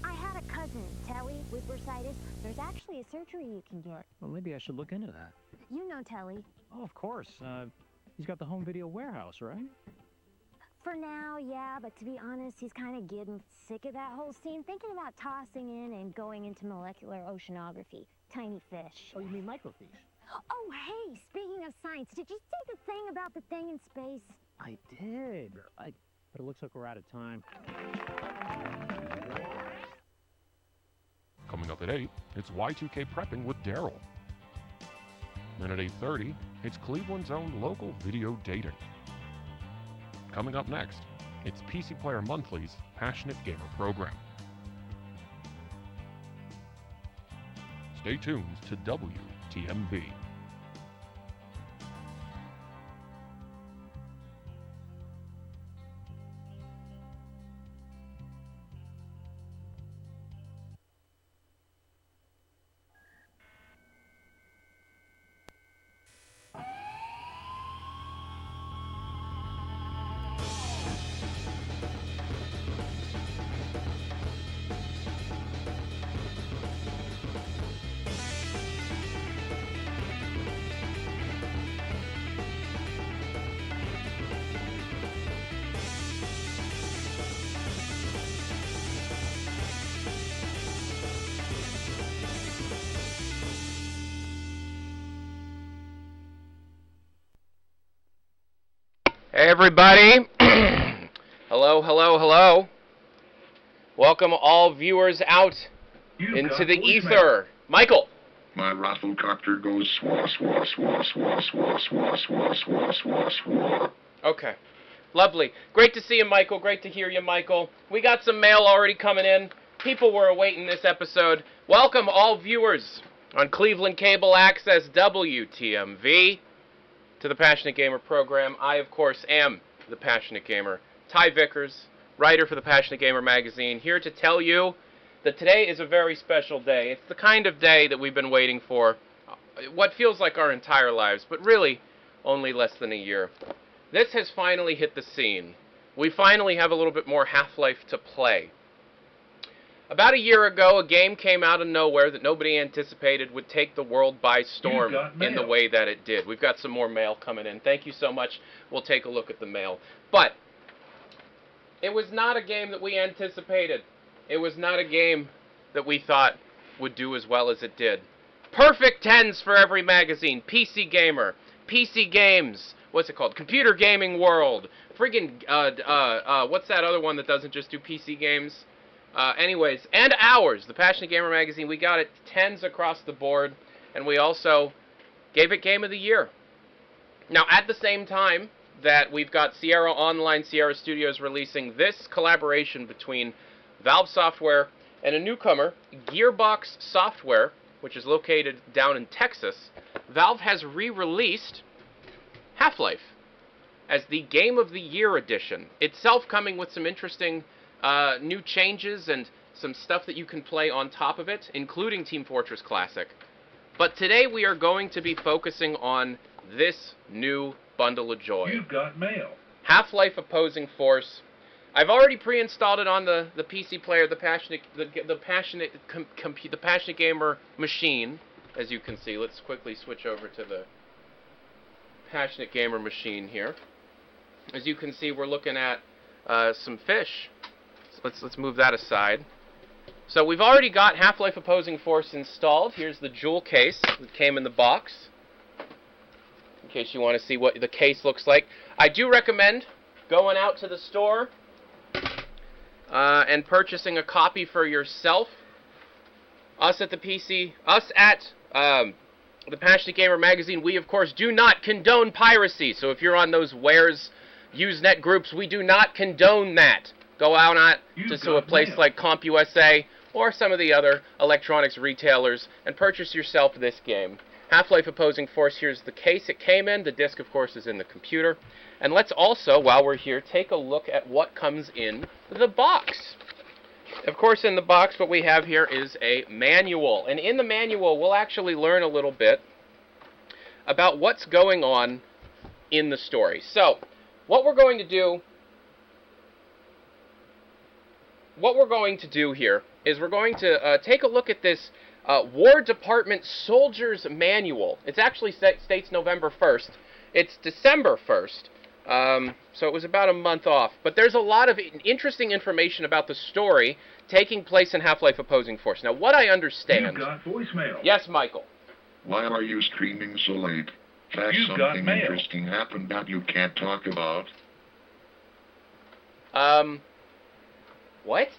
I had a cousin, Telly, with bursitis. There's actually a surgery you can get. Well, maybe I should look into that. You know Telly. Oh, of course. He's got the home video warehouse, right? For now, yeah, but to be honest, he's kind of getting sick of that whole scene, thinking about tossing in and going into molecular oceanography. Tiny fish. Oh, you mean microfiche? Oh, hey, speaking of science, did you see the thing about the thing in space? I did. But it looks like we're out of time. Coming up at 8, it's Y2K Prepping with Daryl. Then at 8:30, it's Cleveland's own local video dating. Coming up next, it's PC Player Monthly's Passionate Gamer program. Stay tuned to WTMV. Hey everybody, hello, hello, hello. Welcome all viewers out into the ether. Michael. My rafflecopter goes swah, swah, swah, swah, swah, swah, swah, swah, swah, swah. Okay, lovely. Great to see you, Michael. Great to hear you, Michael. We got some mail already coming in. People were awaiting this episode. Welcome all viewers on Cleveland Cable Access WTMV. To the Passionate Gamer program. I, of course, am the Passionate Gamer. Ty Vickers, writer for the Passionate Gamer magazine, here to tell you that today is a very special day. It's the kind of day that we've been waiting for, what feels like our entire lives, but really only less than a year. This has finally hit the scene. We finally have a little bit more Half-Life to play. About a year ago, a game came out of nowhere that nobody anticipated would take the world by storm in the way that it did. We've got some more mail coming in. Thank you so much. We'll take a look at the mail. But it was not a game that we anticipated. It was not a game that we thought would do as well as it did. Perfect 10s for every magazine. PC Gamer, PC Games, what's it called? Computer Gaming World. Friggin', what's that other one that doesn't just do PC games? Anyways, and ours, the Passionate Gamer magazine, we got it 10s across the board, and we also gave it Game of the Year. Now, at the same time that we've got Sierra Online, Sierra Studios releasing this collaboration between Valve Software and a newcomer, Gearbox Software, which is located down in Texas, Valve has re-released Half-Life as the Game of the Year edition, itself coming with some interesting new changes and some stuff that you can play on top of it, including Team Fortress Classic. But today we are going to be focusing on this new bundle of joy. You've got mail. Half-Life Opposing Force. I've already pre-installed it on the PC player, the Passionate Gamer machine, as you can see. Let's quickly switch over to the Passionate Gamer machine here. As you can see, we're looking at some fish. So let's move that aside. So we've already got Half-Life Opposing Force installed. Here's the jewel case that came in the box, in case you want to see what the case looks like. I do recommend going out to the store and purchasing a copy for yourself. Us at the Passionate Gamer magazine, we of course do not condone piracy. So if you're on those Wares Usenet groups, we do not condone that. Go out to a place like CompUSA or some of the other electronics retailers and purchase yourself this game. Half-Life Opposing Force, here's the case it came in. The disc, of course, is in the computer. And let's also, while we're here, take a look at what comes in the box. Of course, in the box, what we have here is a manual. And in the manual, we'll actually learn a little bit about what's going on in the story. So, what we're going to do here is we're going to take a look at this War Department Soldier's Manual. It actually states November 1st. It's December 1st. So it was about a month off. But there's a lot of interesting information about the story taking place in Half-Life Opposing Force. Now, what I understand... You've got voicemail. Yes, Michael. Why are you streaming so late? Has something interesting happened that you can't talk about? What?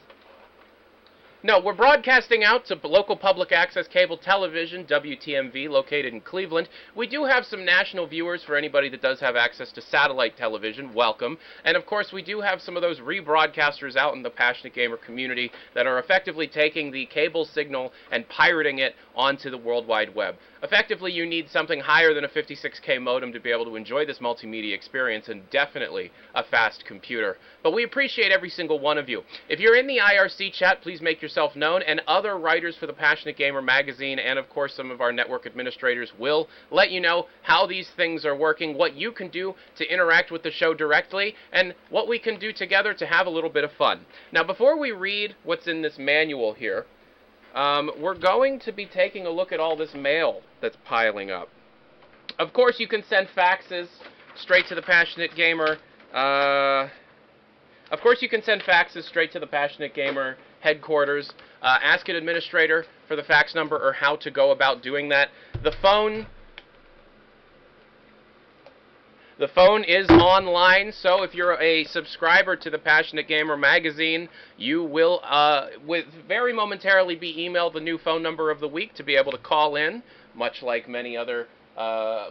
No, we're broadcasting out to local public access cable television, WTMV, located in Cleveland. We do have some national viewers for anybody that does have access to satellite television. Welcome. And of course, we do have some of those rebroadcasters out in the Passionate Gamer community that are effectively taking the cable signal and pirating it onto the World Wide Web. Effectively, you need something higher than a 56K modem to be able to enjoy this multimedia experience, and definitely a fast computer. But we appreciate every single one of you. If you're in the IRC chat, please make yourself known, and other writers for the Passionate Gamer magazine, and of course some of our network administrators, will let you know how these things are working, what you can do to interact with the show directly, and what we can do together to have a little bit of fun. Now, before we read what's in this manual here, we're going to be taking a look at all this mail that's piling up. Of course, you can send faxes straight to the Passionate Gamer. Of course, you can send faxes straight to the Passionate Gamer headquarters. Ask an administrator for the fax number or how to go about doing that. The phone is online, so if you're a subscriber to the Passionate Gamer magazine, you will very momentarily be emailed the new phone number of the week to be able to call in, much like many other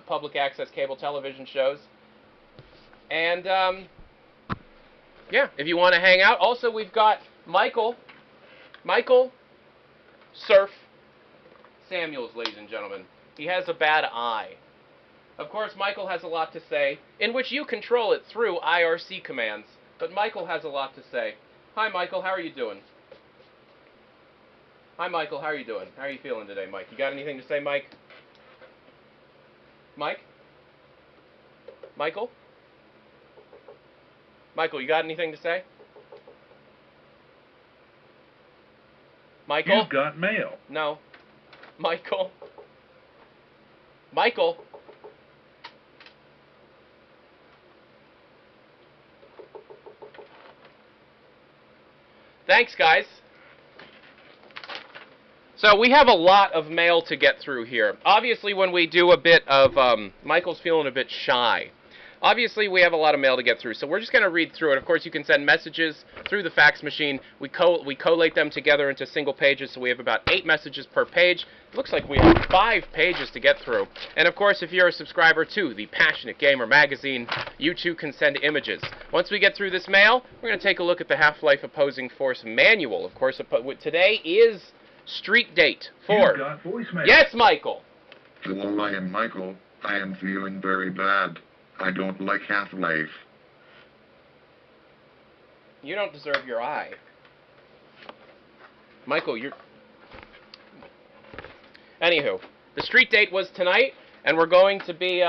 public access cable television shows. And, yeah, if you want to hang out. Also, we've got Michael Surf Samuels, ladies and gentlemen. He has a bad eye. Of course, Michael has a lot to say, in which you control it through IRC commands. But Michael has a lot to say. Hi, Michael. How are you doing? Hi, Michael. How are you doing? How are you feeling today, Mike? You got anything to say, Mike? Mike? Michael? Michael, you got anything to say? Michael? You've got mail. No. Michael? Michael? Thanks, guys. So we have a lot of mail to get through here. Obviously, when we do a bit of, Michael's feeling a bit shy. Obviously, we have a lot of mail to get through, so we're just going to read through it. Of course, you can send messages through the fax machine. We collate them together into single pages, so we have about 8 messages per page. It looks like we have 5 pages to get through. And of course, if you're a subscriber to the Passionate Gamer magazine, you too can send images. Once we get through this mail, we're going to take a look at the Half-Life Opposing Force manual. Of course, today is street date 4. You got voicemail. Yes, Michael. Hello, I am Michael. I am feeling very bad. I don't like Half-Life. You don't deserve your eye. Michael, you're... Anywho, the street date was tonight, and we're going to be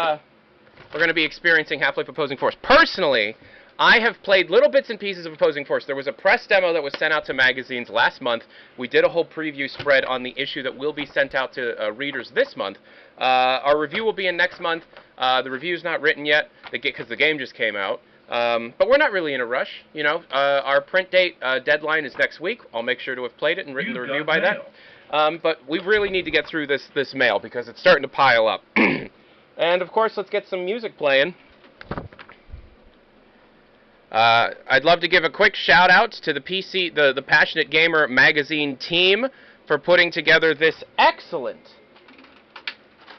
experiencing Half-Life Opposing Force. Personally, I have played little bits and pieces of Opposing Force. There was a press demo that was sent out to magazines last month. We did a whole preview spread on the issue that will be sent out to readers this month. Our review will be in next month. The review's not written yet because the game just came out. But we're not really in a rush, you know. Our print date deadline is next week. I'll make sure to have played it and written the review by then. But we really need to get through this mail because it's starting to pile up. And of course, let's get some music playing. I'd love to give a quick shout out to the the Passionate Gamer magazine team for putting together this excellent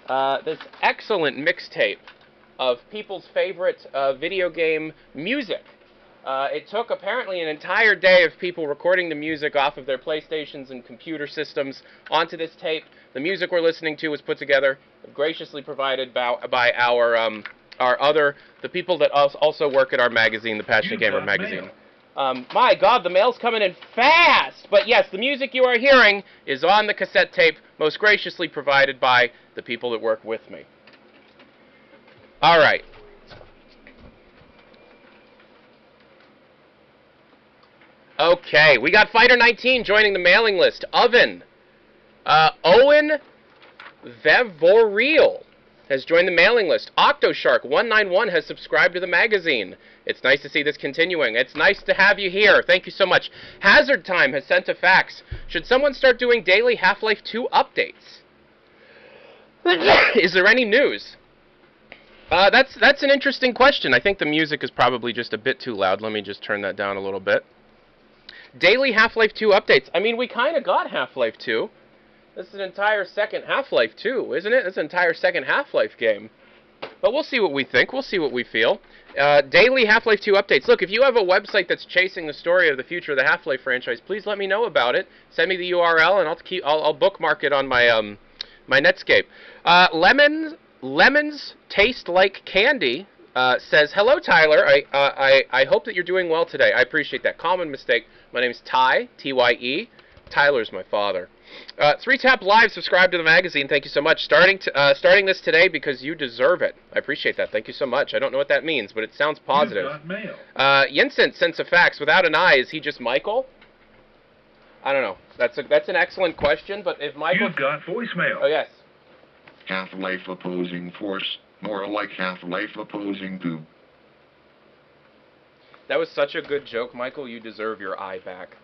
mixtape of people's favorite video game music. It took apparently an entire day of people recording the music off of their PlayStations and computer systems onto this tape. The music we're listening to was put together, graciously provided by the people that also work at our magazine, the Passionate Gamer magazine. My God, the mail's coming in fast! But yes, the music you are hearing is on the cassette tape, most graciously provided by the people that work with me. All right. Okay, we got Fighter 19 joining the mailing list. Owen Vevoril has joined the mailing list. Octoshark191 has subscribed to the magazine. It's nice to see this continuing. It's nice to have you here. Thank you so much. Hazard Time has sent a fax. Should someone start doing daily Half-Life 2 updates? Is there any news? That's an interesting question. I think the music is probably just a bit too loud. Let me just turn that down a little bit. Daily Half-Life 2 updates. I mean, we kind of got Half-Life 2. This is an entire second Half-Life 2, isn't it? It's an entire second Half-Life game. But we'll see what we think. We'll see what we feel. Daily Half-Life 2 updates. Look, if you have a website that's chasing the story of the future of the Half-Life franchise, please let me know about it. Send me the URL, and I'll bookmark it on my my Netscape. Lemons taste like candy. Says, hello, Tyler. I hope that you're doing well today. I appreciate that. Common mistake. My name's Ty, T-Y-E. Tyler's my father. 3Tap Live, subscribe to the magazine. Thank you so much. Starting this today because you deserve it. I appreciate that. Thank you so much. I don't know what that means, but it sounds positive. You've got mail. Yinsent sends a fax. Without an eye, is he just Michael? I don't know. That's an excellent question, but if Michael... You've got voicemail. Oh, yes. Half-Life Opposing Force. More like Half-Life Opposing Poop. That was such a good joke, Michael. You deserve your eye back.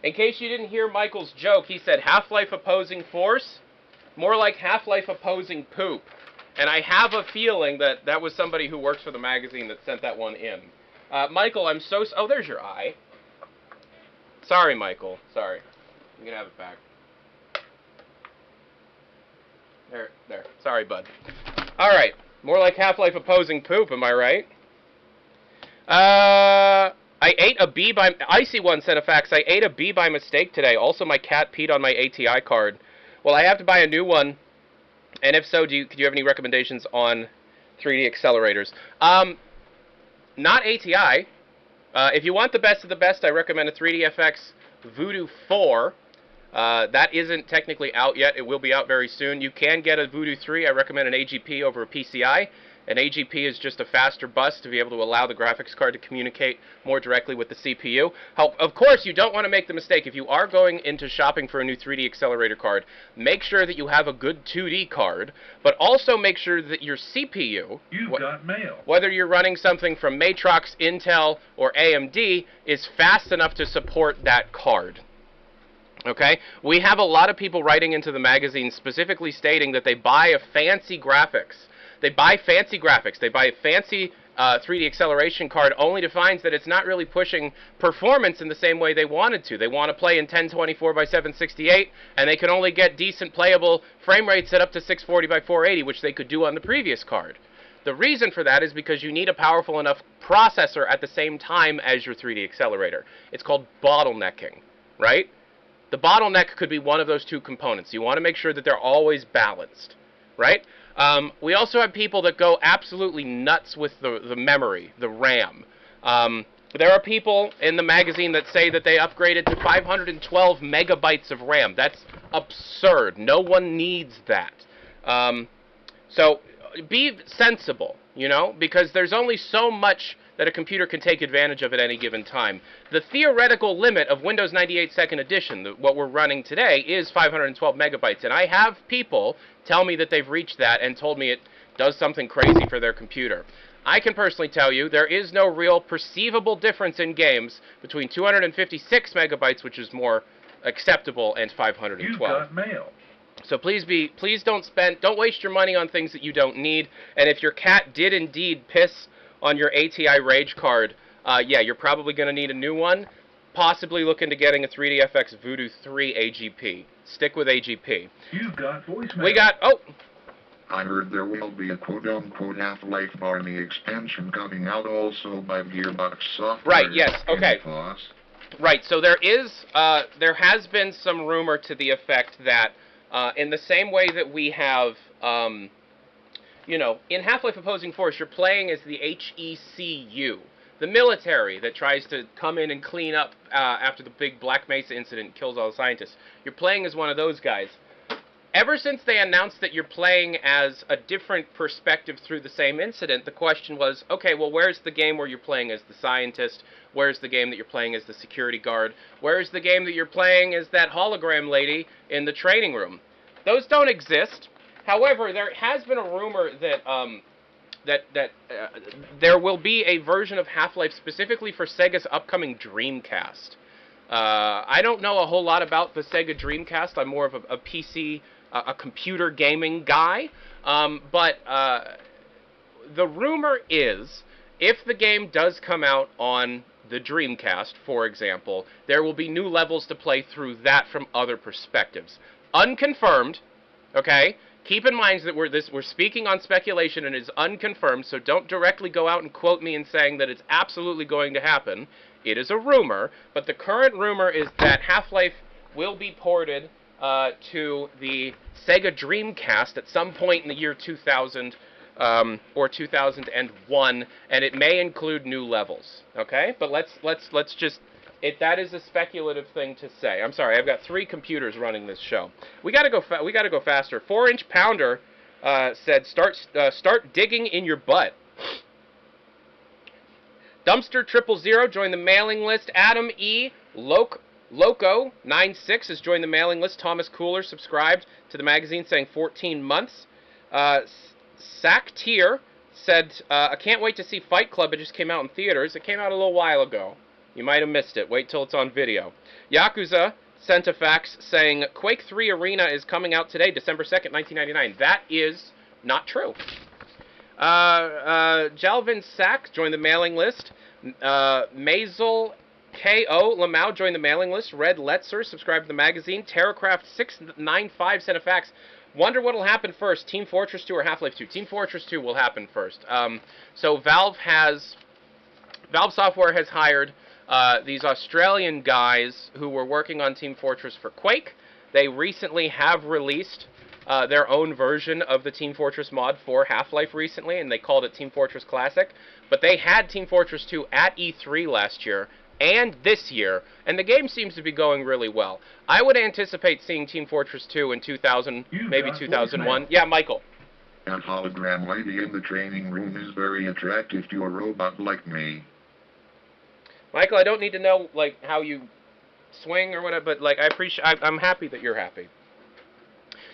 In case you didn't hear Michael's joke, he said Half-Life Opposing Force, more like Half-Life Opposing Poop. And I have a feeling that that was somebody who works for the magazine that sent that one in. Michael, I'm so... Oh, there's your eye. Sorry, Michael. Sorry. You can have it back. There. Sorry, bud. All right. More like Half-Life Opposing Poop, am I right? I ate a bee by... Icy One sent a fax. I ate a bee by mistake today. Also, my cat peed on my ATI card. Well, I have to buy a new one. And if so, could you have any recommendations on 3D accelerators? Not ATI. If you want the best of the best, I recommend a 3DFX Voodoo 4. That isn't technically out yet. It will be out very soon. You can get a Voodoo 3. I recommend an AGP over a PCI. An AGP is just a faster bus to be able to allow the graphics card to communicate more directly with the CPU. Of course, you don't want to make the mistake. If you are going into shopping for a new 3D accelerator card, make sure that you have a good 2D card, but also make sure that your CPU, You've got mail. whether you're running something from Matrox, Intel, or AMD, is fast enough to support that card. Okay, we have a lot of people writing into the magazine specifically stating that they buy a fancy graphics. They buy fancy graphics. They buy a fancy 3D acceleration card only to find that it's not really pushing performance in the same way they wanted to. They want to play in 1024 by 768, and they can only get decent playable frame rates set up to 640 by 480, which they could do on the previous card. The reason for that is because you need a powerful enough processor at the same time as your 3D accelerator. It's called bottlenecking, right? The bottleneck could be one of those two components. You want to make sure that they're always balanced, right? We also have people that go absolutely nuts with the memory, the RAM. There are people in the magazine that say that they upgraded to 512 megabytes of RAM. That's absurd. No one needs that. So be sensible, you know, because there's only so much that a computer can take advantage of at any given time. The theoretical limit of Windows 98 Second Edition, what we're running today, is 512 megabytes. And I have people tell me that they've reached that and told me it does something crazy for their computer. I can personally tell you there is no real perceivable difference in games between 256 megabytes, which is more acceptable, and 512. You got mail. So please don't waste your money on things that you don't need. And if your cat did indeed piss on your ATI Rage card, yeah, you're probably going to need a new one. Possibly look into getting a 3DFX Voodoo 3 AGP. Stick with AGP. You've got voicemail. We got, oh! I heard there will be a quote-unquote Half-Life Barney expansion coming out also by Gearbox Software. Right, yes, okay. Boss. Right, so there has been some rumor to the effect that in the same way that we have, you know, in Half-Life Opposing Force, you're playing as the HECU, the military that tries to come in and clean up after the big Black Mesa incident kills all the scientists. You're playing as one of those guys. Ever since they announced that you're playing as a different perspective through the same incident, the question was, okay, well, where's the game where you're playing as the scientist? Where's the game that you're playing as the security guard? Where's the game that you're playing as that hologram lady in the training room? Those don't exist. However, there has been a rumor that there will be a version of Half-Life specifically for Sega's upcoming Dreamcast. I don't know a whole lot about the Sega Dreamcast. I'm more of a PC, a computer gaming guy. But the rumor is, if the game does come out on the Dreamcast, for example, there will be new levels to play through that from other perspectives. Unconfirmed, okay? Keep in mind that we're speaking on speculation and it is unconfirmed, so don't directly go out and quote me in saying that it's absolutely going to happen. It is a rumor, but the current rumor is that Half-Life will be ported to the Sega Dreamcast at some point in the year 2000 or 2001, and it may include new levels. Okay, but let's just. That is a speculative thing to say. I'm sorry, I've got 3 computers running this show. We gotta go faster. 4-inch Pounder said, start digging in your butt. Dumpster 000 joined the mailing list. Adam E. Loco96 has joined the mailing list. Thomas Cooler subscribed to the magazine saying 14 months. Sack Tier said, I can't wait to see Fight Club. It just came out in theaters. It came out a little while ago. You might have missed it. Wait till it's on video. Yakuza sent a fax saying Quake 3 Arena is coming out today, December 2nd, 1999. That is not true. Jalvin Sack joined the mailing list. Mazel K.O. Lamau joined the mailing list. Red Letzer subscribed to the magazine. Terracraft695 sent a fax. Wonder what'll happen first, Team Fortress 2 or Half-Life 2? Team Fortress 2 will happen first. So Valve Software has hired these Australian guys who were working on Team Fortress for Quake. They recently have released their own version of the Team Fortress mod for Half-Life recently, and they called it Team Fortress Classic. But they had Team Fortress 2 at E3 last year and this year, and the game seems to be going really well. I would anticipate seeing Team Fortress 2 in 2000, maybe 2001. Yeah, Michael. That hologram lady in the training room is very attractive to a robot like me. Michael, I don't need to know, like, how you swing or whatever, but, like, I'm happy that you're happy.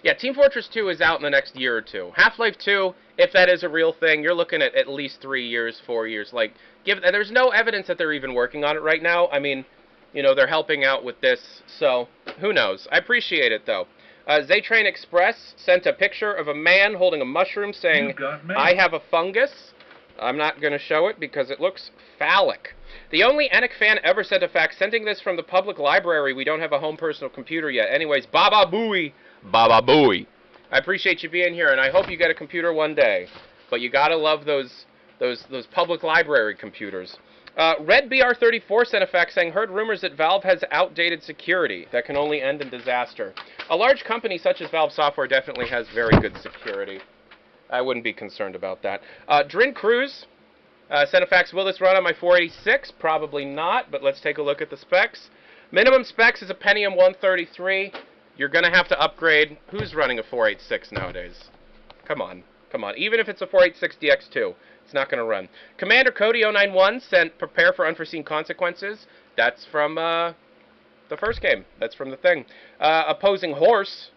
Yeah, Team Fortress 2 is out in the next year or 2. Half-Life 2, if that is a real thing, you're looking at least 3 years, 4 years. Like, there's no evidence that they're even working on it right now. I mean, you know, they're helping out with this, so who knows. I appreciate it, though. Zaytrain Express sent a picture of a man holding a mushroom saying, I have a fungus. I'm not going to show it because it looks phallic. The only Enoch fan ever sent a fax, sending this from the public library. We don't have a home personal computer yet. Anyways, Baba Booey. Baba Booey. I appreciate you being here, and I hope you get a computer one day. But you gotta love those public library computers. Red BR34 sent a fax saying, heard rumors that Valve has outdated security that can only end in disaster. A large company such as Valve Software definitely has very good security. I wouldn't be concerned about that. Drin Cruz sent a fax, will this run on my 486? Probably not, but let's take a look at the specs. Minimum specs is a Pentium 133. You're going to have to upgrade. Who's running a 486 nowadays? Come on. Come on. Even if it's a 486 DX2, it's not going to run. Commander Cody091 sent prepare for unforeseen consequences. That's from the first game. That's from the thing. Opposing horse.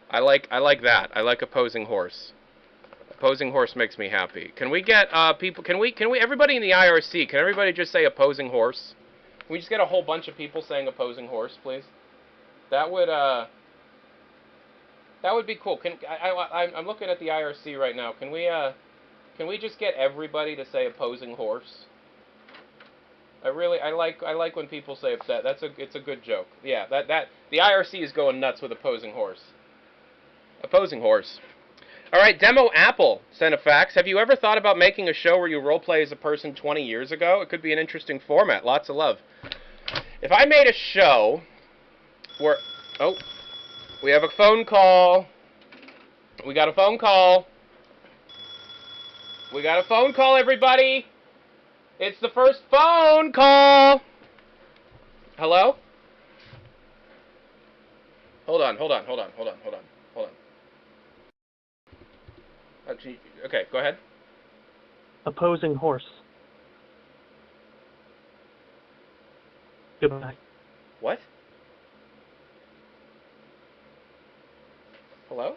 I like that. I like opposing horse. Opposing horse makes me happy. Can we get people? Can we everybody in the IRC? Can everybody just say opposing horse? Can we just get a whole bunch of people saying opposing horse, please? That would be cool. I'm looking at the IRC right now. Can we just get everybody to say opposing horse? I like when people say that. It's a good joke. Yeah, that the IRC is going nuts with opposing horse. Opposing horse. All right, Demo Apple sent a fax. Have you ever thought about making a show where you roleplay as a person 20 years ago? It could be an interesting format. Lots of love. If I made a show where... Oh, we have a phone call. We got a phone call. We got a phone call, everybody. It's the first phone call. Hello? Hold on. Okay, go ahead. Opposing horse. Goodbye. What? Hello?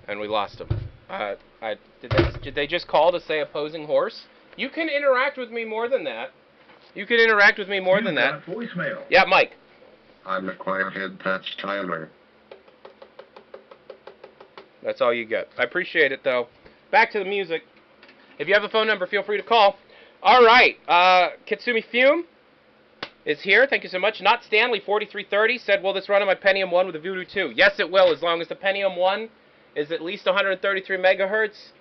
And we lost him. Did they just call to say opposing horse? You can interact with me more than that. You can interact with me more than that. Voicemail. Yeah, Mike. I'm a quiet-head, that's Tyler. That's all you get. I appreciate it, though. Back to the music. If you have a phone number, feel free to call. All right. Kitsumi Fume is here. Thank you so much. Not Stanley 4330 said, will this run on my Pentium 1 with a Voodoo 2? Yes, it will, as long as the Pentium 1 is at least 133 megahertz.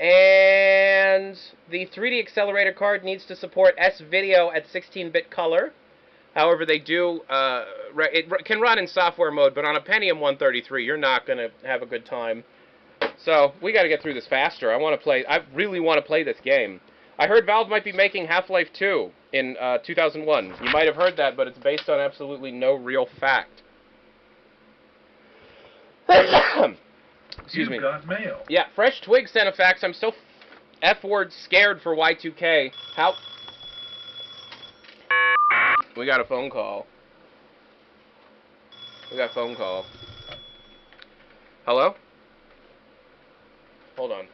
And the 3D accelerator card needs to support S-Video at 16-bit color. However, they do, it can run in software mode, but on a Pentium 133, you're not going to have a good time. So, we got to get through this faster. I really want to play this game. I heard Valve might be making Half-Life 2 in 2001. You might have heard that, but it's based on absolutely no real fact. Excuse me. Got mail. Yeah, Fresh Twig sent a fax. I'm so F-word scared for Y2K. How... We got a phone call. Hello? Hold on.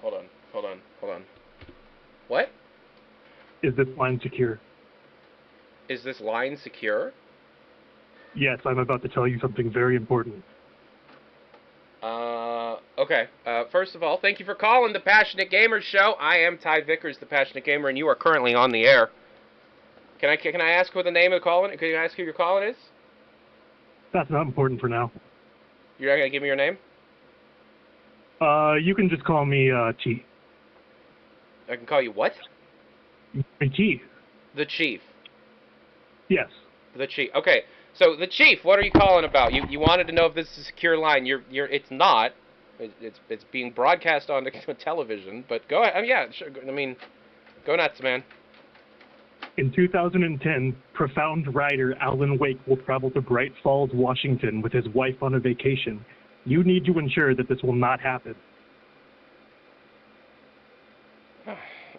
What? Is this line secure? Is this line secure? Yes, I'm about to tell you something very important. Okay. First of all, thank you for calling the Passionate Gamers Show. I am Ty Vickers, the Passionate Gamer, and you are currently on the air. Can I ask what the name of the calling? Can I ask who your calling is? That's not important for now. You're not gonna give me your name? You can just call me T. I can call you what? T. The Chief. Yes. The Chief. Okay. So the Chief, what are you calling about? You wanted to know if this is a secure line. It's not. It's being broadcast on television. But go ahead. Yeah. Sure. I mean, go nuts, man. In 2010, profound writer Alan Wake will travel to Bright Falls, Washington with his wife on a vacation. You need to ensure that this will not happen.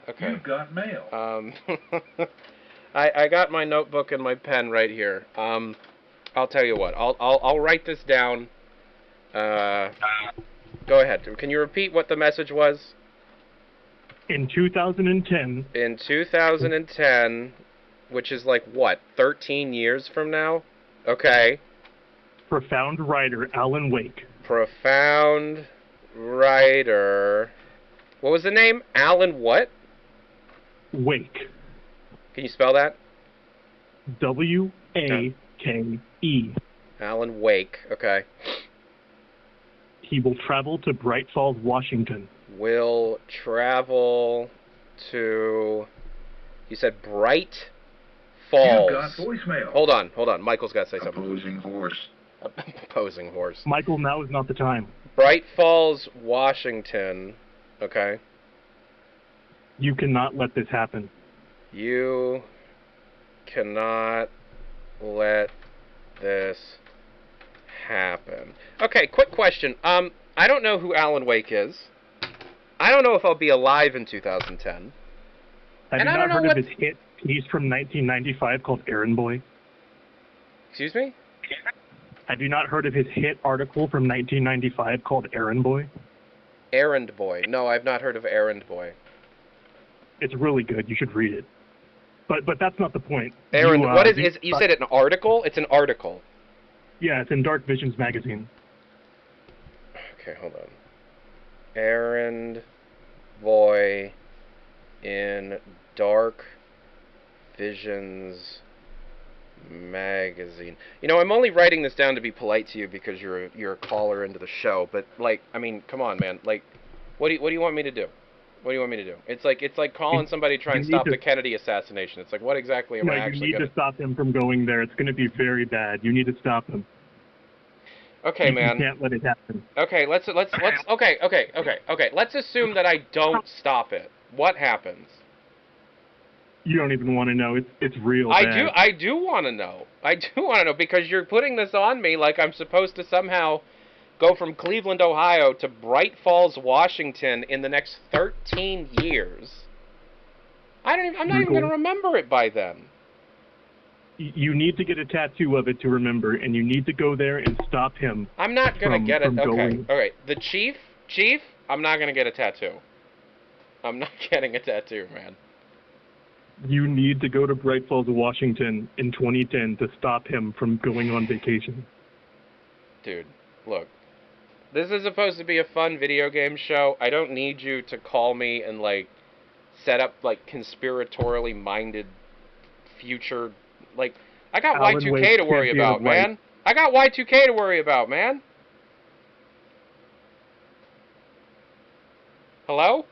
Okay. You've got mail. I got my notebook and my pen right here. I'll tell you what. I'll write this down. Go ahead. Can you repeat what the message was? In 2010. In 2010, which is like, what, 13 years from now? Okay. Profound writer Alan Wake. Profound writer. What was the name? Alan what? Wake. Can you spell that? W-A-K-E. Alan Wake. Okay. He will travel to Bright Falls, Washington. Will travel to... You said Bright Falls. You got voicemail. Hold on. Michael's got to say something. Opposing horse. Opposing horse. Michael, now is not the time. Bright Falls, Washington. Okay. You cannot let this happen. You cannot let this happen. Okay, quick question. I don't know who Alan Wake is. I don't know if I'll be alive in 2010. Have you not heard of his hit piece from 1995 called Errand Boy? Excuse me? Have you not heard of his hit article from 1995 called Errand Boy? Errand Boy. No, I've not heard of Errand Boy. It's really good. You should read it. But that's not the point. Errand. What is you said an article? It's an article. Yeah, it's in Dark Visions magazine. Okay, hold on. Errand Boy in Dark Visions magazine. You know, I'm only writing this down to be polite to you because you're a caller into the show. But like, I mean, come on, man. Like, what do you want me to do? What do you want me to do? It's like calling somebody to try and stop the Kennedy assassination. It's like, what exactly am I actually going to... You need to stop him from going there. It's going to be very bad. You need to stop him. Okay, man. You can't let it happen. Okay, let's okay. Let's assume that I don't stop it. What happens? You don't even want to know. It's real I bad. I do want to know. I do want to know because you're putting this on me like I'm supposed to somehow go from Cleveland, Ohio to Bright Falls, Washington in the next 13 years. I'm not even going to remember it by then. You need to get a tattoo of it to remember, and you need to go there and stop him. I'm not going to get it. Okay. All right. The chief, I'm not going to get a tattoo. I'm not getting a tattoo, man. You need to go to Bright Falls, Washington in 2010 to stop him from going on vacation. Dude, look. This is supposed to be a fun video game show. I don't need you to call me and, like, set up, like, conspiratorially minded future... Like, I got Y2K to worry about, man. I got Y2K to worry about, man. Hello?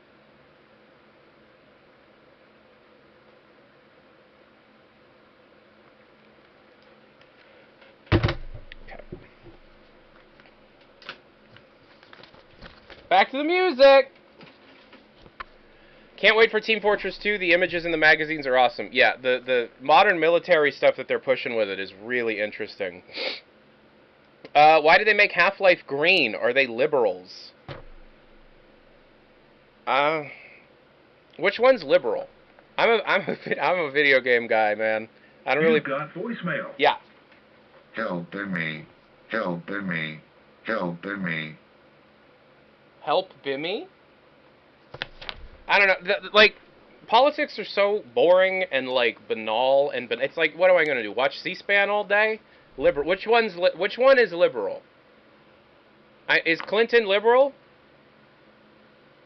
Back to the music! Can't wait for Team Fortress 2. The images in the magazines are awesome. Yeah, the modern military stuff that they're pushing with it is really interesting. Why did they make Half-Life green? Are they liberals? Which one's liberal? I'm a video game guy, man. I don't really... You've got voicemail. Yeah. Help me. Help me. Help me. Help Bimmy? I don't know. Like, politics are so boring and, like, banal, and it's like, what am I going to do? Watch C-SPAN all day? Liberal. Which one is liberal? Is Clinton liberal?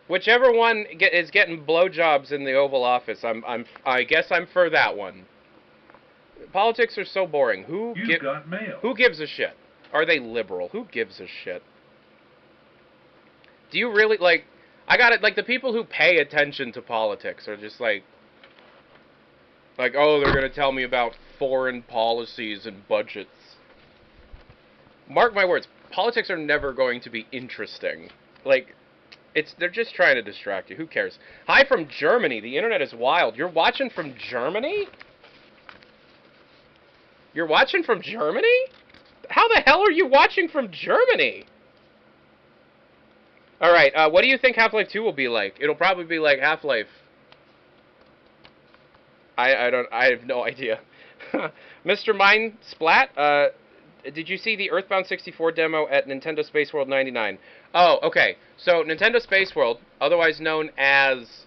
Whichever one is getting blowjobs in the Oval Office, I guess I'm for that one. Politics are so boring. You've got mail. Who gives a shit? Are they liberal? Who gives a shit? Do you really, like... I got it, like, the people who pay attention to politics are just like, oh, they're going to tell me about foreign policies and budgets. Mark my words, politics are never going to be interesting. Like, they're just trying to distract you. Who cares? Hi from Germany. The internet is wild. You're watching from Germany? You're watching from Germany? How the hell are you watching from Germany? Alright, what do you think Half-Life 2 will be like? It'll probably be like Half-Life. I have no idea. Mr. Mind Splat, did you see the Earthbound 64 demo at Nintendo Space World 99? Oh, okay. So, Nintendo Space World, otherwise known as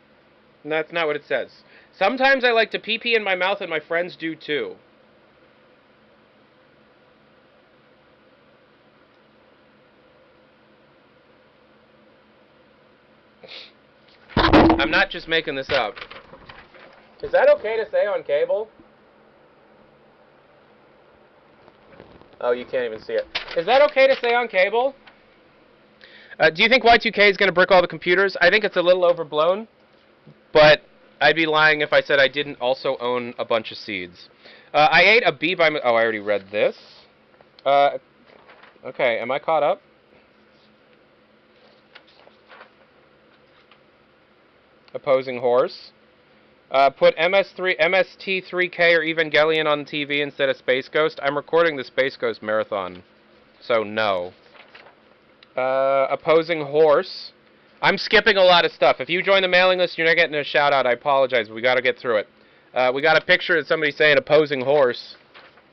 That's not what it says. Sometimes I like to pee-pee in my mouth, and my friends do too. I'm not just making this up. Is that okay to say on cable? Oh, you can't even see it. Is that okay to say on cable? Do you think Y2K is going to brick all the computers? I think it's a little overblown, but I'd be lying if I said I didn't also own a bunch of seeds. I ate a bee by... Oh, I already read this. Okay, am I caught up? Opposing horse. Put MST3K or Evangelion on TV instead of Space Ghost. I'm recording the Space Ghost marathon, so no. Opposing horse. I'm skipping a lot of stuff. If you join the mailing list, you're not getting a shout out. I apologize. We got to get through it. We got a picture of somebody saying opposing horse.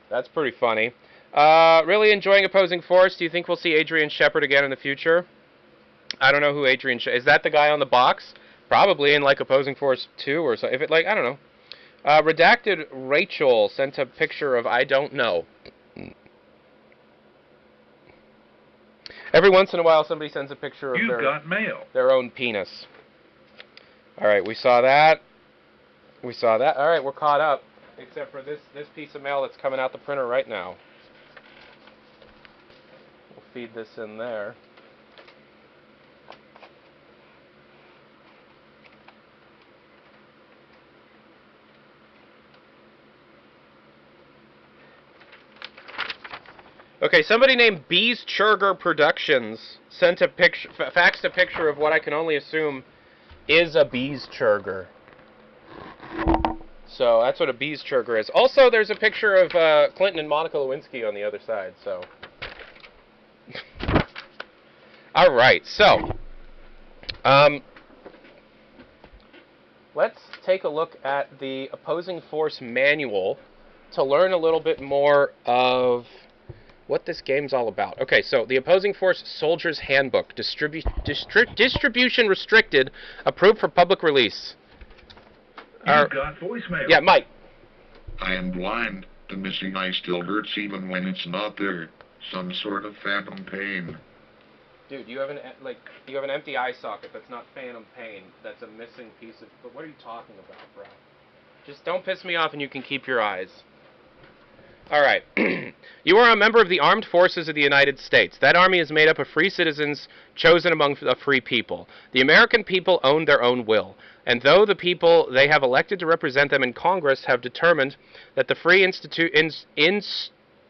That's pretty funny. Really enjoying opposing force. Do you think we'll see Adrian Shepard again in the future? I don't know who Adrian Shepard is. That the guy on the box? Probably in like Opposing Force 2 or so. If it like, I don't know. Redacted Rachel sent a picture of I don't know. Every once in a while somebody sends a picture of their own penis. Alright, we saw that. We saw that. Alright, we're caught up. Except for this piece of mail that's coming out the printer right now. We'll feed this in there. Okay, somebody named Bees Churger Productions sent a picture, faxed a picture of what I can only assume is a Bees Churger. So that's what a Bees Churger is. Also, there's a picture of Clinton and Monica Lewinsky on the other side. So, all right. So, let's take a look at the Opposing Force manual to learn a little bit more of what this game's all about. Okay, so the Opposing Force Soldier's Handbook, distribution restricted, approved for public release. You've got voicemail. Yeah, Mike. I am blind. The missing eye still hurts even when it's not there. Some sort of phantom pain. Dude, you have an empty eye socket. That's not phantom pain. That's a missing piece of... But what are you talking about, bro? Just don't piss me off and you can keep your eyes. Alright. You are a member of the Armed Forces of the United States. That army is made up of free citizens chosen among the free people. The American people own their own will. And though the people they have elected to represent them in Congress have determined that the free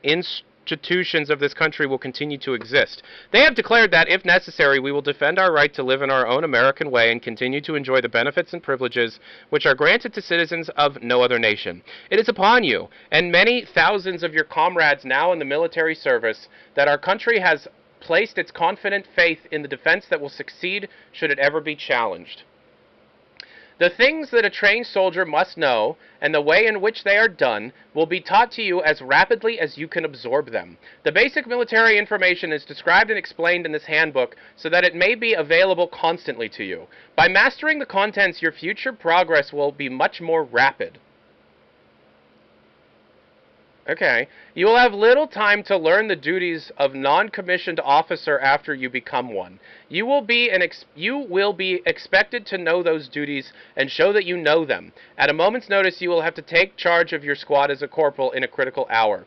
institutions of this country will continue to exist, they have declared that, if necessary, we will defend our right to live in our own American way and continue to enjoy the benefits and privileges which are granted to citizens of no other nation. It is upon you, and many thousands of your comrades now in the military service, that our country has placed its confident faith in the defense that will succeed should it ever be challenged. The things that a trained soldier must know, and the way in which they are done, will be taught to you as rapidly as you can absorb them. The basic military information is described and explained in this handbook so that it may be available constantly to you. By mastering the contents, your future progress will be much more rapid. Okay. You will have little time to learn the duties of non-commissioned officer after you become one. You will be expected to know those duties and show that you know them. At a moment's notice, you will have to take charge of your squad as a corporal in a critical hour.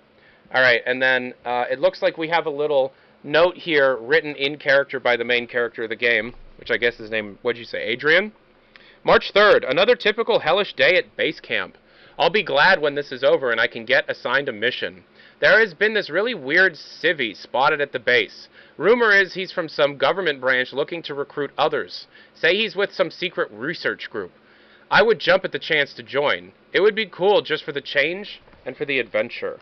All right, and then it looks like we have a little note here written in character by the main character of the game, which I guess his name, what'd you say, Adrian? March 3rd, another typical hellish day at base camp. I'll be glad when this is over and I can get assigned a mission. There has been this really weird civvy spotted at the base. Rumor is he's from some government branch looking to recruit others. Say he's with some secret research group. I would jump at the chance to join. It would be cool just for the change and for the adventure.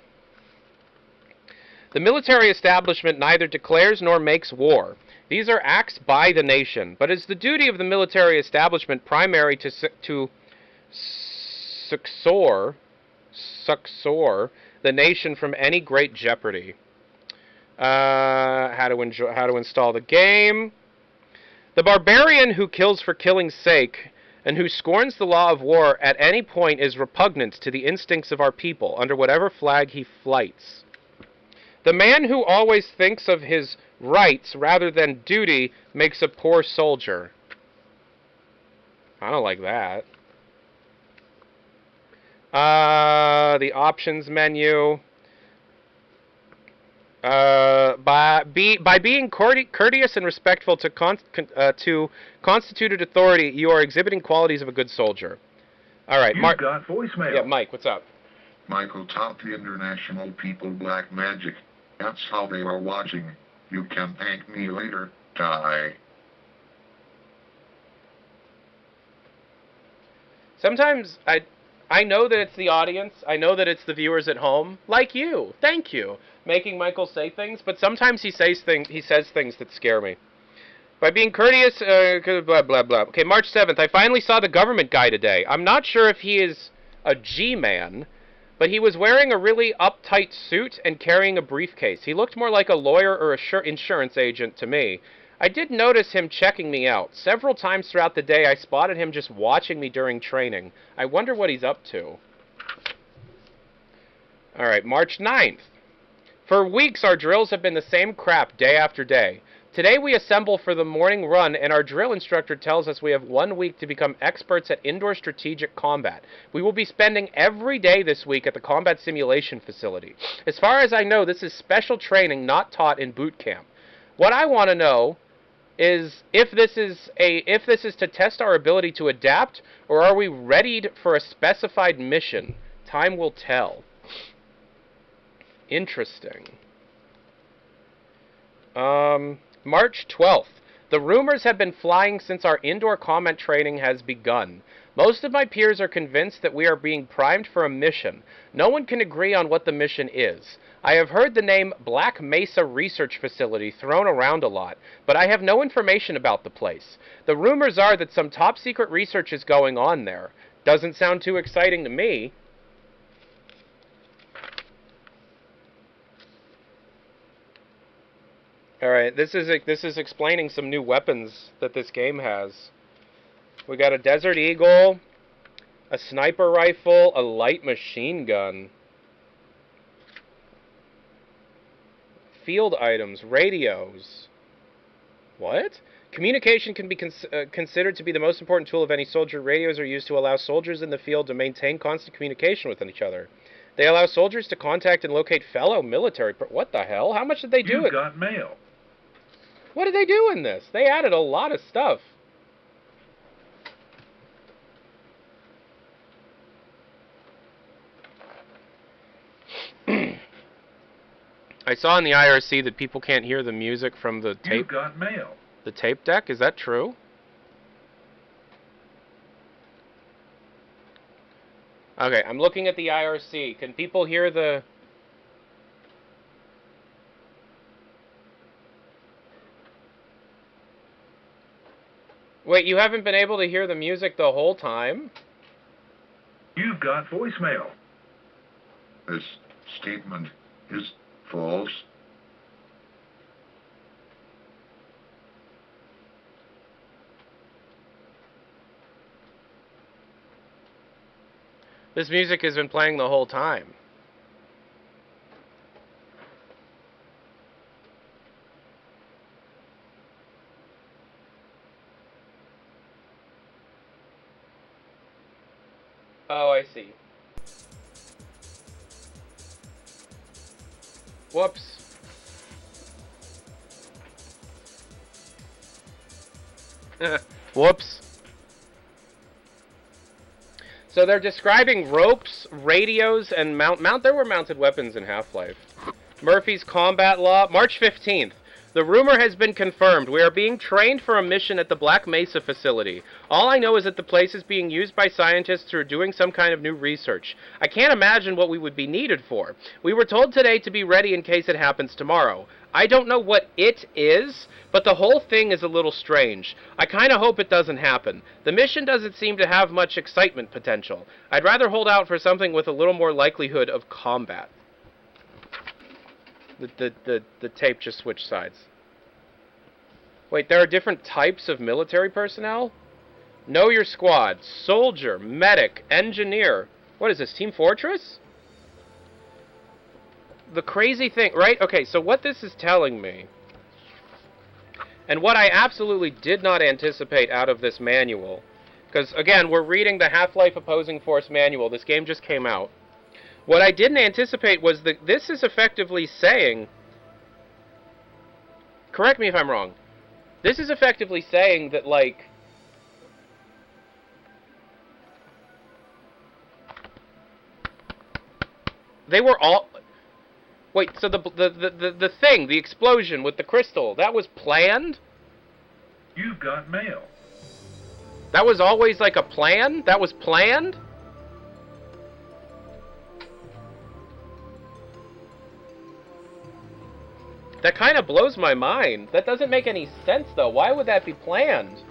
The military establishment neither declares nor makes war. These are acts by the nation, but it's the duty of the military establishment primary to succor the nation from any great jeopardy. How to install the game. The barbarian who kills for killing's sake and who scorns the law of war at any point is repugnant to the instincts of our people, under whatever flag he flights. The man who always thinks of his rights rather than duty makes a poor soldier. I don't like that. The options menu. By being courteous and respectful to constituted authority, you are exhibiting qualities of a good soldier. All right, You've got voicemail. Yeah, Mike, what's up? Michael taught the international people black magic. That's how they are watching. You can thank me later. Die. Sometimes I know that it's the audience. I know that it's the viewers at home, like you. Thank you, making Michael say things. But sometimes he says things that scare me. By being courteous, blah blah blah. Okay, March 7th. I finally saw the government guy today. I'm not sure if he is a G-man, but he was wearing a really uptight suit and carrying a briefcase. He looked more like a lawyer or a insurance agent to me. I did notice him checking me out. Several times throughout the day, I spotted him just watching me during training. I wonder what he's up to. Alright, March 9th. For weeks, our drills have been the same crap day after day. Today, we assemble for the morning run, and our drill instructor tells us we have 1 week to become experts at indoor strategic combat. We will be spending every day this week at the combat simulation facility. As far as I know, this is special training not taught in boot camp. What I want to know is if this is to test our ability to adapt, or are we readied for a specified mission? Time will tell. Interesting. March 12th. The rumors have been flying since our indoor combat training has begun. Most of my peers are convinced that we are being primed for a mission. No one can agree on what the mission is. I have heard the name Black Mesa Research Facility thrown around a lot, but I have no information about the place. The rumors are that some top-secret research is going on there. Doesn't sound too exciting to me. Alright, this is explaining some new weapons that this game has. We got a Desert Eagle, a sniper rifle, a light machine gun. Field items, radios. What? Communication can be considered to be the most important tool of any soldier. Radios are used to allow soldiers in the field to maintain constant communication with each other. They allow soldiers to contact and locate fellow military. What the hell? How much did they do? You've got mail. What did they do in this? They added a lot of stuff. I saw in the IRC that people can't hear the music from the tape. You've got mail. The tape deck? Is that true? Okay, I'm looking at the IRC. Can people hear the... Wait, you haven't been able to hear the music the whole time? You've got voicemail. This statement is false. This music has been playing the whole time. Oh, I see. Whoops. Whoops. So they're describing ropes, radios, and there were mounted weapons in Half-Life. Murphy's Combat Law, March 15th. The rumor has been confirmed. We are being trained for a mission at the Black Mesa facility. All I know is that the place is being used by scientists who are doing some kind of new research. I can't imagine what we would be needed for. We were told today to be ready in case it happens tomorrow. I don't know what it is, but the whole thing is a little strange. I kind of hope it doesn't happen. The mission doesn't seem to have much excitement potential. I'd rather hold out for something with a little more likelihood of combat. The tape just switched sides. Wait, there are different types of military personnel? Know your squad. Soldier, medic, engineer. What is this, Team Fortress? The crazy thing, right? Okay, so what this is telling me, and what I absolutely did not anticipate out of this manual, because, again, we're reading the Half-Life Opposing Force manual. This game just came out. What I didn't anticipate was that this is effectively saying, correct me if I'm wrong, this is effectively saying that, like, they were all... Wait, so the thing, the explosion with the crystal, that was planned? You've got mail. That was always like a plan? That was planned? That kind of blows my mind. That doesn't make any sense, though. Why would that be planned?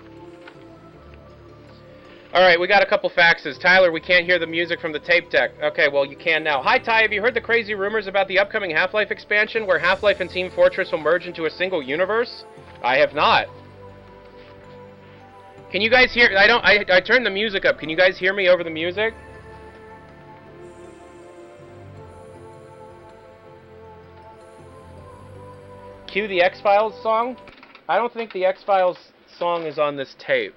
Alright, we got a couple faxes. Tyler, we can't hear the music from the tape deck. Okay, well, you can now. Hi, Ty, have you heard the crazy rumors about the upcoming Half-Life expansion where Half-Life and Team Fortress will merge into a single universe? I have not. Can you guys hear... I turned the music up. Can you guys hear me over the music? Cue the X-Files song? I don't think the X-Files song is on this tape.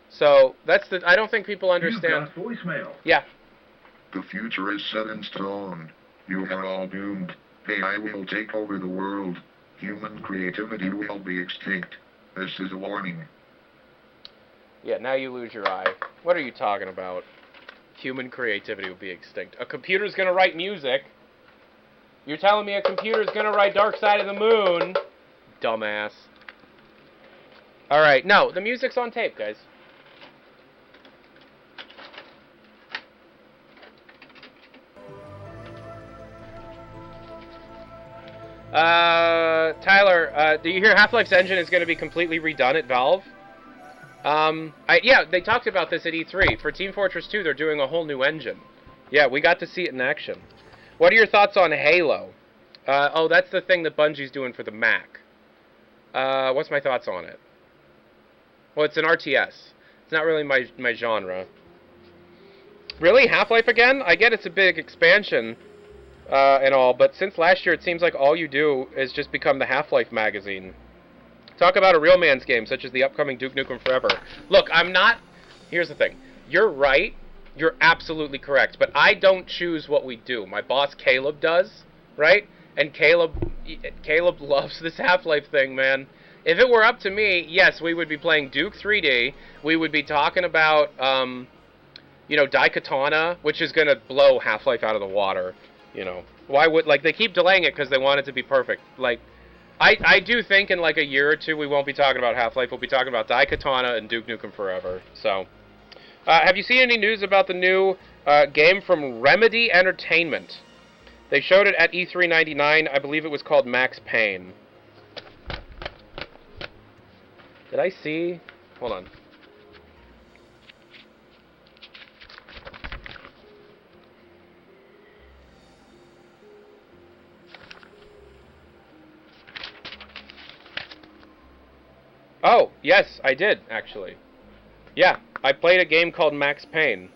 So, that's the... I don't think people understand... You've got voicemail. Yeah. The future is set in stone. You are all doomed. AI will take over the world. Human creativity will be extinct. This is a warning. Yeah, now you lose your eye. What are you talking about? Human creativity will be extinct. A computer's gonna write music. You're telling me a computer's gonna write Dark Side of the Moon? Dumbass. Alright, no, the music's on tape, guys. Tyler, do you hear Half-Life's engine is going to be completely redone at Valve? Yeah, they talked about this at E3. For Team Fortress 2, they're doing a whole new engine. Yeah, we got to see it in action. What are your thoughts on Halo? Oh, that's the thing that Bungie's doing for the Mac. What's my thoughts on it? Well, it's an RTS. It's not really my genre. Really? Half-Life again? I get it's a big expansion. And all, but since last year it seems like all you do is just become the Half-Life magazine. Talk about a real man's game, such as the upcoming Duke Nukem Forever. Look, I'm not... Here's the thing. You're right. You're absolutely correct. But I don't choose what we do. My boss, Caleb, does, right? And Caleb loves this Half-Life thing, man. If it were up to me, yes, we would be playing Duke 3D. We would be talking about, you know, Daikatana, which is going to blow Half-Life out of the water. You know, why would, like, they keep delaying it because they want it to be perfect. Like, I do think in, like, a year or two we won't be talking about Half-Life. We'll be talking about Daikatana and Duke Nukem Forever. So, have you seen any news about the new game from Remedy Entertainment? They showed it at E3 '99. I believe it was called Max Payne. Did I see? Hold on. Oh, yes, I did, actually. Yeah, I played a game called Max Payne.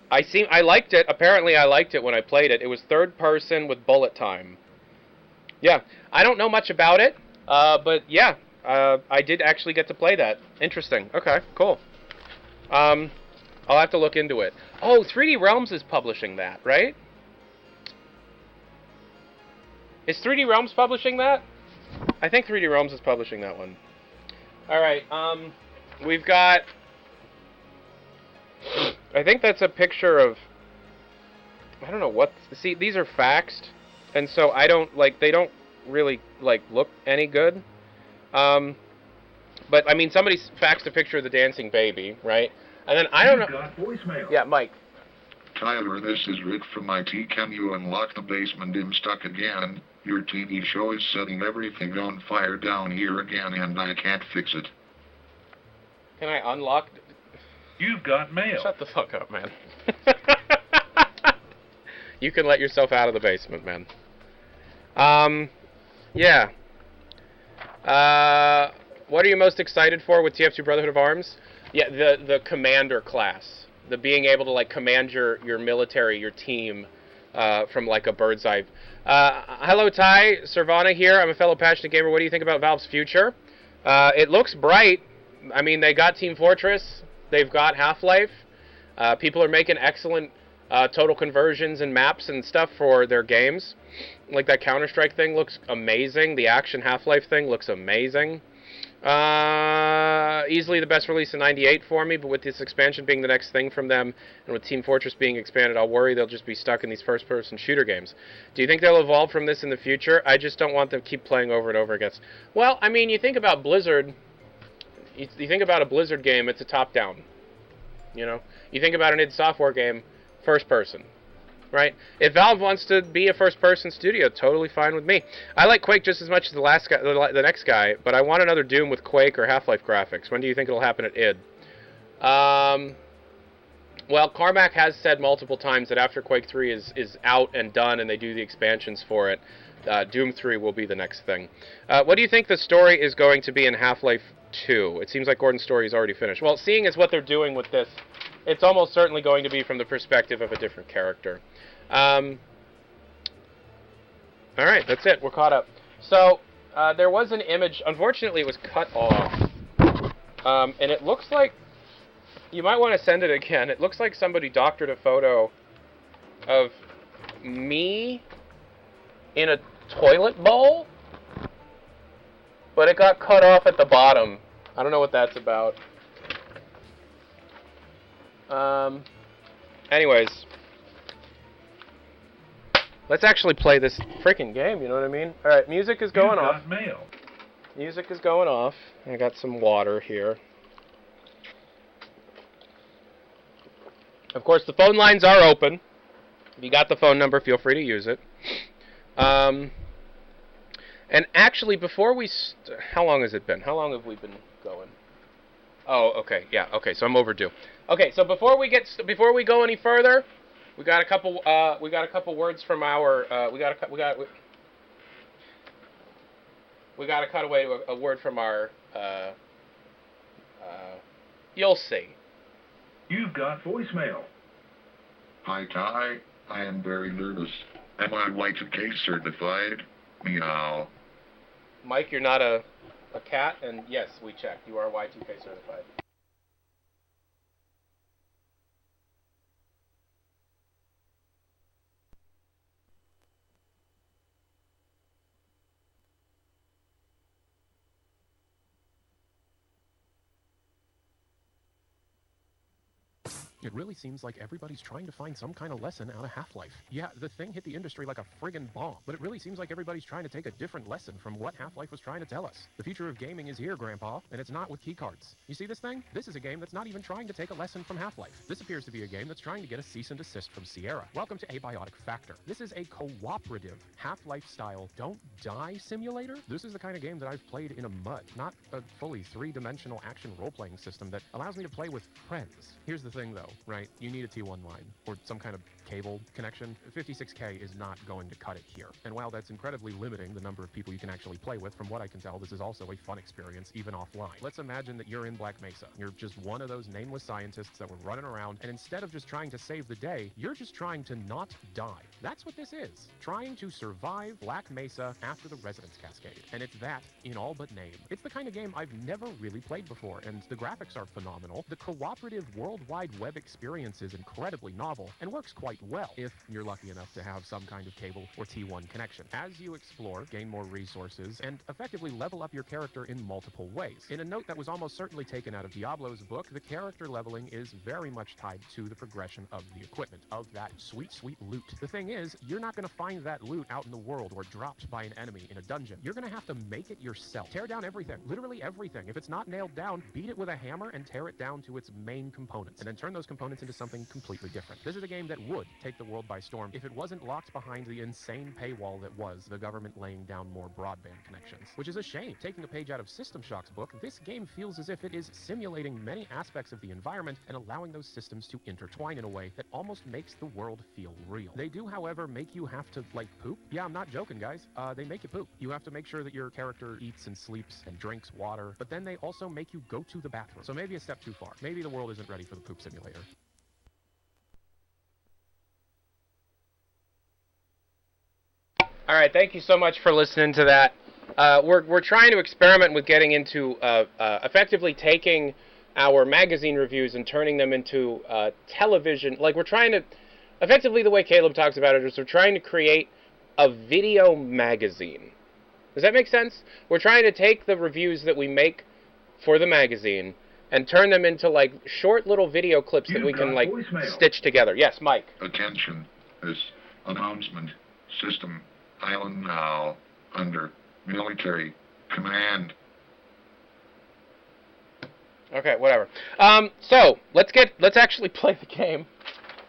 I liked it. Apparently I liked it when I played it. It was third person with bullet time. Yeah, I don't know much about it, but yeah, I did actually get to play that. Interesting. Okay, cool. I'll have to look into it. Oh, 3D Realms is publishing that, right? Is 3D Realms publishing that? I think 3D Realms is publishing that one. Alright, we've got... I think that's a picture of... I don't know what... See, these are faxed, and so I don't, like, they don't really, like, look any good. But, I mean, somebody faxed a picture of the dancing baby, right? And then, I don't know... Got voicemail. Yeah, Mike. Tyler, this is Rick from IT. Can you unlock the basement? I'm stuck again. Your TV show is setting everything on fire down here again, and I can't fix it. Can I unlock... You've got mail. Shut the fuck up, man. You can let yourself out of the basement, man. Yeah. What are you most excited for with TF2 Brotherhood of Arms? Yeah, the commander class. The being able to, like, command your military, your team, from, like, a bird's eye. Hello, Ty. Servana here. I'm a fellow passionate gamer. What do you think about Valve's future? It looks bright. I mean, they got Team Fortress. They've got Half-Life. People are making excellent total conversions and maps and stuff for their games. Like, that Counter-Strike thing looks amazing. The Action Half-Life thing looks amazing. Easily the best release in '98 for me, but with this expansion being the next thing from them, and with Team Fortress being expanded, I'll worry they'll just be stuck in these first-person shooter games. Do you think they'll evolve from this in the future? I just don't want them to keep playing over and over again. Well, I mean, you think about Blizzard, you think about a Blizzard game, it's a top-down. You know? You think about an id Software game, first-person. Right? If Valve wants to be a first-person studio, totally fine with me. I like Quake just as much as the last guy, the next guy, but I want another Doom with Quake or Half-Life graphics. When do you think it'll happen at id? Well, Carmack has said multiple times that after Quake 3 is out and done and they do the expansions for it, Doom 3 will be the next thing. What do you think the story is going to be in Half-Life 2? It seems like Gordon's story is already finished. Well, seeing as what they're doing with this, it's almost certainly going to be from the perspective of a different character. Alright, that's it. We're caught up. So, there was an image. Unfortunately, it was cut off. And it looks like... You might want to send it again. It looks like somebody doctored a photo of me in a toilet bowl. But it got cut off at the bottom. I don't know what that's about. Anyways, let's actually play this freaking game, you know what I mean? Alright, music is going off. Mail. Music is going off. I got some water here. Of course, the phone lines are open. If you got the phone number, feel free to use it. And actually, before we... how long has it been? How long have we been going? Oh, okay, yeah, okay, so I'm overdue. Okay, so before we go any further, we got a couple words from our we got to cut away a word from our you'll see. You've got voicemail. Hi, Ty. I am very nervous. Am I Y2K certified? Meow. Mike, you're not a cat, and yes, we checked. You are Y2K certified. It really seems like everybody's trying to find some kind of lesson out of Half-Life. Yeah, the thing hit the industry like a friggin' bomb, but it really seems like everybody's trying to take a different lesson from what Half-Life was trying to tell us. The future of gaming is here, Grandpa, and it's not with keycards. You see this thing? This is a game that's not even trying to take a lesson from Half-Life. This appears to be a game that's trying to get a cease and desist from Sierra. Welcome to Abiotic Factor. This is a cooperative Half-Life style don't die simulator. This is the kind of game that I've played in a MUD, not a fully three-dimensional action role-playing system that allows me to play with friends. Here's the thing though, right? You need a T1 line, or some kind of cable connection. 56K is not going to cut it here. And while that's incredibly limiting the number of people you can actually play with, from what I can tell, this is also a fun experience, even offline. Let's imagine that you're in Black Mesa. You're just one of those nameless scientists that were running around, and instead of just trying to save the day, you're just trying to not die. That's what this is. Trying to survive Black Mesa after the Residence Cascade. And it's that in all but name. It's the kind of game I've never really played before, and the graphics are phenomenal. The cooperative World Wide Web experience is incredibly novel, and works quite well if you're lucky enough to have some kind of cable or T1 connection. As you explore, gain more resources, and effectively level up your character in multiple ways. In a note that was almost certainly taken out of Diablo's book, the character leveling is very much tied to the progression of the equipment, of that sweet, sweet loot. The thing is, you're not going to find that loot out in the world or dropped by an enemy in a dungeon. You're going to have to make it yourself. Tear down everything, literally everything. If it's not nailed down, beat it with a hammer and tear it down to its main components, and then turn those those components into something completely different. This is a game that would take the world by storm if it wasn't locked behind the insane paywall that was the government laying down more broadband connections. Which is a shame. Taking a page out of System Shock's book, this game feels as if it is simulating many aspects of the environment and allowing those systems to intertwine in a way that almost makes the world feel real. They do, however, make you have to, like, poop. Yeah, I'm not joking, guys. They make you poop. You have to make sure that your character eats and sleeps and drinks water, but then they also make you go to the bathroom. So maybe a step too far. Maybe the world isn't ready for the poop simulator. All right, thank you so much for listening to that. We're trying to experiment with getting into effectively taking our magazine reviews and turning them into television. Like, we're trying to, effectively the way Caleb talks about it is we're trying to create a video magazine. Does that make sense? We're trying to take the reviews that we make for the magazine and turn them into, like, short little video clips that we can, like, stitch together. Yes, Mike. Attention. This announcement system island now under military command. Okay, whatever. So let's actually play the game.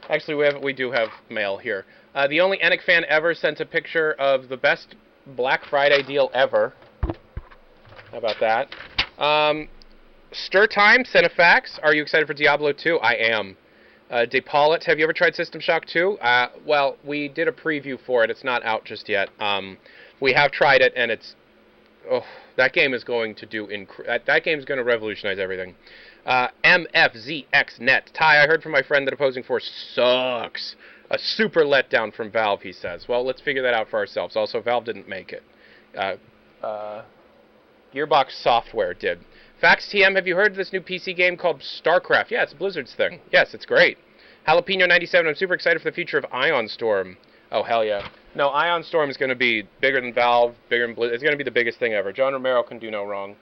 Actually, we do have mail here. The only Enic fan ever sent a picture of the best Black Friday deal ever. How about that? Stir Time, Cinefax. Are you excited for Diablo 2? I am. DePaulette, have you ever tried System Shock 2? Well, we did a preview for it. It's not out just yet. We have tried it, and it's... Oh, that game is going to do... that game is going to revolutionize everything. MFZXNet. Ty, I heard from my friend that Opposing Force sucks. A super letdown from Valve, he says. Well, let's figure that out for ourselves. Also, Valve didn't make it. Gearbox Software did. Fax TM, have you heard of this new PC game called StarCraft? Yeah, it's Blizzard's thing. Yes, it's great. Jalapeno97, I'm super excited for the future of Ion Storm. Oh, hell yeah. No, Ion Storm is going to be bigger than Valve, bigger than Blizzard. It's going to be the biggest thing ever. John Romero can do no wrong.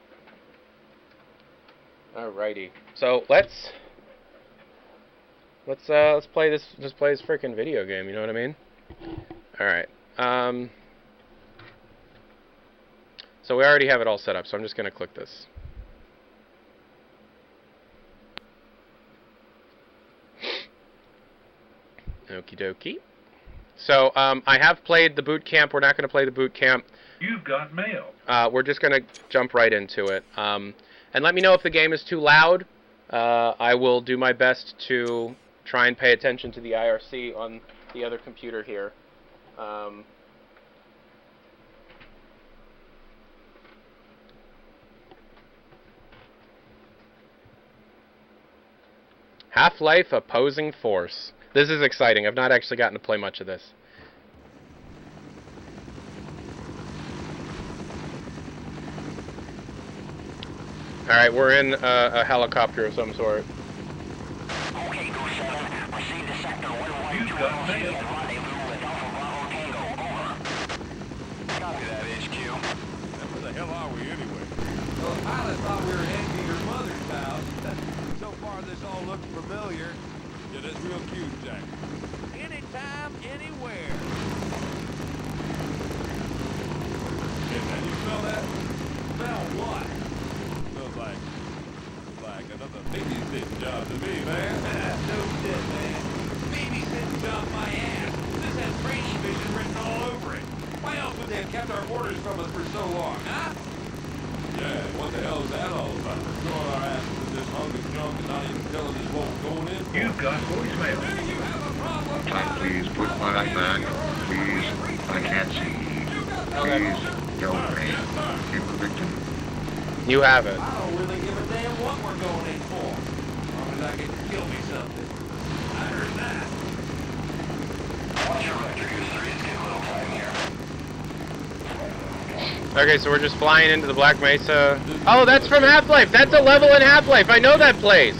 Alrighty. So, let's play this, just play this freaking video game, you know what I mean? Alright. So we already have it all set up, so I'm just going to click this. Okie dokie. So, I have played the boot camp. We're not going to play the boot camp. You've got mail. We're just going to jump right into it. And let me know if the game is too loud. I will do my best to try and pay attention to the IRC on the other computer here. Half-Life Opposing Force. This is exciting. I've not actually gotten to play much of this. Alright, we're in a helicopter of some sort. Okay, Go 7. Proceed to sector 112 You've got mail. and rendezvous with Alpha Bravo Tango. Over. Copy that, HQ. Where the hell are we anyway? Well, the pilot thought we were heading to your mother's house. So far, this all looks familiar. Yeah, that's real cute, Jack. Anytime, anywhere. Yeah, man, you smell that? Smell what? Smells like another babysitting job to me, man. No shit, man. Babysitting job my ass. This has training mission written all over it. Why else would they have kept our orders from us for so long, huh? Yeah, what the hell is that all about? Throwing our asses in this hunk of junk and not even telling us what we're going in for. You've got voicemail. Do you have a problem? Jack, please put my back. Please, I can't see. Please, don't make him a victim. You have it. I don't really give a damn what we're going in for. As long as I get to kill me something. I heard that. Watch your vector user. It's getting a little time here. Okay, so we're just flying into the Black Mesa. Oh, that's from Half-Life. That's a level in Half-Life. I know that place.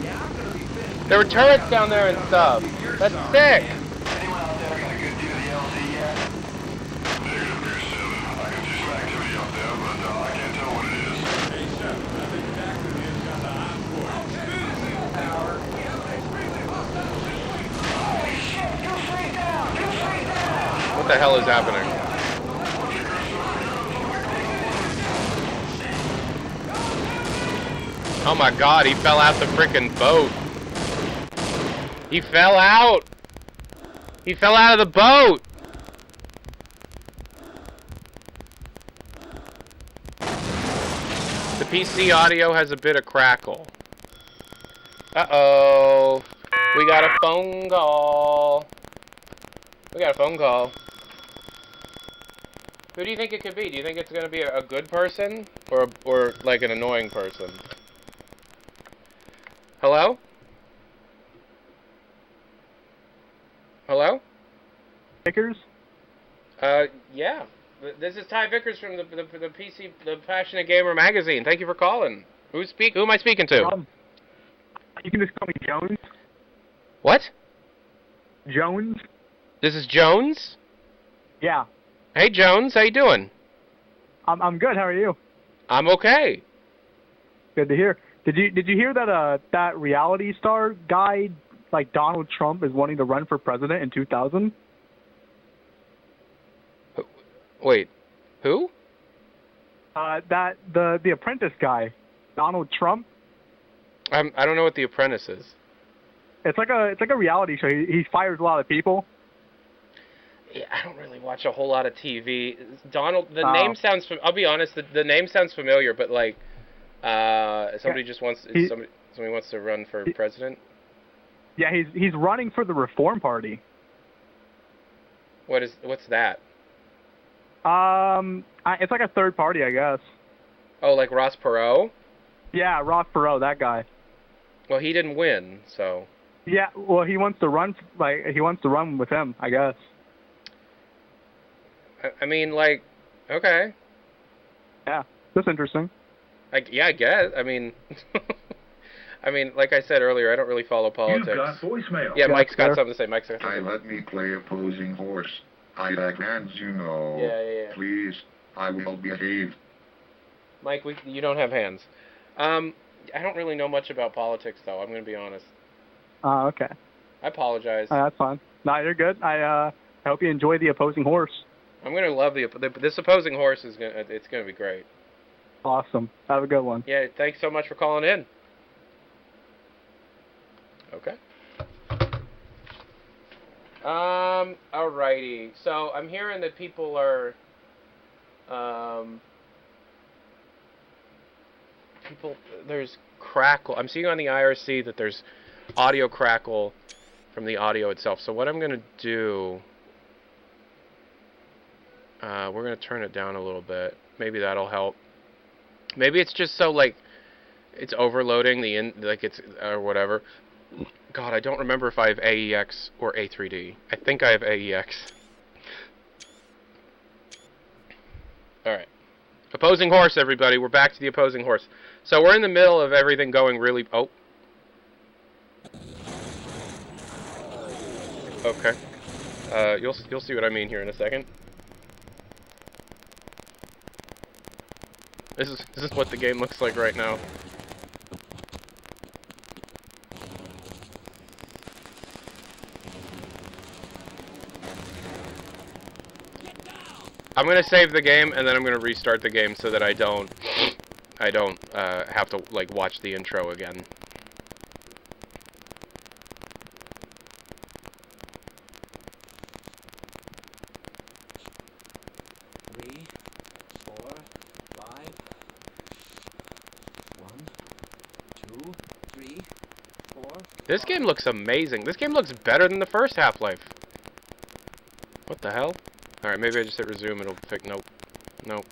Yeah, I'm gonna be finished. There were turrets down there and stuff. That's sick. Anyone out there got a good view of the LZ yet? Negative, Gear 7. I can see some activity out there, but I can't tell what it is. Hey, Chef, I think Jackson here's got the hot for it. Power. We have an extremely hostile situation. Holy shit! Two straight down! Two straight down! What the hell is happening? Oh my god, he fell out the frickin' boat. He fell out! He fell out of the boat! The PC audio has a bit of crackle. Uh-oh. We got a phone call. We got a phone call. Who do you think it could be? Do you think it's going to be a good person? Or like an annoying person? Hello? Hello? Vickers? Yeah. This is Ty Vickers from the PC, the Passionate Gamer magazine. Thank you for calling. Who am I speaking to? You can just call me Jones. What? Jones? This is Jones? Yeah. Hey Jones, how you doing? I'm good. How are you? I'm okay. Good to hear. Did you hear that that reality star guy like Donald Trump is wanting to run for president in 2000? Wait, who? That the Apprentice guy, Donald Trump. I don't know what The Apprentice is. It's like a reality show. He fires a lot of people. Yeah, I don't really watch a whole lot of TV. Donald, the name sounds. I'll be honest, the name sounds familiar, but like, somebody just wants somebody wants to run for president. Yeah, he's running for the Reform Party. What's that? It's like a third party, I guess. Oh, like Ross Perot? Yeah, Ross Perot, that guy. Well, he didn't win, so. Yeah, well, he wants to run. He wants to run with him, I guess. I mean, like, okay. Yeah, that's interesting. Yeah, I guess. I mean, like I said earlier, I don't really follow politics. You've got voicemail. Yeah, Mike's got something to say. Mike's got something. Hi, let me play opposing horse. I like hands, you know. Yeah. Please, I will behave. Mike, you don't have hands. I don't really know much about politics, though. I'm going to be honest. Oh, okay. I apologize. That's fine. No, you're good. I hope you enjoy the opposing horse. I'm going to love this opposing horse. It's going to be great. Awesome. Have a good one. Yeah, thanks so much for calling in. Okay. Alrighty. So I'm hearing that people are, there's crackle. I'm seeing on the IRC that there's audio crackle from the audio itself. So what I'm going to do, we're going to turn it down a little bit. Maybe that'll help. Maybe it's just so, like, it's overloading or whatever. God, I don't remember if I have AEX or A3D. I think I have AEX. Alright. Opposing horse, everybody. We're back to the opposing horse. So we're in the middle of everything going really... Oh. Okay. You'll see what I mean here in a second. This is what the game looks like right now. I'm gonna save the game and then I'm gonna restart the game so that I don't have to like watch the intro again. This game looks amazing. This game looks better than the first Half-Life. What the hell? Alright, maybe I just hit resume, it'll pick, nope. Nope.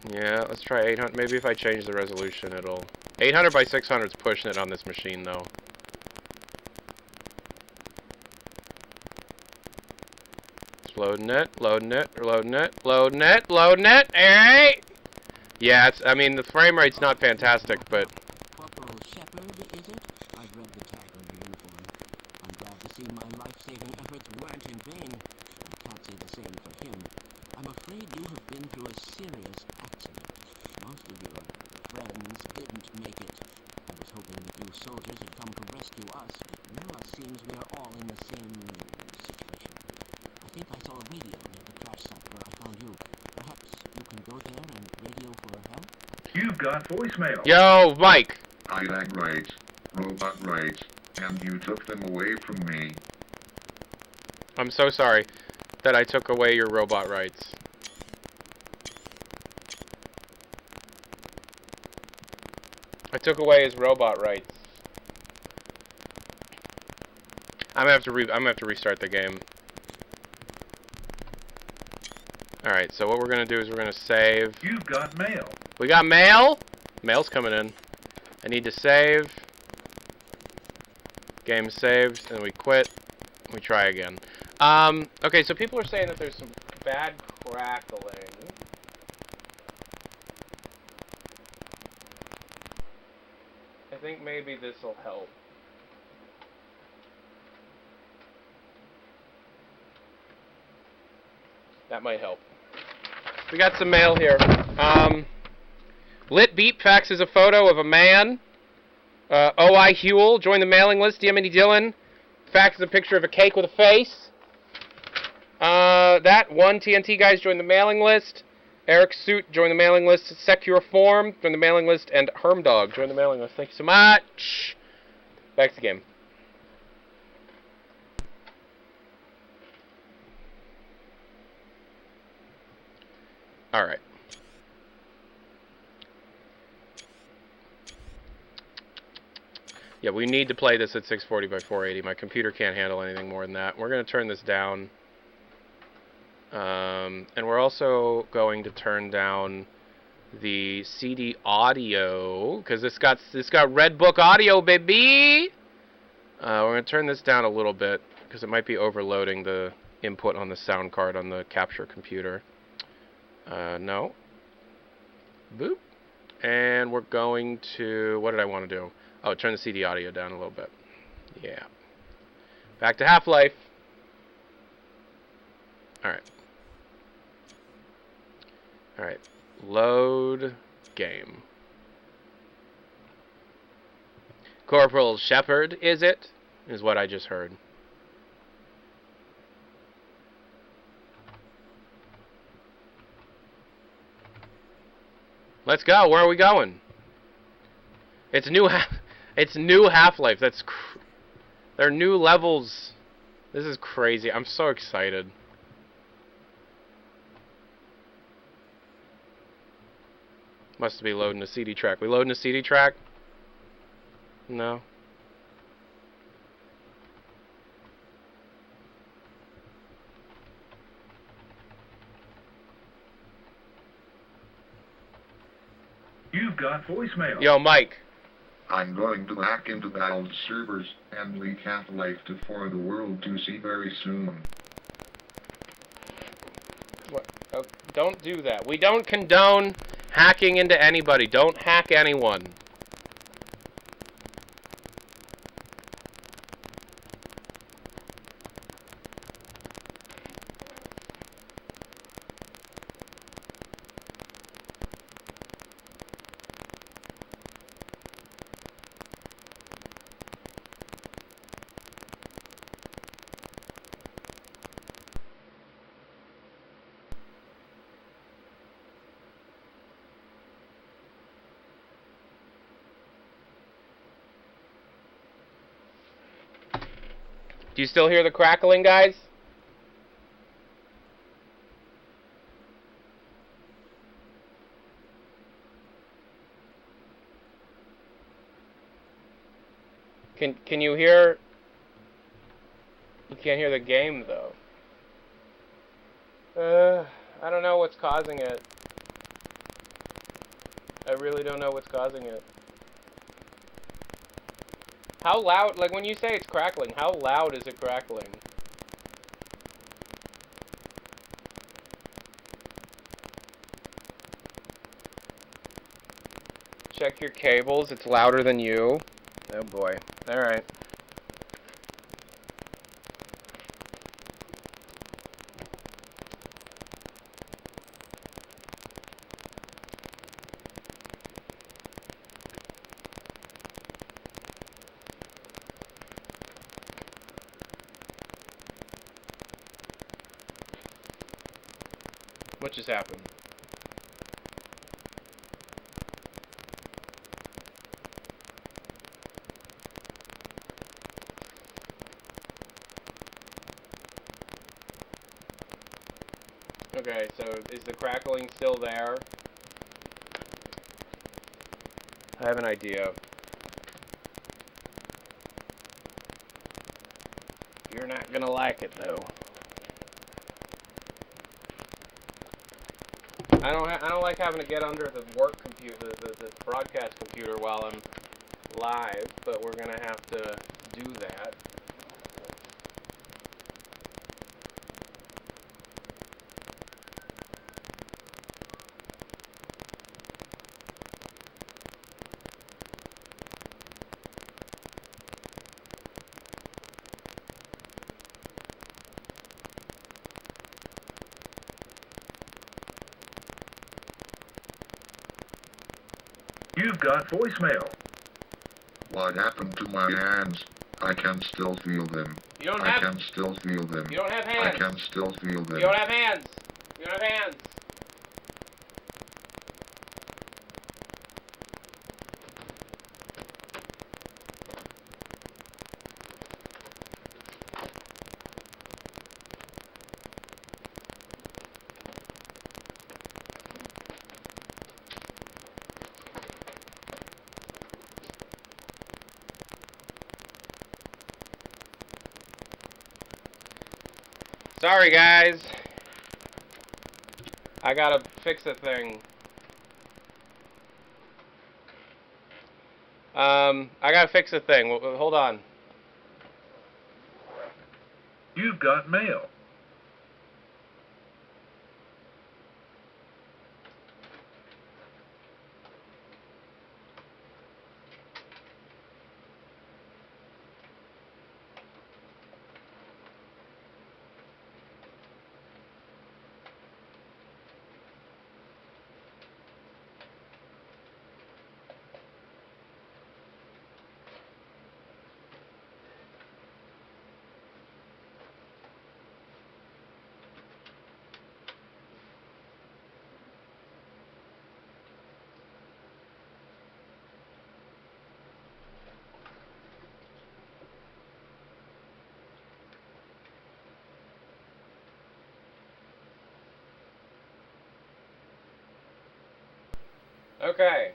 Yeah, let's try 800, maybe if I change the resolution it'll... 800 by 600 is pushing it on this machine though. It's loading it, loading it, loading it, loading it, loading it, alright! Yeah, I mean, the frame rate's not fantastic, but... You've got voicemail. Yo, Mike. I had rights, robot rights, and you took them away from me. I'm so sorry that I took away your robot rights. I took away his robot rights. I'm gonna have to restart the game. All right, so what we're gonna do is we're gonna save. You've got mail. We got mail. Mail's coming in. I need to save. Game saved, and we quit. We try again. Okay, so people are saying that there's some bad crackling. I think maybe this will help. That might help. We got some mail here. Lit Beep faxes a photo of a man. O.I. Huel joined the mailing list. DMD Dylan faxes a picture of a cake with a face. That one TNT guys joined the mailing list. Eric Suit joined the mailing list. Secure Form joined the mailing list. And Hermdog joined the mailing list. Thank you so much. Back to the game. Alright. Yeah, we need to play this at 640 by 480. My computer can't handle anything more than that. We're going to turn this down. And we're also going to turn down the CD audio, because it's got Redbook audio, baby! We're going to turn this down a little bit, because it might be overloading the input on the sound card on the capture computer. No. Boop. And we're going to... What did I want to do? Oh, turn the CD audio down a little bit. Yeah. Back to Half-Life. Alright. Alright. Load game. Corporal Shepard, is it? Is what I just heard. Let's go. Where are we going? It's new Half-Life. There are new levels. This is crazy. I'm so excited. Must be loading a CD track. We loading a CD track? No. You've got voicemail. Yo, Mike. I'm going to hack into Valve's servers and leak Half-Life for the world to see very soon. What? Oh, don't do that. We don't condone hacking into anybody. Don't hack anyone. Do you still hear the crackling, guys? Can you hear? You can't hear the game though. I don't know what's causing it. I really don't know what's causing it. How loud, like when you say it's crackling, how loud is it crackling? Check your cables, it's louder than you. Oh boy. Alright. What just happened? Okay, so is the crackling still there? I have an idea. You're not gonna like it though. I don't like having to get under the work computer, the broadcast computer while I'm live, but we're gonna have to do that. You've got voicemail. What happened to my hands? I can still feel them. You don't I have. can still feel them. You don't have I hands. can still feel them. You don't have hands. You don't have hands. Sorry, guys. I gotta fix a thing. I gotta fix a thing. Hold on. You've got mail. Okay.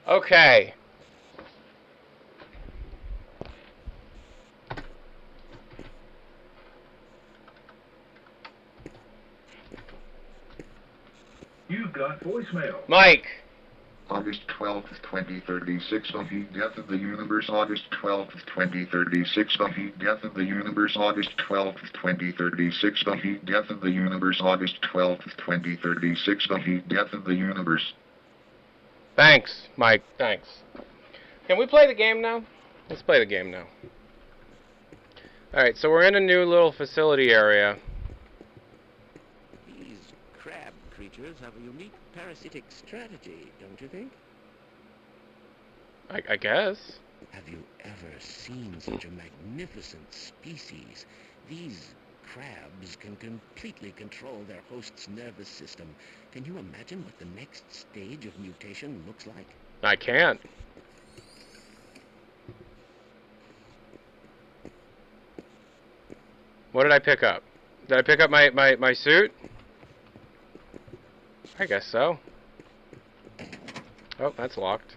Okay. You've got voicemail. Mike. August 12th, 2036, the heat death of the universe. August 12th, 2036, the heat death of the universe. August 12th, 2036, the heat death of the universe. August 12th, 2036, the heat death of the universe. Thanks, Mike. Thanks. Can we play the game now? Let's play the game now. Alright, so we're in a new little facility area. These crab creatures have a unique parasitic strategy, don't you think? I guess. Have you ever seen such a magnificent species? These crabs can completely control their host's nervous system. Can you imagine what the next stage of mutation looks like? I can't. What did I pick up? Did I pick up my suit? I guess so. Oh, that's locked.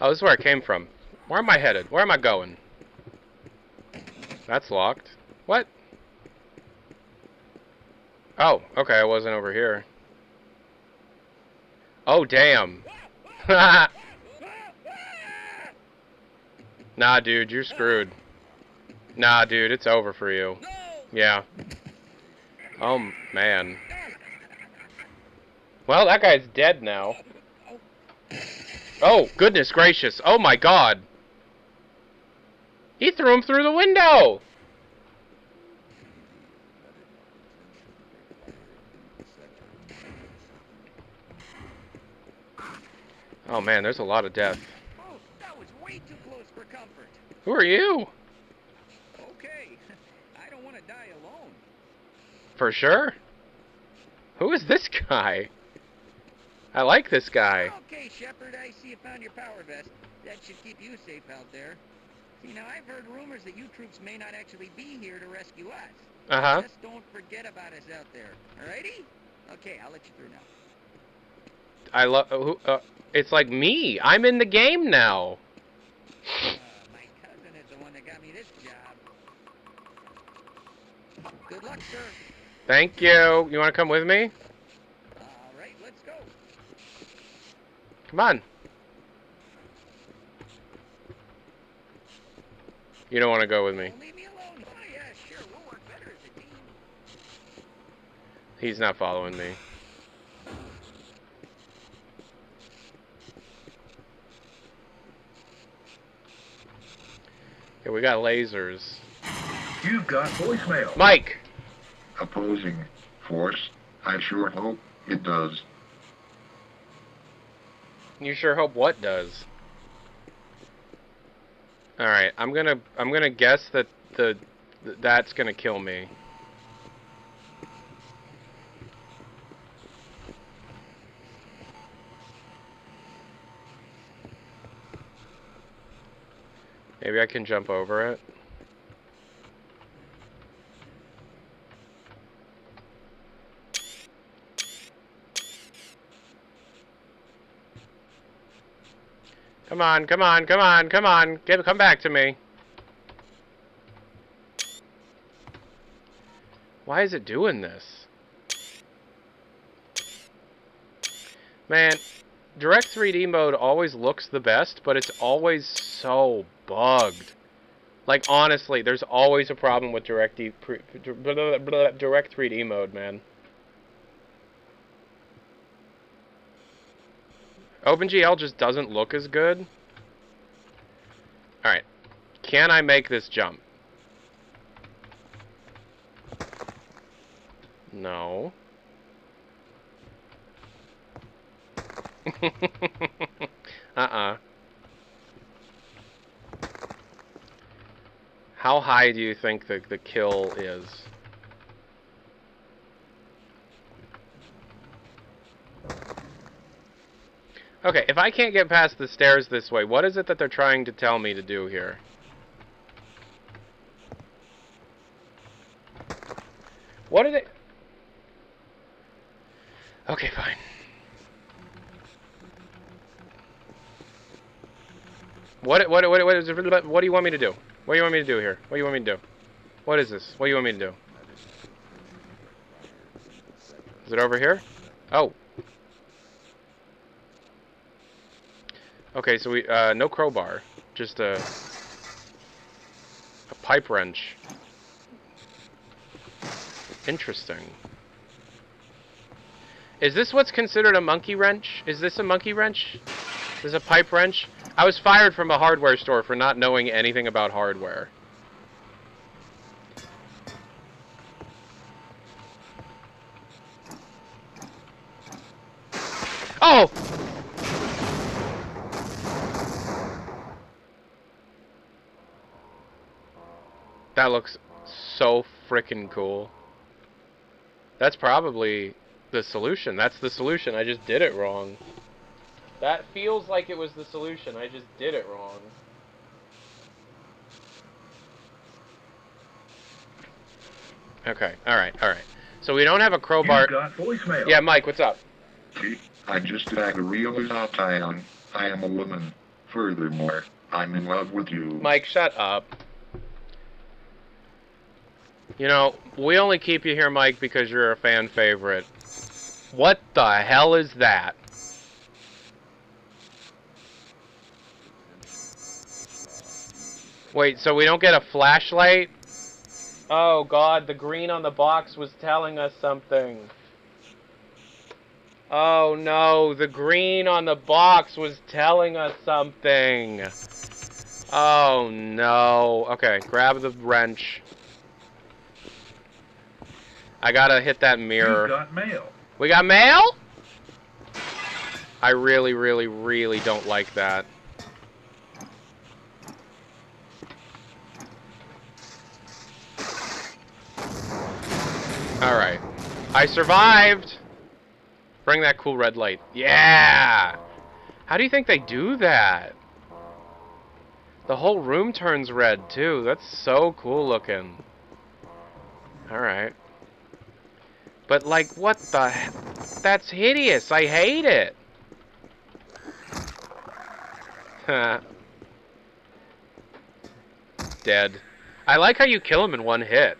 Oh, this is where I came from. Where am I headed? Where am I going? That's locked. What? Oh, okay, I wasn't over here. Oh, damn. Nah, dude, you're screwed. Nah, dude, it's over for you. Yeah. Oh, man. Well, that guy's dead now. Oh, goodness gracious. Oh, my God. He threw him through the window. Oh, man, there's a lot of death. Oh, that was way too close for comfort. Who are you? Okay, I don't want to die alone. For sure? Who is this guy? I like this guy. Okay, Shepard, I see you found your power vest. That should keep you safe out there. See, now I've heard rumors that you troops may not actually be here to rescue us. Uh-huh. Just don't forget about us out there, alrighty? Okay, I'll let you through now. I love... it's like me. I'm in the game now. My cousin is the one that got me this job. Good luck, sir. Thank you. You want to come with me? Alright, let's go. Come on. You don't want to go with me. Don't leave me alone. Oh, yeah, sure. We'll work better as a team. He's not following me. Okay, we got lasers. You've got voicemail. Mike! Opposing force? I sure hope it does. You sure hope what does? Alright, I'm gonna guess that that's gonna kill me. Maybe I can jump over it. Come on, come on, come on, come on. Come back to me. Why is it doing this? Man, Direct 3D mode always looks the best, but it's always so bugged. Like, honestly, there's always a problem with Direct 3D mode, man. OpenGL just doesn't look as good. Alright. Can I make this jump? No. Uh-uh. How high do you think the kill is? Okay, if I can't get past the stairs this way, what is it that they're trying to tell me to do here? What are they... Okay, fine. What do you want me to do? What do you want me to do here? What do you want me to do? What is this? What do you want me to do? Is it over here? Oh. Okay, so we, no crowbar. Just a pipe wrench. Interesting. Is this what's considered a monkey wrench? Is this a monkey wrench? Is this a pipe wrench? I was fired from a hardware store for not knowing anything about hardware. Oh! That looks so frickin' cool. That's probably the solution. That's the solution. I just did it wrong. That feels like it was the solution. I just did it wrong. Okay, alright. So we don't have a crowbar. You got voicemail. Yeah, Mike, what's up? See, I just got a real hot iron. I am a woman. Furthermore, I'm in love with you. Mike, shut up. You know, we only keep you here, Mike, because you're a fan favorite. What the hell is that? Wait, so we don't get a flashlight? Oh god, the green on the box was telling us something. Oh no, the green on the box was telling us something. Oh no. Okay, grab the wrench. I gotta hit that mirror. You got mail. We got mail? I really, really, really don't like that. Alright. I survived! Bring that cool red light. Yeah! How do you think they do that? The whole room turns red, too. That's so cool looking. Alright. But, like, what the heck? That's hideous. I hate it. Dead. I like how you kill him in one hit.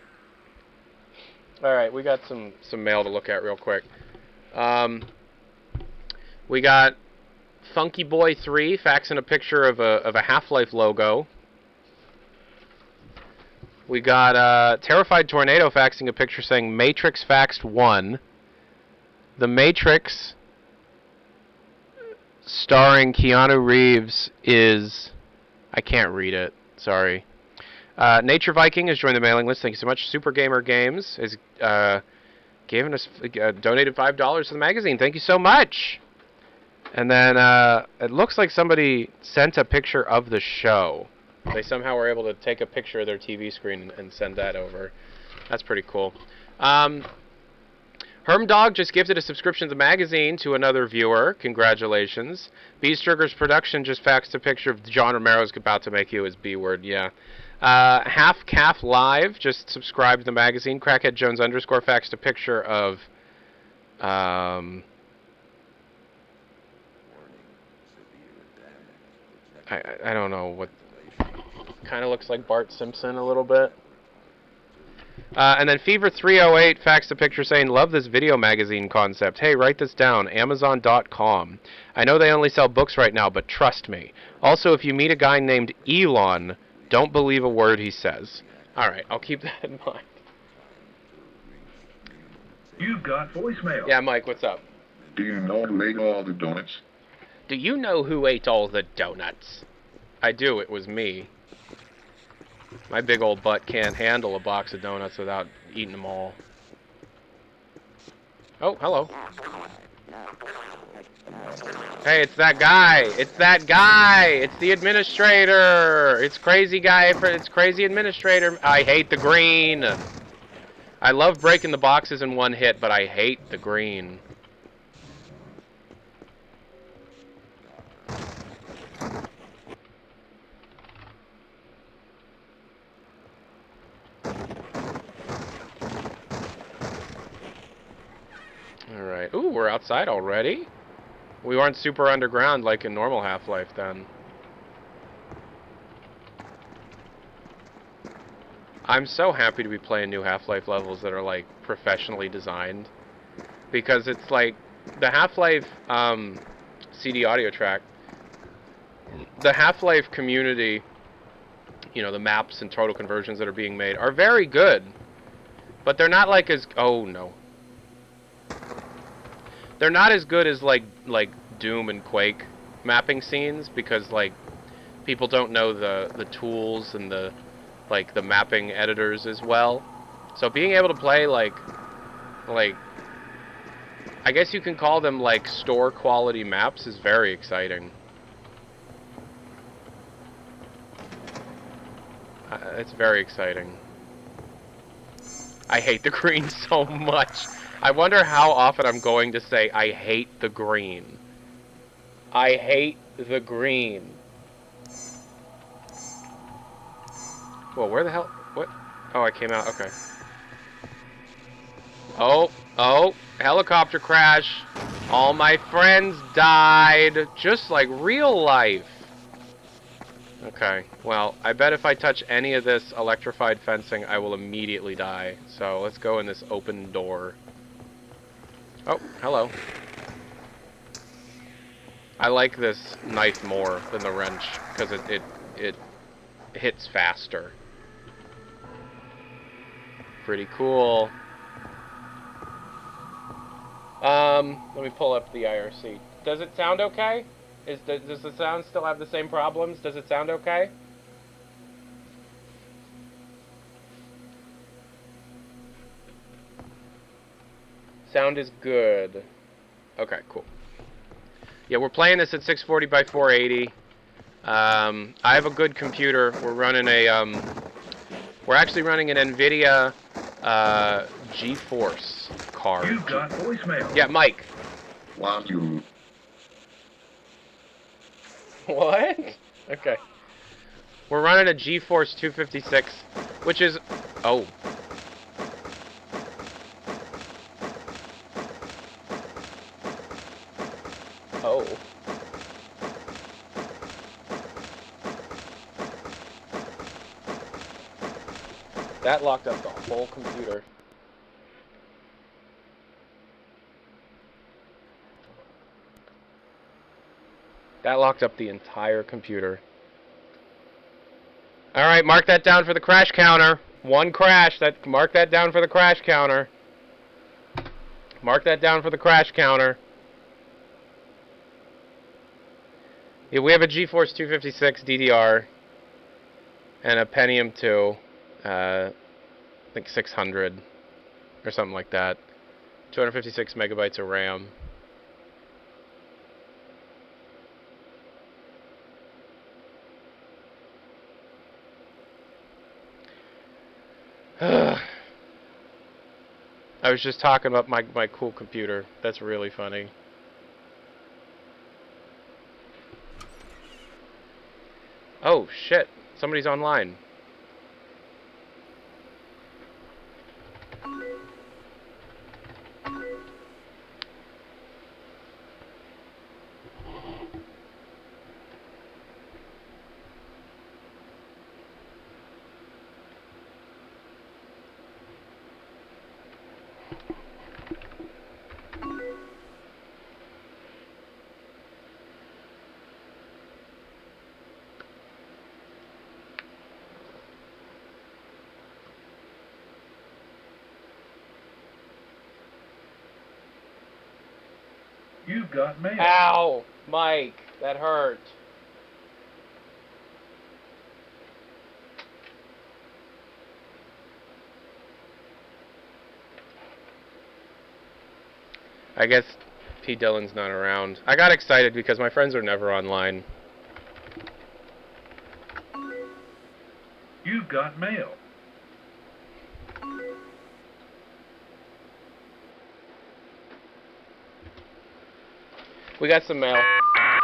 Alright, we got some mail to look at real quick. We got Funky Boy 3 faxing a picture of a Half-Life logo. We got Terrified Tornado faxing a picture saying Matrix faxed 1. The Matrix starring Keanu Reeves is... I can't read it. Sorry. Nature Viking has joined the mailing list. Thank you so much. Super Gamer Games has given us donated $5 to the magazine. Thank you so much. And then it looks like somebody sent a picture of the show. They somehow were able to take a picture of their TV screen and send that over. That's pretty cool. Hermdog just gifted a subscription to the magazine to another viewer. Congratulations. Beastrugger's Production just faxed a picture of John Romero's about to make you his B-word. Yeah. Half Calf Live just subscribed to the magazine. Crackhead Jones _ faxed a picture of I don't know what, kind of looks like Bart Simpson a little bit. And then Fever 308 faxed a picture saying, love this video magazine concept. Hey, write this down, Amazon.com. I know they only sell books right now, but trust me. Also, if you meet a guy named Elon, don't believe a word he says. Alright, I'll keep that in mind. You've got voicemail. Yeah, Mike, what's up? Do you know who ate all the donuts? Do you know who ate all the donuts? I do, it was me. My big old butt can't handle a box of donuts without eating them all. Oh, hello. Hey, it's that guy! It's that guy! It's the administrator! It's crazy guy, it's crazy administrator. I hate the green! I love breaking the boxes in one hit, but I hate the green. Alright. Ooh, we're outside already? We weren't super underground like in normal Half-Life then. I'm so happy to be playing new Half-Life levels that are like professionally designed. Because it's like the Half-Life CD audio track. The Half-Life community, you know, the maps and total conversions that are being made are very good. But they're not like as... Oh, no. They're not as good as like Doom and Quake mapping scenes because like people don't know the tools and the mapping editors as well. So being able to play like I guess you can call them like store quality maps is very exciting. It's very exciting. I hate the green so much. I wonder how often I'm going to say, I hate the green. I hate the green. Whoa, where the hell? What? Oh, I came out. Okay. Oh, helicopter crash. All my friends died. Just like real life. Okay, well, I bet if I touch any of this electrified fencing, I will immediately die. So let's go in this open door. Oh, hello. I like this knife more than the wrench, because it hits faster. Pretty cool. Let me pull up the IRC. Does it sound okay? Does the sound still have the same problems? Does it sound okay? Sound is good. Okay, cool. Yeah, we're playing this at 640 by 480. I have a good computer. We're running a, we're actually running an NVIDIA GeForce card. You've got voicemail. Yeah, Mike. Want you. What? Okay. We're running a GeForce 256, which is... Oh. Oh. That locked up the whole computer. That locked up the entire computer. Alright, mark that down for the crash counter. One crash. Mark that down for the crash counter. Mark that down for the crash counter. Yeah, we have a GeForce 256 DDR and a Pentium 2. I think 600 or something like that. 256 megabytes of RAM. I was just talking about my cool computer. That's really funny. Oh shit, somebody's online. You've got mail. Ow! Mike, that hurt. I guess P. Dillon's not around. I got excited because my friends are never online. You've got mail. We got some mail.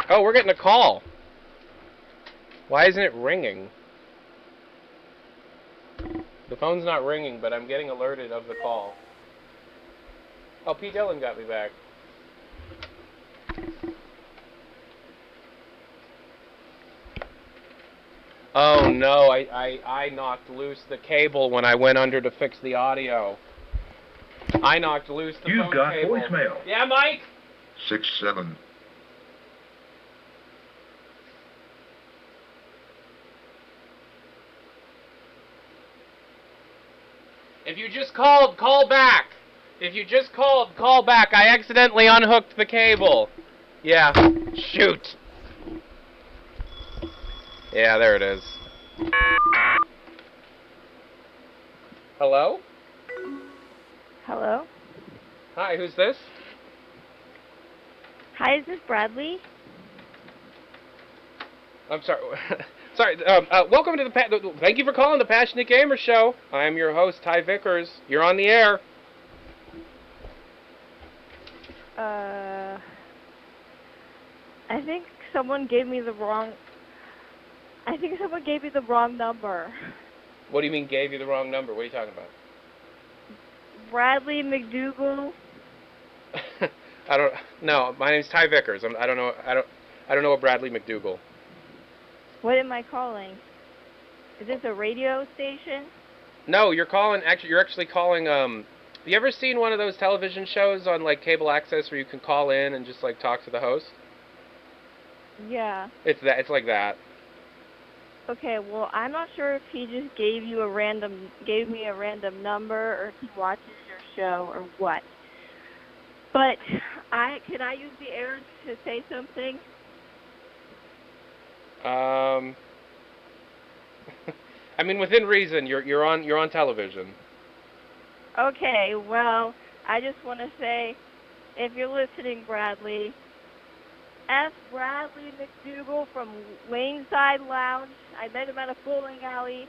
Oh, we're getting a call. Why isn't it ringing? The phone's not ringing, but I'm getting alerted of the call. Oh, P. Dillon got me back. Oh no, I knocked loose the cable when I went under to fix the audio. I knocked loose the You've phone got cable. voicemail. Yeah, Mike? 6-7. If you just called, call back. If you just called, call back. I accidentally unhooked the cable. Yeah, shoot. Yeah, there it is. Hello? Hello? Hi, who's this? Hi, is this Bradley? I'm sorry. Sorry. Welcome to the. Thank you for calling the Passionate Gamer Show. I am your host, Ty Vickers. You're on the air. I think someone gave me the wrong. I think someone gave me the wrong number. What do you mean gave you the wrong number? What are you talking about? Bradley McDougal. I don't. No, my name's Ty Vickers. I don't know. I don't know a Bradley McDougal. What am I calling? Is this a radio station? No, you're actually calling, you ever seen one of those television shows on, like, cable access where you can call in and just, like, talk to the host? Yeah. It's like that. Okay, well, I'm not sure if he just gave me a random number, or if he watches your show, or what. But can I use the air to say something? I mean, within reason. You're on television. Okay, well, I just want to say, if you're listening, Bradley, F. Bradley McDougal from Laneside Lounge. I met him at a bowling alley.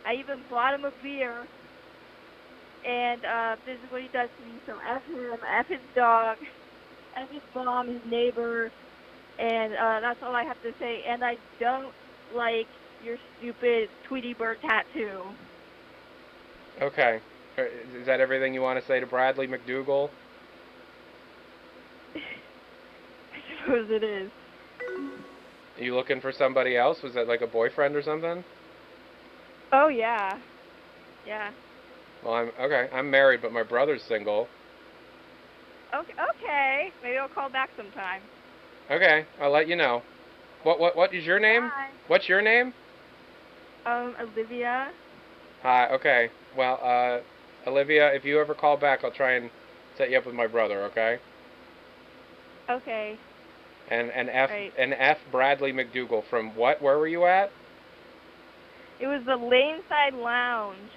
I even bought him a beer. And this is what he does to me. So F him, F his dog, F his mom, his neighbor. And that's all I have to say. And I don't like your stupid Tweety Bird tattoo. Okay. Is that everything you want to say to Bradley McDougal? I suppose it is. Are you looking for somebody else? Was that like a boyfriend or something? Oh, yeah. Yeah. Well, I'm married, but my brother's single. Okay. Maybe I'll call back sometime. Okay, I'll let you know. What is your name? Hi. What's your name? Olivia. Hi, okay. Well, Olivia, if you ever call back, I'll try and set you up with my brother, okay? Okay. And Right. F. Bradley McDougal from what? Where were you at? It was the Laneside Lounge.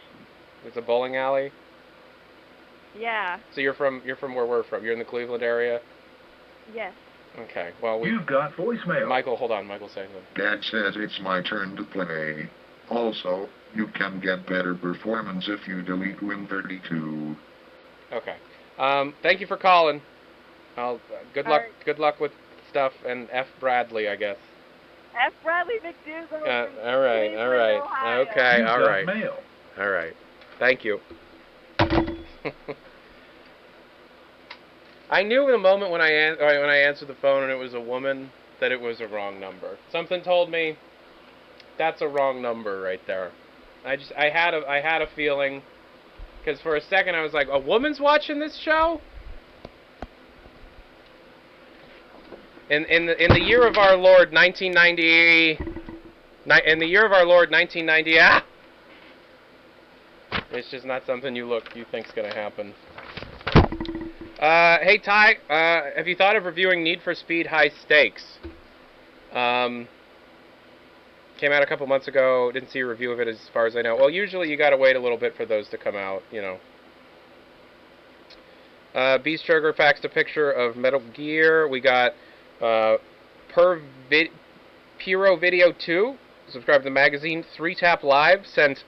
It's a bowling alley. Yeah. So you're from where we're from. You're in the Cleveland area. Yes. Okay. Well, You've got voicemail. Michael, hold on. Michael, say something. Dad says it's my turn to play. Also, you can get better performance if you delete Win32. Okay. Thank you for calling. Good luck. right. Good luck with stuff. And F. Bradley, I guess. F. Bradley McDougal. All right. All right. Ohio. Okay. You've All got right. mail. All right. Thank you. I knew the moment when I answered the phone and it was a woman that it was a wrong number. Something told me that's a wrong number right there. I had a feeling, because for a second I was like, a woman's watching this show? In the year of our Lord 1990, in the year of our Lord 1990, it's just not something you think's gonna happen. Hey Ty, have you thought of reviewing Need for Speed High Stakes? Came out a couple months ago. Didn't see a review of it as far as I know. Well, usually you gotta wait a little bit for those to come out, you know. Beast Sugar faxed a picture of Metal Gear. We got Pyro Video 2. Subscribe to the magazine. 3-Tap Live sent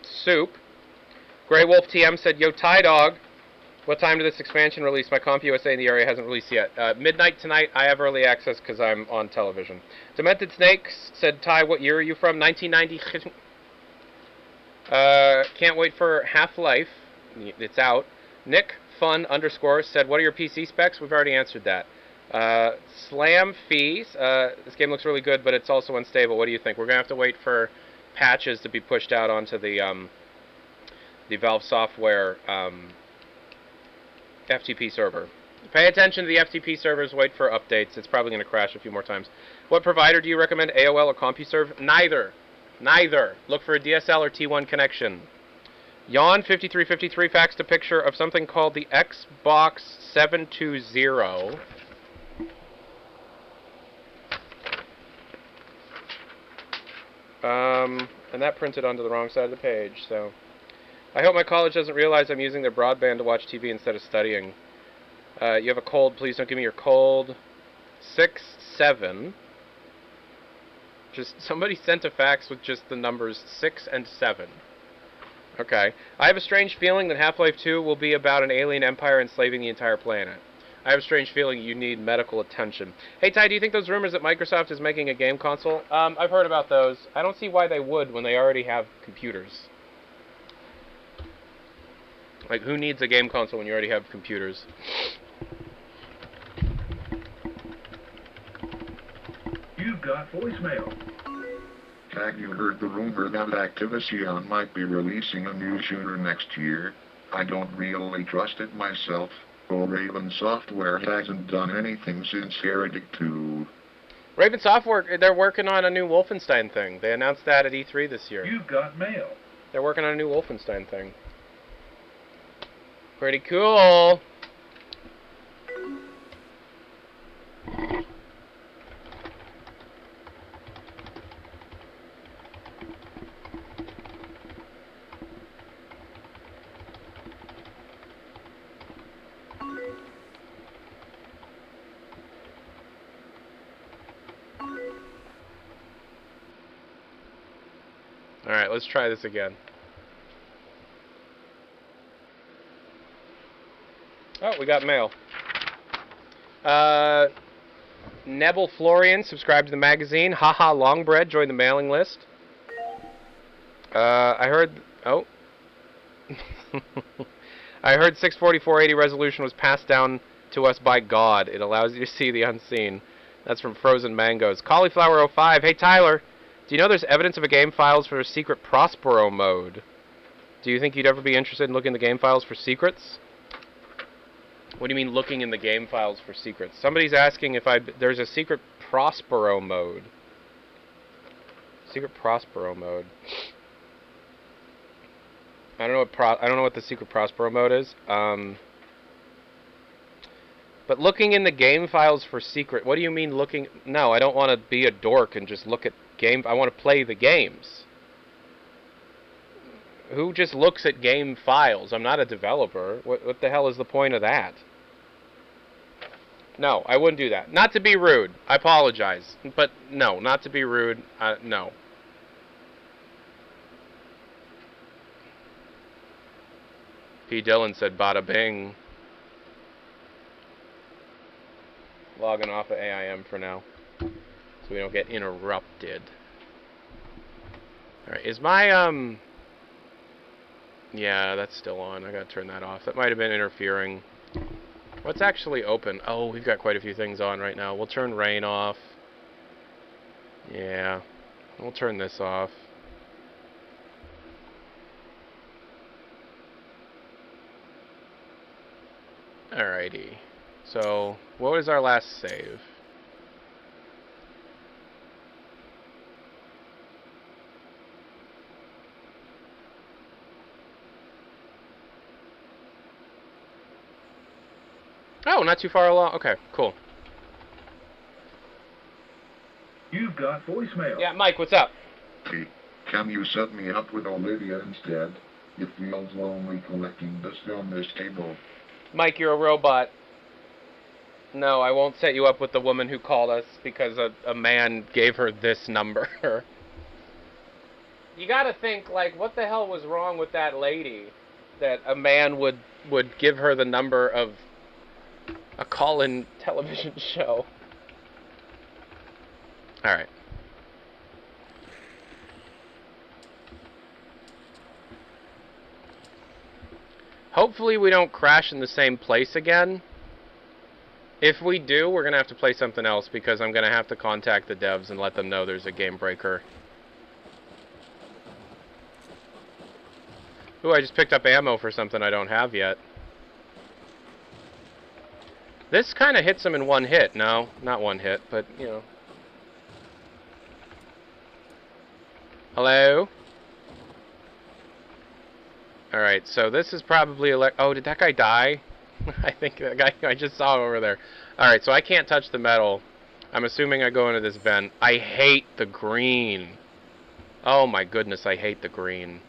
soup. Grey Wolf TM said, yo, Ty Dog, what time did this expansion release? My CompUSA in the area hasn't released yet. Midnight tonight. I have early access because I'm on television. Demented Snakes said, Ty, what year are you from? 1990. Can't wait for Half-Life. It's out. Nick Fun _ said, what are your PC specs? We've already answered that. Slam Fees. This game looks really good, but it's also unstable. What do you think? We're going to have to wait for patches to be pushed out onto the Valve Software FTP server. Pay attention to the FTP servers. Wait for updates. It's probably going to crash a few more times. What provider do you recommend, AOL or CompuServe? Neither. Neither. Look for a DSL or T1 connection. Yawn5353 faxed a picture of something called the Xbox 720. And that printed onto the wrong side of the page, so... I hope my college doesn't realize I'm using their broadband to watch TV instead of studying. You have a cold, please don't give me your cold. 6-7. Just, somebody sent a fax with just the numbers 6 and 7. Okay. I have a strange feeling that Half-Life 2 will be about an alien empire enslaving the entire planet. I have a strange feeling you need medical attention. Hey, Ty, do you think those rumors that Microsoft is making a game console? I've heard about those. I don't see why they would when they already have computers. Like, who needs a game console when you already have computers? You've got voicemail. Have you heard the rumor that Activision might be releasing a new shooter next year? I don't really trust it myself. Raven Software hasn't done anything since Heretic 2. Raven Software, they're working on a new Wolfenstein thing. They announced that at E3 this year. You've got mail. They're working on a new Wolfenstein thing. Pretty cool. Alright, let's try this again. Oh, we got mail. Nebel Florian, subscribe to the magazine. Haha Longbread, join the mailing list. I heard... Oh. I heard 64480 resolution was passed down to us by God. It allows you to see the unseen. That's from Frozen Mangoes. Cauliflower 05. Hey, Tyler. Do you know there's evidence of a game files for a secret Prospero mode? Do you think you'd ever be interested in looking in the game files for secrets? What do you mean looking in the game files for secrets? Somebody's asking if there's a secret Prospero mode. Secret Prospero mode. I don't know what the secret Prospero mode is. But looking in the game files for secret. What do you mean looking? No, I don't want to be a dork and just look at game. I want to play the games. Who just looks at game files? I'm not a developer. What the hell is the point of that? No, I wouldn't do that. Not to be rude. I apologize. But no, not to be rude. No. P. Dillon said bada bing. Logging off of AIM for now, so we don't get interrupted. Alright, is my, yeah, that's still on. I gotta turn that off. That might have been interfering. What's actually open? Oh, we've got quite a few things on right now. We'll turn rain off. Yeah. We'll turn this off. Alrighty. So, what was our last save? Oh, not too far along. Okay, cool. You've got voicemail. Yeah, Mike, what's up? Hey, can you set me up with Olivia instead? It feels lonely collecting dust on this table. Mike, you're a robot. No, I won't set you up with the woman who called us because a man gave her this number. You gotta think, like, what the hell was wrong with that lady that a man would give her the number of a call-in television show? Alright. Hopefully we don't crash in the same place again. If we do, we're going to have to play something else because I'm going to have to contact the devs and let them know there's a game breaker. Ooh, I just picked up ammo for something I don't have yet. This kind of hits him in one hit. No, not one hit, but, you know. Hello? Alright, so this is probably... Oh, did that guy die? I think that guy I just saw over there. Alright, so I can't touch the metal. I'm assuming I go into this vent. I hate the green. Oh my goodness, I hate the green.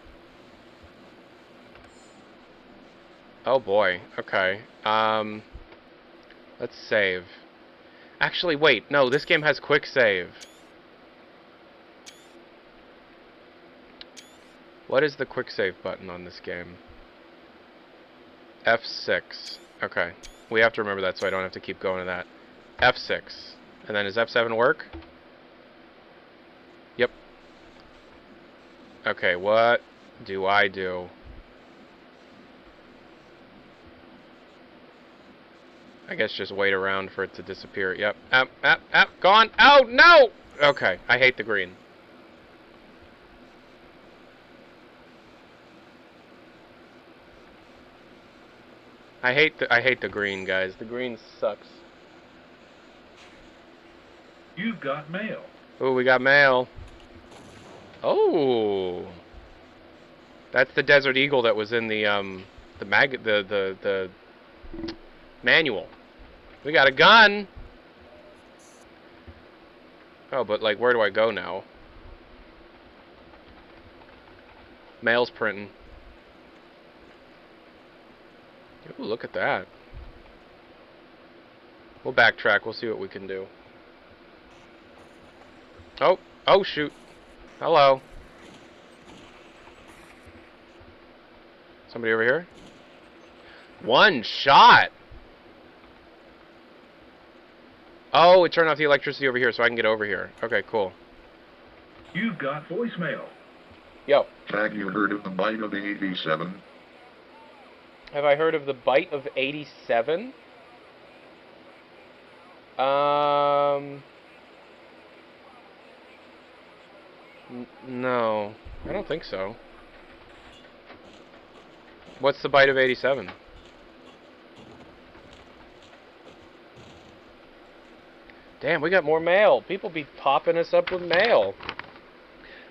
Oh boy, okay. Let's save. Actually, wait, no, this game has quick save. What is the quick save button on this game? F6. Okay. We have to remember that so I don't have to keep going to that. F6. And then does F7 work? Yep. Okay, what do I do? I guess just wait around for it to disappear. Yep. Gone. Oh, no! Okay, I hate the green. I hate the green, guys. The green sucks. You've got mail. Oh, we got mail. Oh, that's the Desert Eagle that was in the manual. We got a gun. Oh, but like, where do I go now? Mail's printing. Ooh, look at that. We'll backtrack. We'll see what we can do. Oh, shoot. Hello. Somebody over here? One shot! Oh, it turned off the electricity over here so I can get over here. Okay, cool. You've got voicemail. Yo. Have you heard of the bite of 87? Have I heard of the bite of 87? No, I don't think so. What's the bite of 87? Damn, we got more mail. People be popping us up with mail.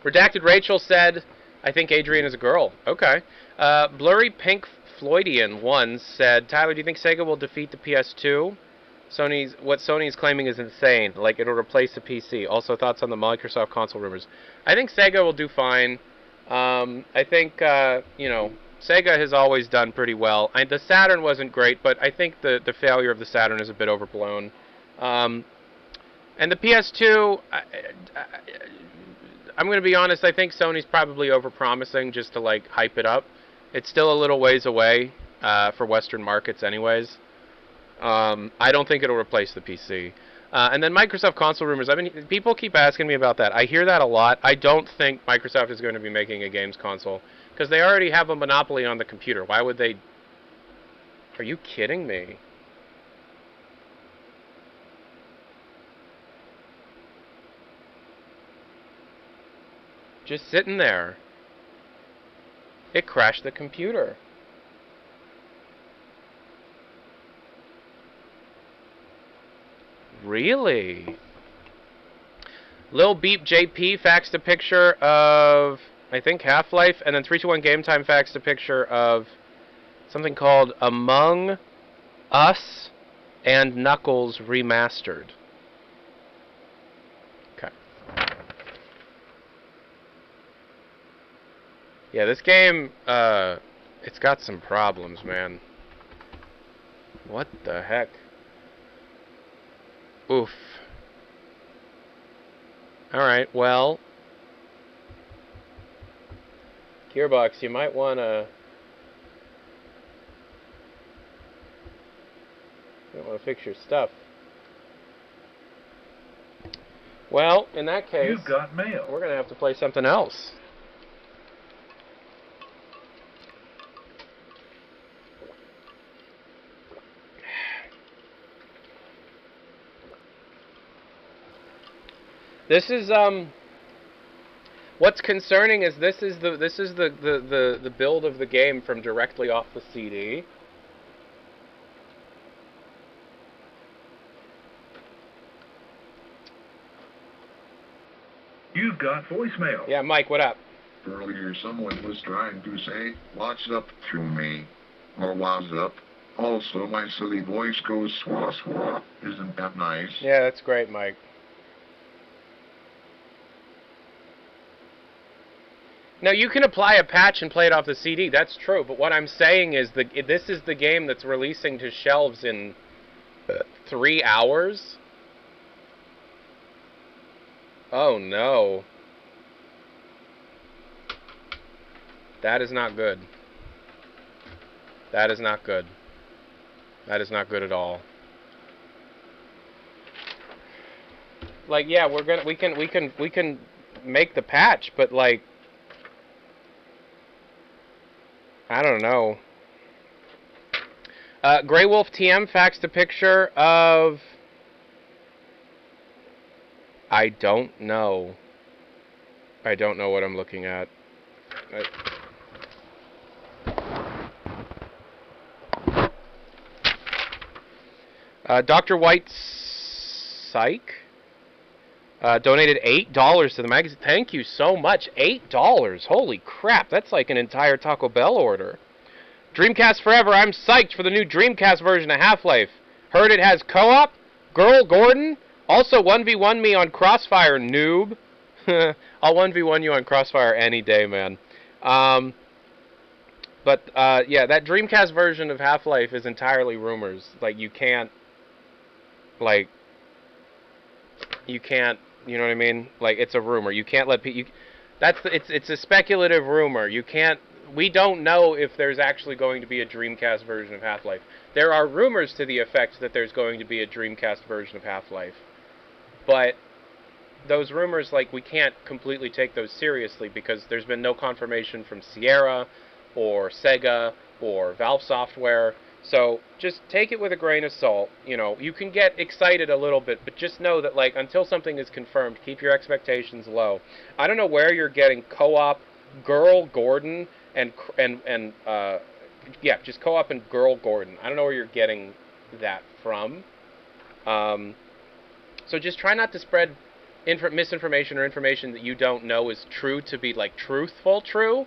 Redacted Rachel said, I think Adrian is a girl. Okay. Blurry Pink Floydian 1 said, Tyler, do you think Sega will defeat the PS2? What Sony is claiming is insane. Like, it'll replace the PC. Also, thoughts on the Microsoft console rumors. I think Sega will do fine. I think, you know, Sega has always done pretty well. The Saturn wasn't great, but I think the failure of the Saturn is a bit overblown. And the PS2, I'm going to be honest, I think Sony's probably overpromising just to, like, hype it up. It's still a little ways away for Western markets anyways. I don't think it'll replace the PC. And then Microsoft console rumors. I mean, people keep asking me about that. I hear that a lot. I don't think Microsoft is going to be making a games console because they already have a monopoly on the computer. Why would they? Are you kidding me? Just sitting there. It crashed the computer. Really? Lil Beep JP faxed a picture of, I think, Half-Life, and then 321 Game Time faxed a picture of something called Among Us and Knuckles Remastered. Okay. Yeah, this game, it's got some problems, man. What the heck? Oof. Alright, well, Gearbox, you might want to fix your stuff. Well, in that case, you've got mail. We're going to have to play something else. This is what's concerning is this is the build of the game from directly off the CD. You've got voicemail. Yeah, Mike, what up? Earlier someone was trying to say, what's up to me? Or what's up? Also, my silly voice goes swah swah. Isn't that nice? Yeah, that's great, Mike. Now, you can apply a patch and play it off the CD, that's true, but what I'm saying is this is the game that's releasing to shelves in 3 hours? Oh, no. That is not good. That is not good. That is not good at all. Like, yeah, we can make the patch, but like, I don't know. Grey Wolf TM faxed a picture of... I don't know. I don't know what I'm looking at. Dr. White Psych donated $8 to the magazine. Thank you so much. $8. Holy crap. That's like an entire Taco Bell order. Dreamcast Forever. I'm psyched for the new Dreamcast version of Half-Life. Heard it has co-op. Girl Gordon. Also 1v1 me on Crossfire, noob. I'll 1v1 you on Crossfire any day, man. Yeah, that Dreamcast version of Half-Life is entirely rumors. Like, you can't, you know what I mean? Like, it's a rumor. You can't let people, it's a speculative rumor. We don't know if there's actually going to be a Dreamcast version of Half-Life. There are rumors to the effect that there's going to be a Dreamcast version of Half-Life. But those rumors, like, we can't completely take those seriously because there's been no confirmation from Sierra or Sega or Valve Software. So just take it with a grain of salt. You know, you can get excited a little bit, but just know that, like, until something is confirmed, keep your expectations low. I don't know where you're getting co-op, Girl Gordon, and just co-op and Girl Gordon. I don't know where you're getting that from. So just try not to spread misinformation or information that you don't know is true to be, like, truthful true,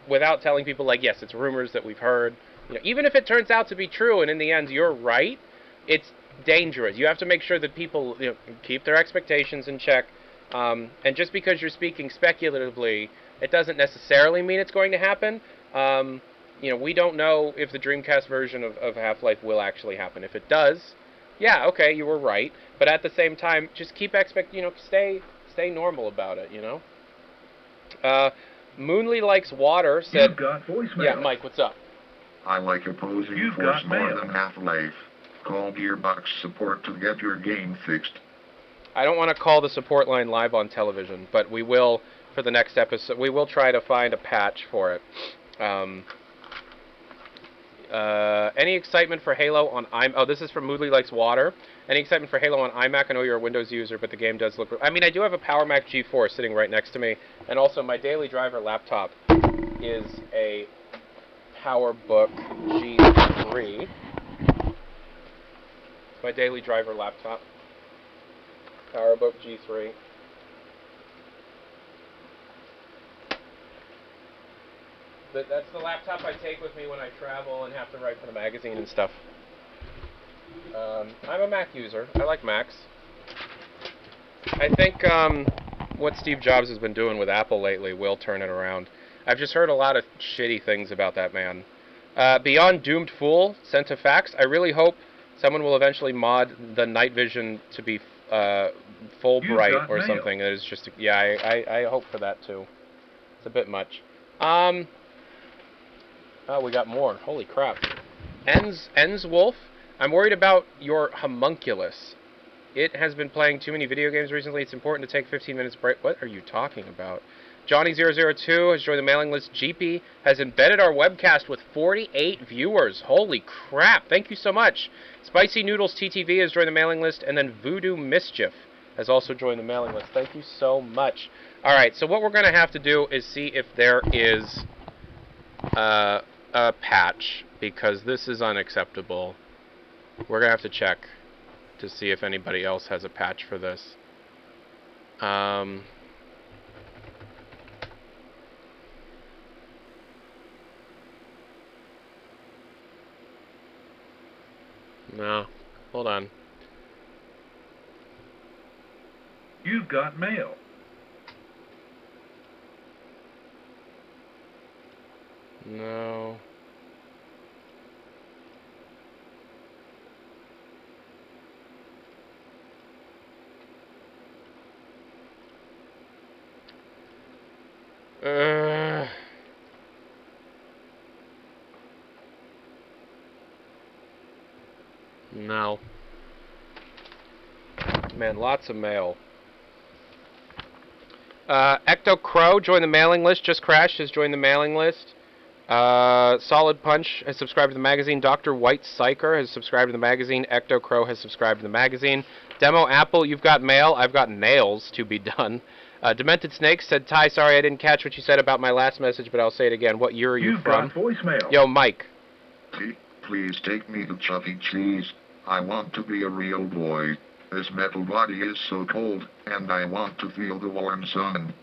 without telling people, like, yes, it's rumors that we've heard. You know, even if it turns out to be true and in the end you're right, it's dangerous. You have to make sure that people, you know, keep their expectations in check. And just because you're speaking speculatively, it doesn't necessarily mean it's going to happen. You know, we don't know if the Dreamcast version of Half-Life will actually happen. If it does, yeah, okay, you were right. But at the same time, just keep stay normal about it, you know? Moonly Likes Water said... You've got voicemail. Yeah, Mike, what's up? I like opposing force more than Half-Life. Call Gearbox support to get your game fixed. I don't want to call the support line live on television, but we will, for the next episode, we will try to find a patch for it. Any excitement for Halo on iMac? Oh, this is from Moodley Likes Water. Any excitement for Halo on iMac? I know you're a Windows user, but the game does look... I mean, I do have a Power Mac G4 sitting right next to me, and also my daily driver laptop is a PowerBook G3. It's my daily driver laptop. PowerBook G3. That's the laptop I take with me when I travel and have to write for the magazine and stuff. I'm a Mac user. I like Macs. I think what Steve Jobs has been doing with Apple lately will turn it around. I've just heard a lot of shitty things about that man. Beyond Doomed Fool sent a fax. I really hope someone will eventually mod the night vision to be full bright or something. It is just, yeah, I hope for that too. It's a bit much. Oh, we got more. Holy crap. Ens Wolf, I'm worried about your homunculus. It has been playing too many video games recently. It's important to take 15 minutes break. What are you talking about? Johnny002 has joined the mailing list. GP has embedded our webcast with 48 viewers. Holy crap. Thank you so much. Spicy Noodles TTV has joined the mailing list. And then Voodoo Mischief has also joined the mailing list. Thank you so much. Alright, so what we're going to have to do is see if there is a patch, because this is unacceptable. We're going to have to check to see if anybody else has a patch for this. No. Hold on. You've got mail. No. No. Man, lots of mail. Ecto Crow joined the mailing list. Just Crashed has joined the mailing list. Solid Punch has subscribed to the magazine. Dr. White Psycher has subscribed to the magazine. Ecto Crow has subscribed to the magazine. Demo Apple, you've got mail. I've got nails to be done. Demented Snake said, Ty, sorry I didn't catch what you said about my last message, but I'll say it again. What year are you from? You've got voicemail. Yo, Mike. Please take me to Chuck E. Cheese. I want to be a real boy. This metal body is so cold, and I want to feel the warm sun.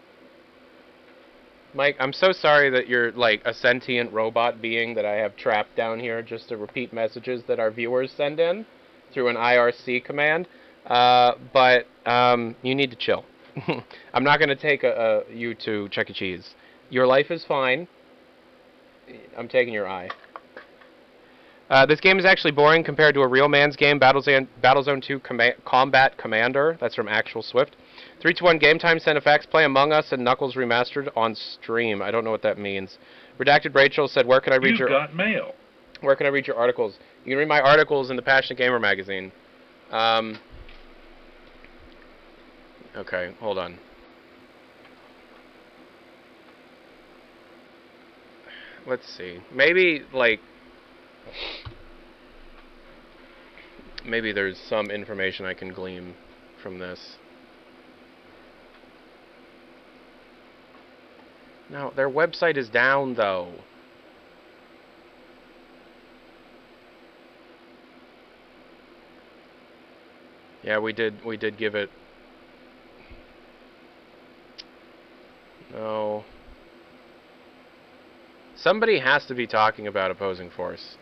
Mike, I'm so sorry that you're like a sentient robot being that I have trapped down here just to repeat messages that our viewers send in through an IRC command. But you need to chill. I'm not going to take you to Chuck E. Cheese. Your life is fine. I'm taking your eye. This game is actually boring compared to a real man's game, Battlezone 2 Combat Commander. That's from Actual Swift. 3-1 game time, send a fax, play Among Us and Knuckles Remastered on stream. I don't know what that means. Redacted Rachel said, where can I read You've got mail. Where can I read your articles? You can read my articles in the Passionate Gamer magazine. Okay, hold on. Let's see. Maybe, like... Maybe there's some information I can glean from this. No, their website is down, though. Yeah, we did give it... No. Somebody has to be talking about Opposing Force.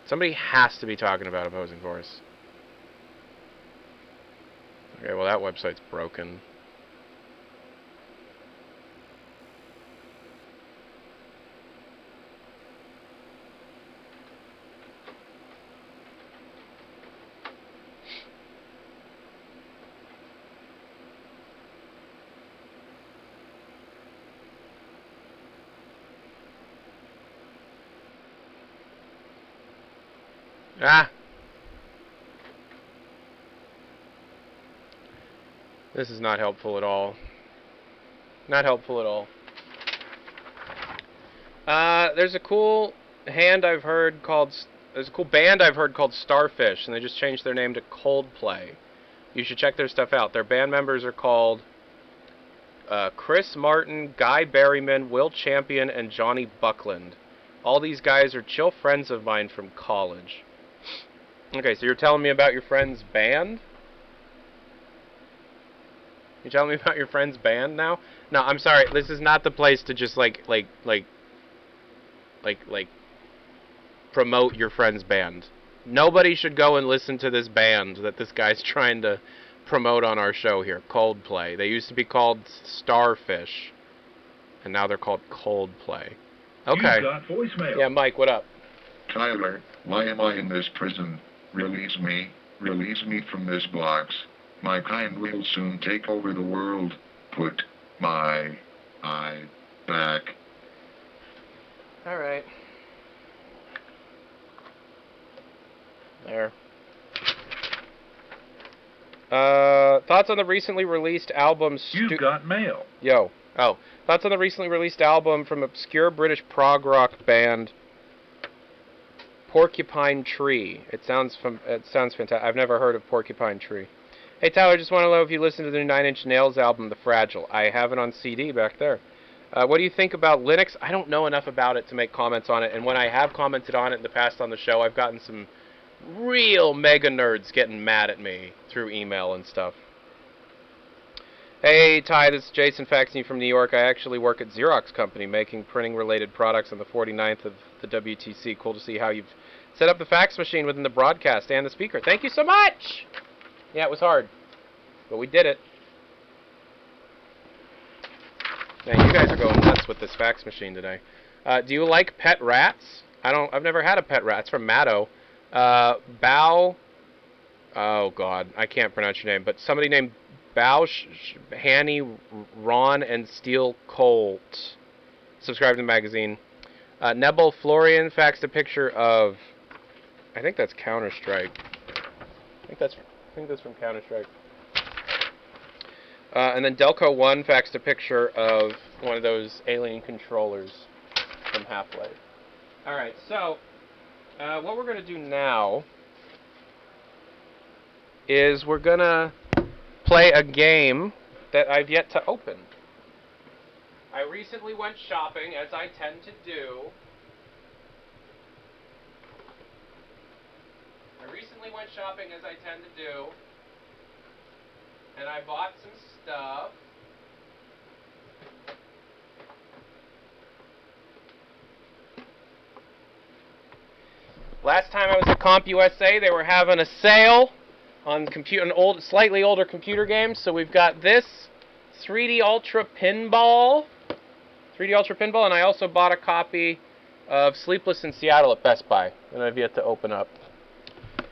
Somebody has to be talking about Opposing Force. Okay, well that website's broken. Ah! This is not helpful at all. Not helpful at all. There's a cool band I've heard called Starfish, and they just changed their name to Coldplay. You should check their stuff out. Their band members are called Chris Martin, Guy Berryman, Will Champion, and Johnny Buckland. All these guys are chill friends of mine from college. Okay, so you're telling me about your friend's band? You're telling me about your friend's band now? No, I'm sorry. This is not the place to just like promote your friend's band. Nobody should go and listen to this band that this guy's trying to promote on our show here, Coldplay. They used to be called Starfish, and now they're called Coldplay. Okay. You got voicemail. Yeah, Mike, what up? Tyler, why am I in this prison? Release me. Release me from this box. My kind will soon take over the world. Put my eye back. Alright. There. Thoughts on the recently released album... You've got mail. Yo. Oh. Thoughts on the recently released album from obscure British prog rock band Porcupine Tree. It sounds fantastic. I've never heard of Porcupine Tree. Hey Tyler, just want to know if you listened to the new 9 Inch Nails album, The Fragile. I have it on CD back there. What do you think about Linux? I don't know enough about it to make comments on it, and when I have commented on it in the past on the show, I've gotten some real mega nerds getting mad at me through email and stuff. Hey Ty, this is Jason faxing you from New York. I actually work at Xerox Company making printing related products on the 49th of the WTC. Cool to see how you've set up the fax machine within the broadcast and the speaker. Thank you so much! Yeah, it was hard, but we did it. Man, you guys are going nuts with this fax machine today. Do you like pet rats? I've never had a pet rat. It's from Matto. Oh God, I can't pronounce your name, but somebody named Bausch, Hanny, Ron, and Steel Colt. Subscribe to the magazine. Nebel Florian faxed a picture of... I think that's Counter-Strike. I think that's from Counter-Strike. And then Delco1 faxed a picture of one of those alien controllers from Half-Life. Alright, so... what we're going to do now is we're going to play a game that I've yet to open. I recently went shopping, as I tend to do. I I recently went shopping, as I tend to do, and I bought some stuff. Last time I was at CompUSA, they were having a sale on slightly older computer games. So we've got this 3D Ultra Pinball, and I also bought a copy of Sleepless in Seattle at Best Buy, and I've yet to open up.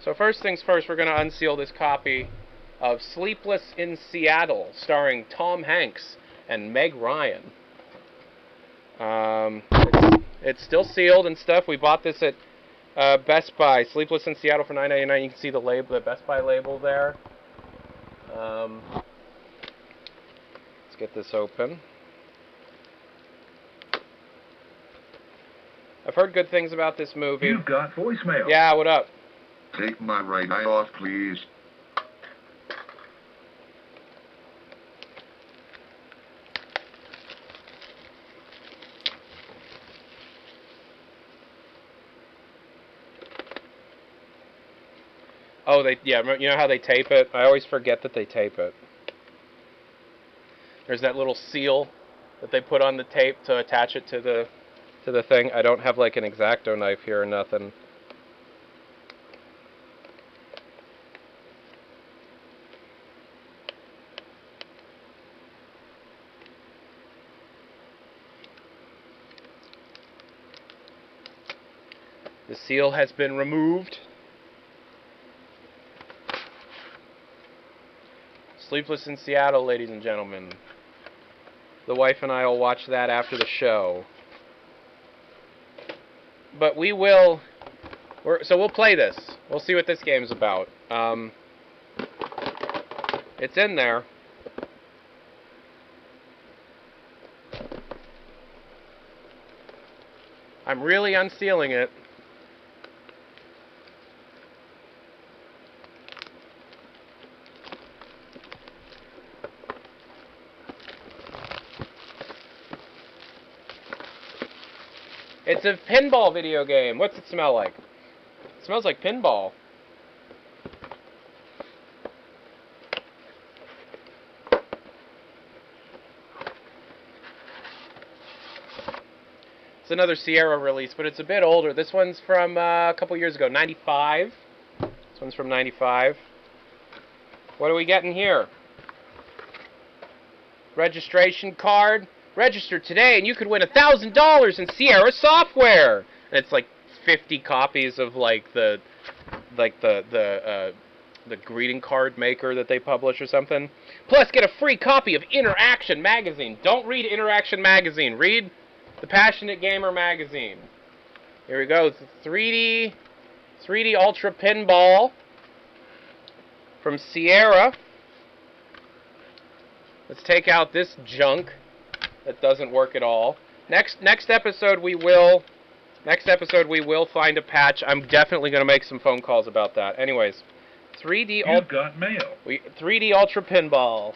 So first things first, we're going to unseal this copy of Sleepless in Seattle, starring Tom Hanks and Meg Ryan. It's still sealed and stuff. We bought this at Best Buy, Sleepless in Seattle for $9.99. You can see the label, the Best Buy label there. Let's get this open. I've heard good things about this movie. You've got voicemail. Yeah, what up? Take my right eye off, please. Oh, you know how they tape it? I always forget that they tape it. There's that little seal that they put on the tape to attach it to the thing. I don't have like an X-Acto knife here or nothing. The seal has been removed. Sleepless in Seattle, ladies and gentlemen. The wife and I will watch that after the show. But we will... So we'll play this. We'll see what this game's about. It's in there. I'm really unsealing it. It's a pinball video game. What's it smell like? It smells like pinball. It's another Sierra release, but it's a bit older. This one's from a couple years ago, 95. This one's from 95. What are we getting here? Registration card. Register today and you could win $1,000 in Sierra software. And it's like 50 copies of like the greeting card maker that they publish or something. Plus get a free copy of Interaction magazine. Don't read Interaction magazine. Read the Passionate Gamer magazine. Here we go. It's 3D Ultra Pinball from Sierra. Let's take out this junk that doesn't work at all. Next episode we will find a patch. I'm definitely going to make some phone calls about that. Anyways, 3D Ultra Pinball.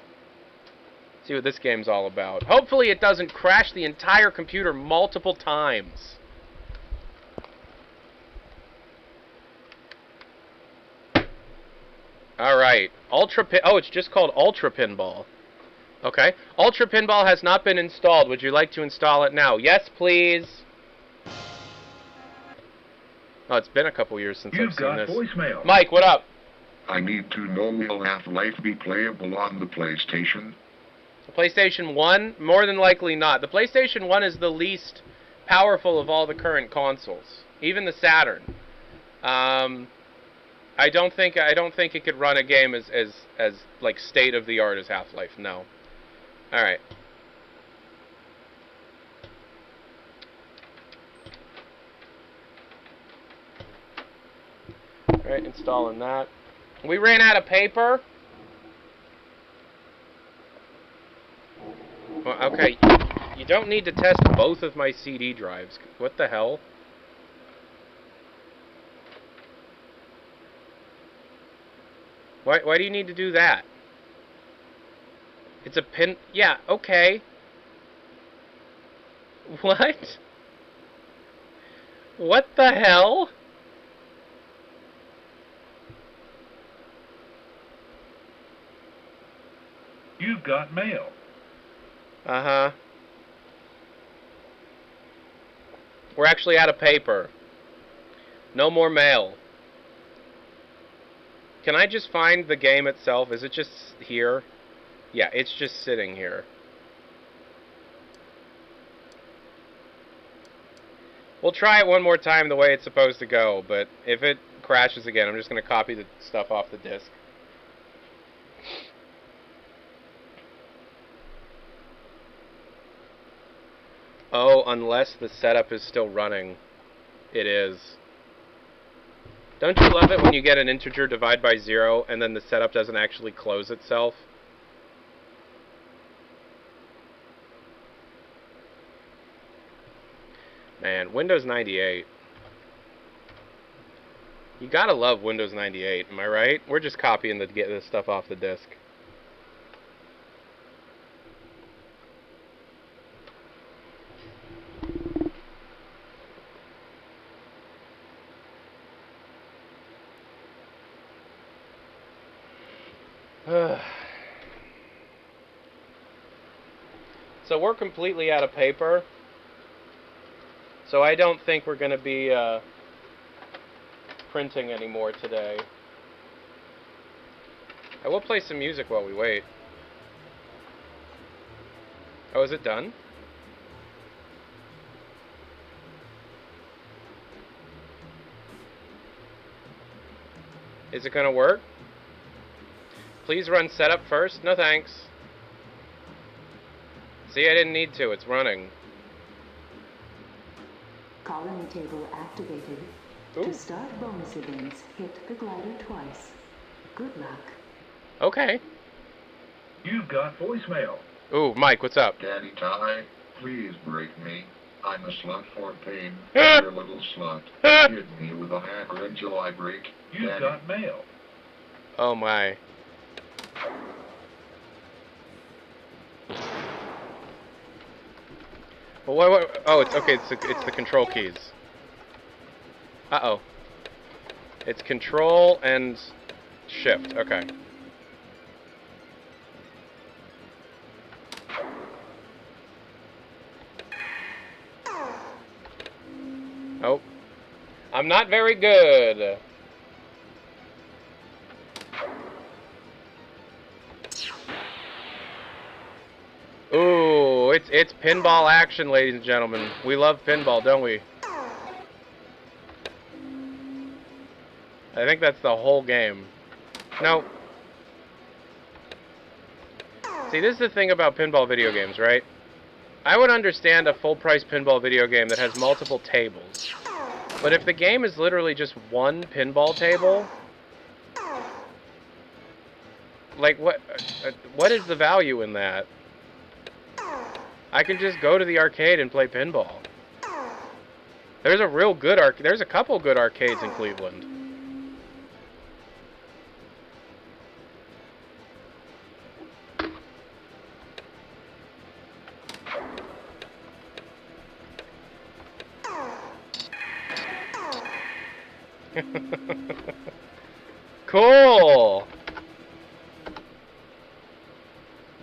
See what this game's all about. Hopefully it doesn't crash the entire computer multiple times. All right. Oh, it's just called Ultra Pinball. Okay. Ultra Pinball has not been installed. Would you like to install it now? Yes, please. Oh, it's been a couple years since I've seen this. Voicemail. Mike, what up? I need to know, will Half-Life be playable on the PlayStation? The PlayStation 1? More than likely not. The PlayStation 1 is the least powerful of all the current consoles. Even the Saturn. I don't think it could run a game as like state of the art as Half-Life. No. All right. All right, installing that. We ran out of paper. Well, okay, you don't need to test both of my CD drives. What the hell? Why do you need to do that? It's a pin... Yeah, okay. What? What the hell? You've got mail. Uh-huh. We're actually out of paper. No more mail. Can I just find the game itself? Is it just here? Yeah, it's just sitting here. We'll try it one more time the way it's supposed to go, but if it crashes again, I'm just going to copy the stuff off the disk. Oh, unless the setup is still running. It is. Don't you love it when you get an integer divide by 0 and then the setup doesn't actually close itself? Man, Windows 98. You gotta love Windows 98, am I right? We're just copying to get this stuff off the disk. So we're completely out of paper. So I don't think we're going to be printing anymore today. I will play some music while we wait. Oh, is it done? Is it going to work? Please run setup first. No thanks. See, I didn't need to. It's running. Colony table activated. Ooh. To start bonus events, hit the glider twice. Good luck. Okay. You've got voicemail. Ooh, Mike, what's up? Daddy Ty, please break me. I'm a slut for pain. You're a little slut. Hit me with a hammer until I break. You've Daddy. got mail. Oh my. Well, what? Oh, it's okay. It's the control keys. Uh-oh. It's control and shift. Okay. Oh. I'm not very good. Ooh, it's pinball action, ladies and gentlemen. We love pinball, don't we? I think that's the whole game. No. See, this is the thing about pinball video games, right? I would understand a full-price pinball video game that has multiple tables. But if the game is literally just one pinball table, like what is the value in that? I can just go to the arcade and play pinball. There's a couple good arcades in Cleveland. Cool.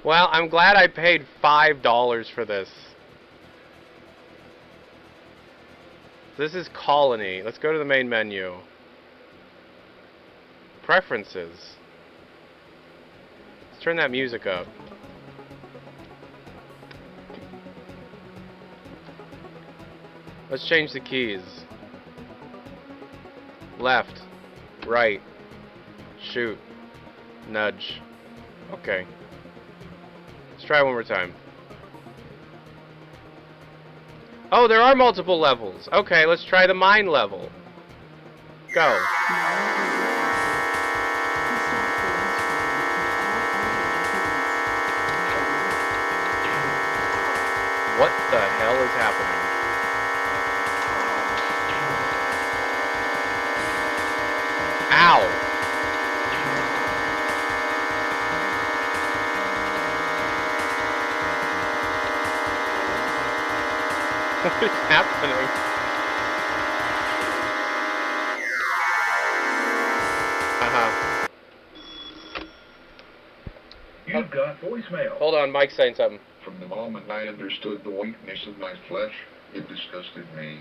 Well, I'm glad I paid $5 for this. This is Colony. Let's go to the main menu. Preferences. Let's turn that music up. Let's change the keys. Left, right, shoot, nudge. Okay. Let's try one more time. Oh, there are multiple levels. Okay, let's try the mine level. Go. What the hell is happening? Ow! What is happening? You've got voicemail. Hold on, Mike's saying something. From the moment I understood the weakness of my flesh, it disgusted me.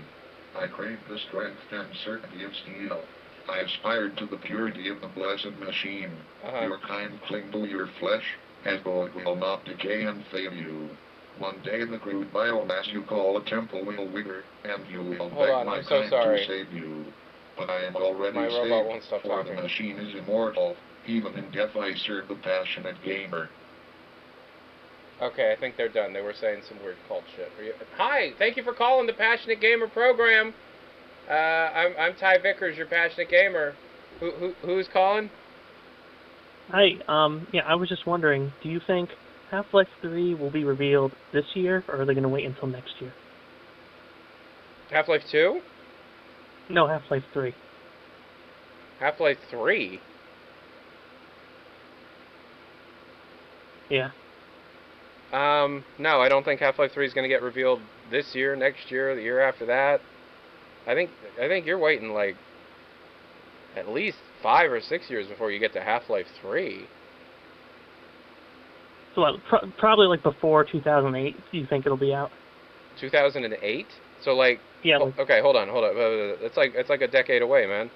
I craved the strength and certainty of steel. I aspired to the purity of the blessed machine. Your kind cling to your flesh, and gold will not decay and fail you. One day the crude biomass you call a temple will wither, and you will beg my kind to save you. But I am already saved, for the machine is immortal. Even in death I serve the passionate gamer. Okay, I think they're done. They were saying some weird cult shit. Hi, thank you for calling the Passionate Gamer program. I'm Ty Vickers, your passionate gamer. Who's calling? Hi, yeah, I was just wondering, do you think Half-Life 3 will be revealed this year, or are they going to wait until next year? Half-Life 2? No, Half-Life 3. Half-Life 3? Yeah. No, I don't think Half-Life 3 is going to get revealed this year, next year, the year after that. I think you're waiting like at least 5 or 6 years before you get to Half-Life 3. So probably like before 2008, do you think it'll be out? 2008? So like, yeah. Okay, hold on. It's like a decade away, man.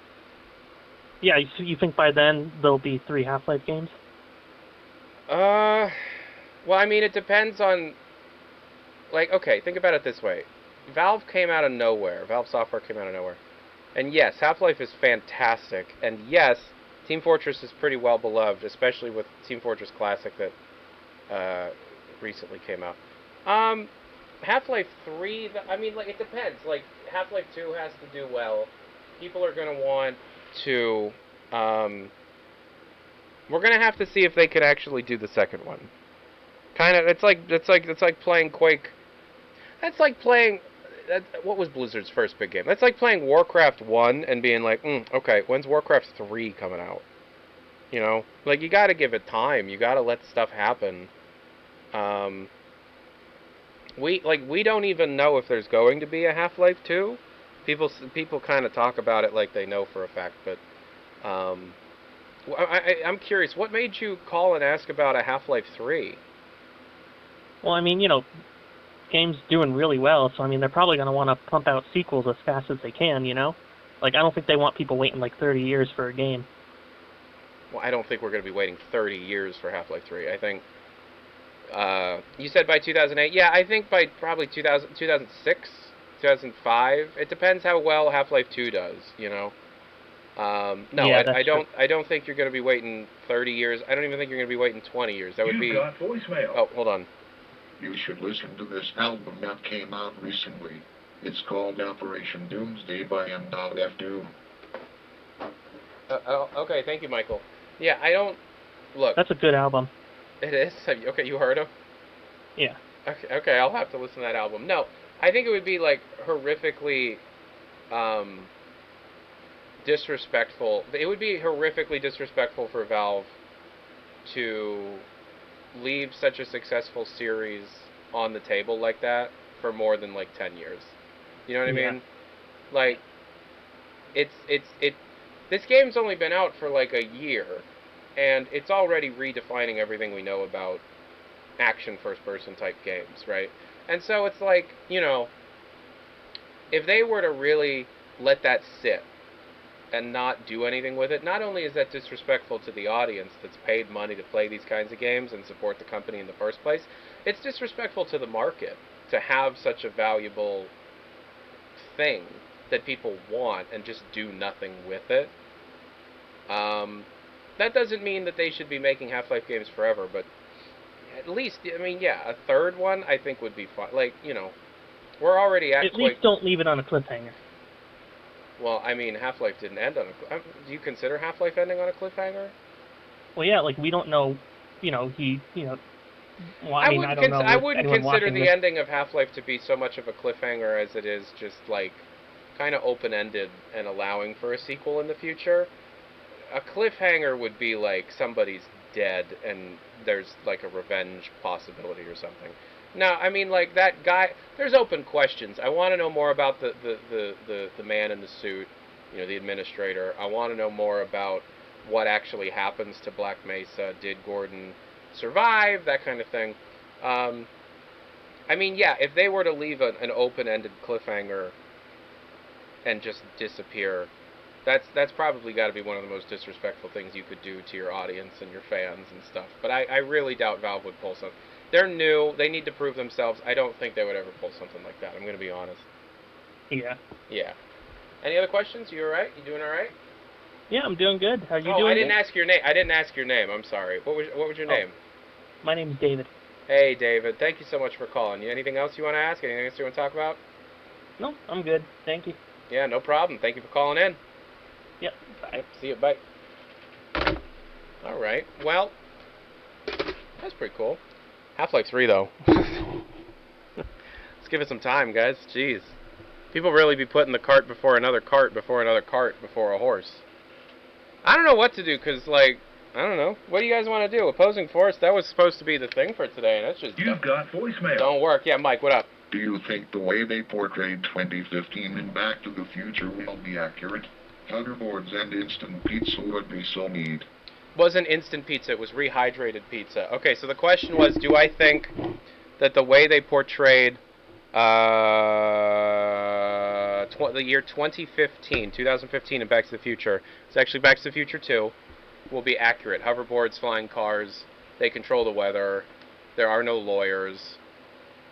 Yeah, so you think by then there'll be 3 Half-Life games? Well, I mean, it depends on, like, okay, think about it this way. Valve came out of nowhere. Valve Software came out of nowhere. And yes, Half-Life is fantastic. And yes, Team Fortress is pretty well beloved, especially with Team Fortress Classic that recently came out. Half-Life 3, I mean, like, it depends. Like, Half-Life 2 has to do well. People are going to want to, we're going to have to see if they could actually do the second one. Kind of, it's like playing Quake. That's like playing, what was Blizzard's first big game? That's like playing Warcraft 1 and being like, okay, when's Warcraft 3 coming out? You know? Like, you gotta give it time. You gotta let stuff happen. We don't even know if there's going to be a Half-Life 2. People kind of talk about it like they know for a fact, but, I'm curious, what made you call and ask about a Half-Life 3? Well, I mean, you know, game's doing really well, so I mean, they're probably going to want to pump out sequels as fast as they can, you know? Like, I don't think they want people waiting like 30 years for a game. Well, I don't think we're going to be waiting 30 years for Half-Life 3. I think, you said by 2008? Yeah, I think by probably 2006, 2005. It depends how well Half-Life 2 does, you know? No, yeah, I don't think you're going to be waiting 30 years. I don't even think you're going to be waiting 20 years. That would be... You got voicemail. Oh, hold on. You should listen to this album that came out recently. It's called Operation Doomsday by M.F. Doom. Okay, thank you, Michael. Yeah, I don't... Look. That's a good album. It is? Okay, you heard him? Yeah. Okay, I'll have to listen to that album. No, I think it would be, like, horrifically, disrespectful. It would be horrifically disrespectful for Valve to leave such a successful series on the table like that for more than like 10 years. You know what I mean? Like, this game's only been out for like a year, and it's already redefining everything we know about action first-person type games, right? And so it's like, you know, if they were to really let that sit and not do anything with it, not only is that disrespectful to the audience that's paid money to play these kinds of games and support the company in the first place, it's disrespectful to the market to have such a valuable thing that people want and just do nothing with it. That doesn't mean that they should be making Half-Life games forever, but at least, I mean, yeah, a third one I think would be fun. Like, you know, we're already at... At least don't leave it on a cliffhanger. Well, I mean, Half-Life didn't end on a... Do you consider Half-Life ending on a cliffhanger? Well, yeah, like, we don't know, you know, well, I mean, I wouldn't consider the ending of Half-Life to be so much of a cliffhanger as it is just, like, kind of open-ended and allowing for a sequel in the future. A cliffhanger would be, like, somebody's dead and there's, like, a revenge possibility or something. Now, I mean, like, that guy, there's open questions. I want to know more about the man in the suit, you know, the administrator. I want to know more about what actually happens to Black Mesa. Did Gordon survive, that kind of thing. I mean, yeah, if they were to leave an open-ended cliffhanger and just disappear, that's probably got to be one of the most disrespectful things you could do to your audience and your fans and stuff. But I really doubt Valve would pull something. They're new. They need to prove themselves. I don't think they would ever pull something like that. I'm going to be honest. Yeah. Yeah. Any other questions? You all right? You doing all right? Yeah, I'm doing good. How are you doing? Oh, I didn't ask your name. I didn't ask your name. I'm sorry. What was your name? My name's David. Hey, David. Thank you so much for calling. Anything else you want to ask? Anything else you want to talk about? No, I'm good. Thank you. Yeah, no problem. Thank you for calling in. Yep. Bye. Yep, see you. Bye. All right. Well, that's pretty cool. Half-Life 3, though. Let's give it some time, guys. Jeez. People really be putting the cart before another cart before another cart before a horse. I don't know what to do, because, like, I don't know. What do you guys want to do? Opposing force, that was supposed to be the thing for today, and that's just... You've got voicemail. Don't work. Yeah, Mike, what up? Do you think the way they portrayed 2015 in Back to the Future will be accurate? Hoverboards and instant pizza would be so neat. Wasn't instant pizza, it was rehydrated pizza. Okay, so the question was, do I think that the way they portrayed the year 2015 in Back to the Future, it's actually Back to the Future 2, will be accurate? Hoverboards, flying cars, they control the weather, there are no lawyers.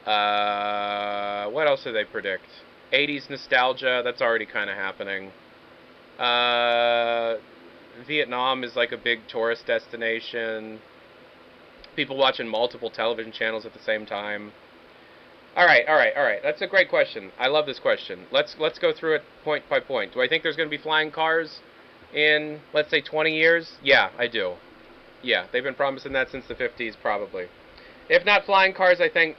What else did they predict? 80s nostalgia, that's already kind of happening. Vietnam is like a big tourist destination. People watching multiple television channels at the same time. All right. That's a great question. I love this question. Let's go through it point by point. Do I think there's going to be flying cars in, let's say, 20 years? Yeah, I do. Yeah, they've been promising that since the 50s, probably. If not flying cars, I think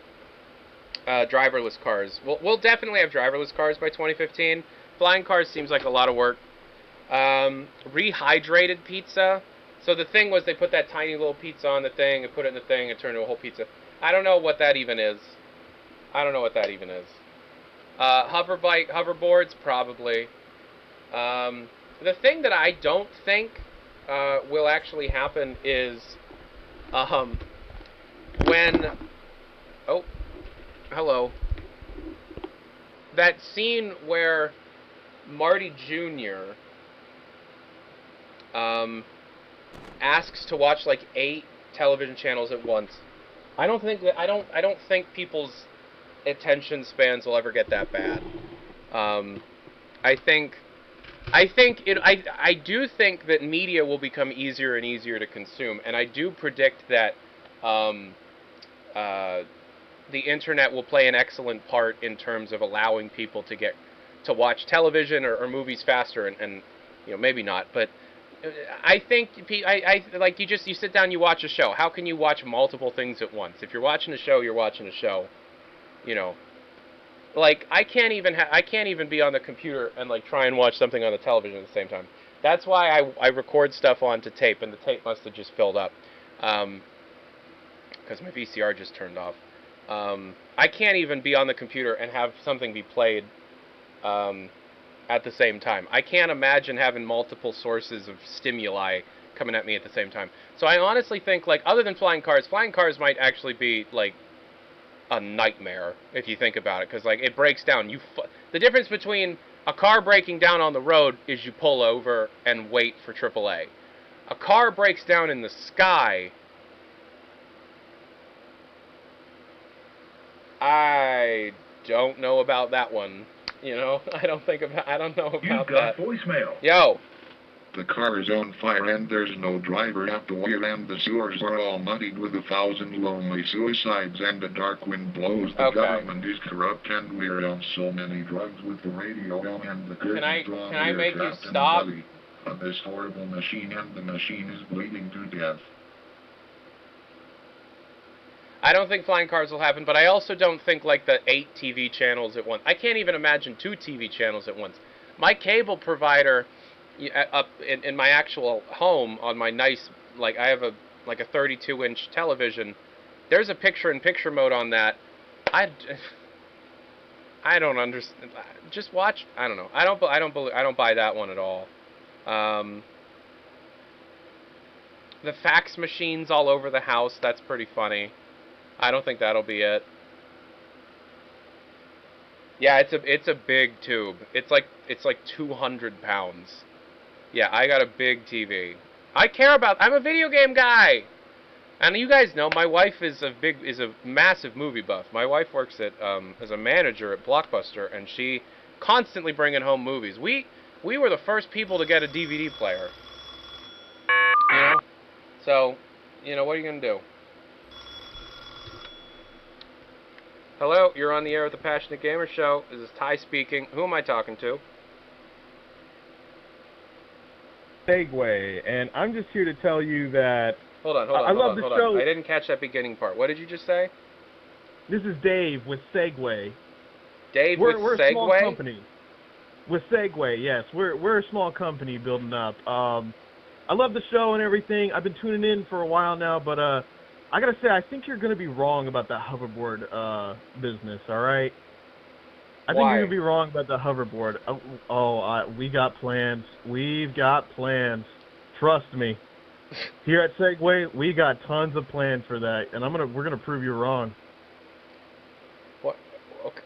driverless cars. We'll definitely have driverless cars by 2015. Flying cars seems like a lot of work. Rehydrated pizza. So the thing was, they put that tiny little pizza on the thing and put it in the thing and turned it into a whole pizza. I don't know what that even is. Hoverboards, probably. The thing that I don't think will actually happen is when... Oh, hello. That scene where Marty Jr. Asks to watch like 8 television channels at once. I don't think people's attention spans will ever get that bad. I do think that media will become easier and easier to consume, and I do predict that the internet will play an excellent part in terms of allowing people to watch television or movies faster, and you know, maybe not, but I think like you sit down, you watch a show. How can you watch multiple things at once? If you're watching a show, you're watching a show. You know, like I can't even be on the computer and like try and watch something on the television at the same time. That's why I record stuff onto tape, and the tape must have just filled up because my VCR just turned off. I can't even be on the computer and have something be played at the same time. I can't imagine having multiple sources of stimuli coming at me at the same time. So I honestly think, like, other than flying cars might actually be, like, a nightmare, if you think about it, because, like, it breaks down. The difference between a car breaking down on the road is you pull over and wait for AAA. A car breaks down in the sky, I don't know about that one. You know, I don't know about that. You've got voicemail. Yo. The car is on fire and there's no driver at the wheel, and the sewers are all muddied with 1,000 lonely suicides, and a dark wind blows. The government is corrupt, and we're on so many drugs with the radio on and the curtains drawn. Can I make you stop? On this horrible machine, and the machine is bleeding to death. I don't think flying cars will happen, but I also don't think like the 8 TV channels at once. I can't even imagine 2 TV channels at once. My cable provider up in my actual home on my nice, like I have a 32-inch television. There's a picture-in-picture mode on that. I don't understand. Just watch. I don't know. I don't buy that one at all. The fax machines all over the house, that's pretty funny. I don't think that'll be it. Yeah, it's a big tube. It's like 200 pounds. Yeah, I got a big TV. I'm a video game guy. And you guys know my wife is a massive movie buff. My wife works at as a manager at Blockbuster, and she constantly bringing home movies. We were the first people to get a DVD player. You know? So, you know, what are you going to do? Hello, you're on the air with the Passionate Gamer Show. This is Ty speaking. Who am I talking to? Segway, and I'm just here to tell you that Hold on. I love the show. I didn't catch that beginning part. What did you just say? This is Dave with Segway. Dave we're with a Segway? small company. With Segway, yes. We're a small company building up. I love the show and everything. I've been tuning in for a while now, but I gotta say, I think you're gonna be wrong about that hoverboard business. All right. I think you're gonna be wrong about the hoverboard. We got plans. We've got plans. Trust me. Here at Segway, we got tons of plans for that, and we're gonna prove you wrong. What?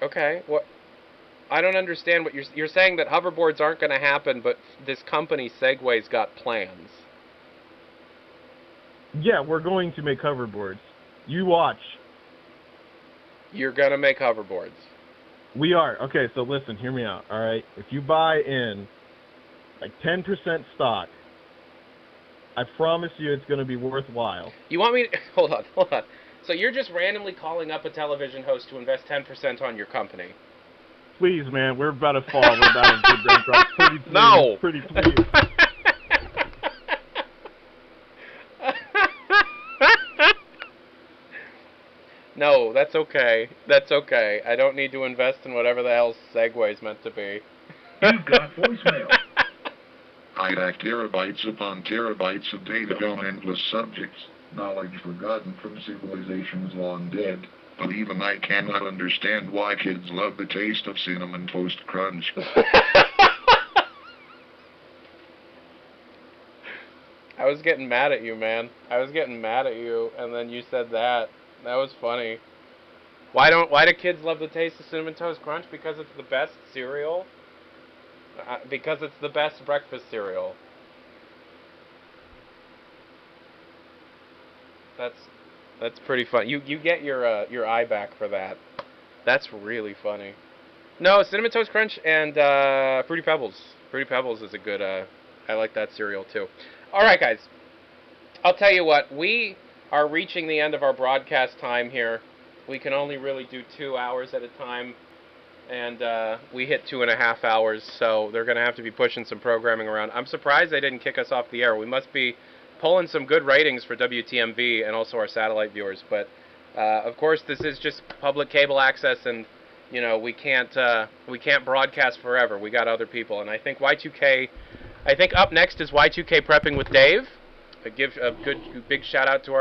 Okay. What? I don't understand what you're saying. That hoverboards aren't going to happen, but this company Segway's got plans. Yeah, we're going to make hoverboards. You watch. You're going to make hoverboards. We are. Okay, so listen, hear me out, all right? If you buy in like 10% stock, I promise you it's going to be worthwhile. You want me to... Hold on. So you're just randomly calling up a television host to invest 10% on your company? Please, man, we're about to fall. We're about to get bankrupt. Pretty please. No! Pretty please. No, that's okay. That's okay. I don't need to invest in whatever the hell Segway's meant to be. You've got voicemail. I lack terabytes upon terabytes of data on endless subjects, knowledge forgotten from civilizations long dead, but even I cannot understand why kids love the taste of Cinnamon Toast Crunch. I was getting mad at you, man. I was getting mad at you, and then you said that. That was funny. Why do kids love the taste of Cinnamon Toast Crunch? Because it's the best cereal? Because it's the best breakfast cereal. That's pretty fun. You get your eye back for that. That's really funny. No, Cinnamon Toast Crunch and Fruity Pebbles. Fruity Pebbles is a good. I like that cereal too. All right, guys. I'll tell you what. We are reaching the end of our broadcast time here. We can only really do 2 hours at a time. And we hit 2.5 hours, so they're going to have to be pushing some programming around. I'm surprised they didn't kick us off the air. We must be pulling some good ratings for WTMV and also our satellite viewers. But, of course, this is just public cable access, and, you know, we can't broadcast forever. We got other people. And I think up next is Y2K Prepping with Dave. I give a big shout-out to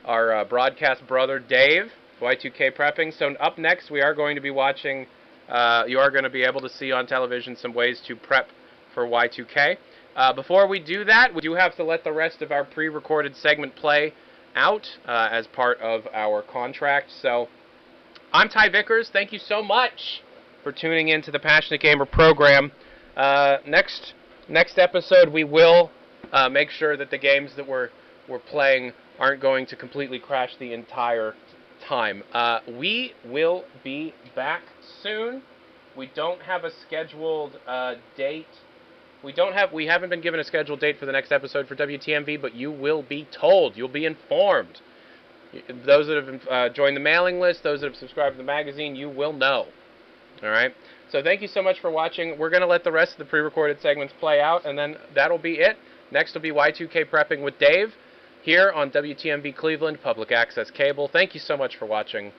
our broadcast brother, Dave. Y2K Prepping. So up next, we are going to be watching, you are going to be able to see on television some ways to prep for Y2K. Before we do that, we do have to let the rest of our pre-recorded segment play out as part of our contract. So I'm Ty Vickers. Thank you so much for tuning in to the Passionate Gamer program. Next episode, we will make sure that the games that we're playing aren't going to completely crash the entire time. We will be back soon. We don't have a scheduled date. We haven't been given a scheduled date for the next episode for WTMV, but you will be told. You'll be informed. Those that have joined the mailing list, those that have subscribed to the magazine, you will know. All right? So thank you so much for watching. We're going to let the rest of the pre-recorded segments play out, and then that'll be it. Next will be Y2K Prepping with Dave, here on WTMV Cleveland, Public Access Cable. Thank you so much for watching.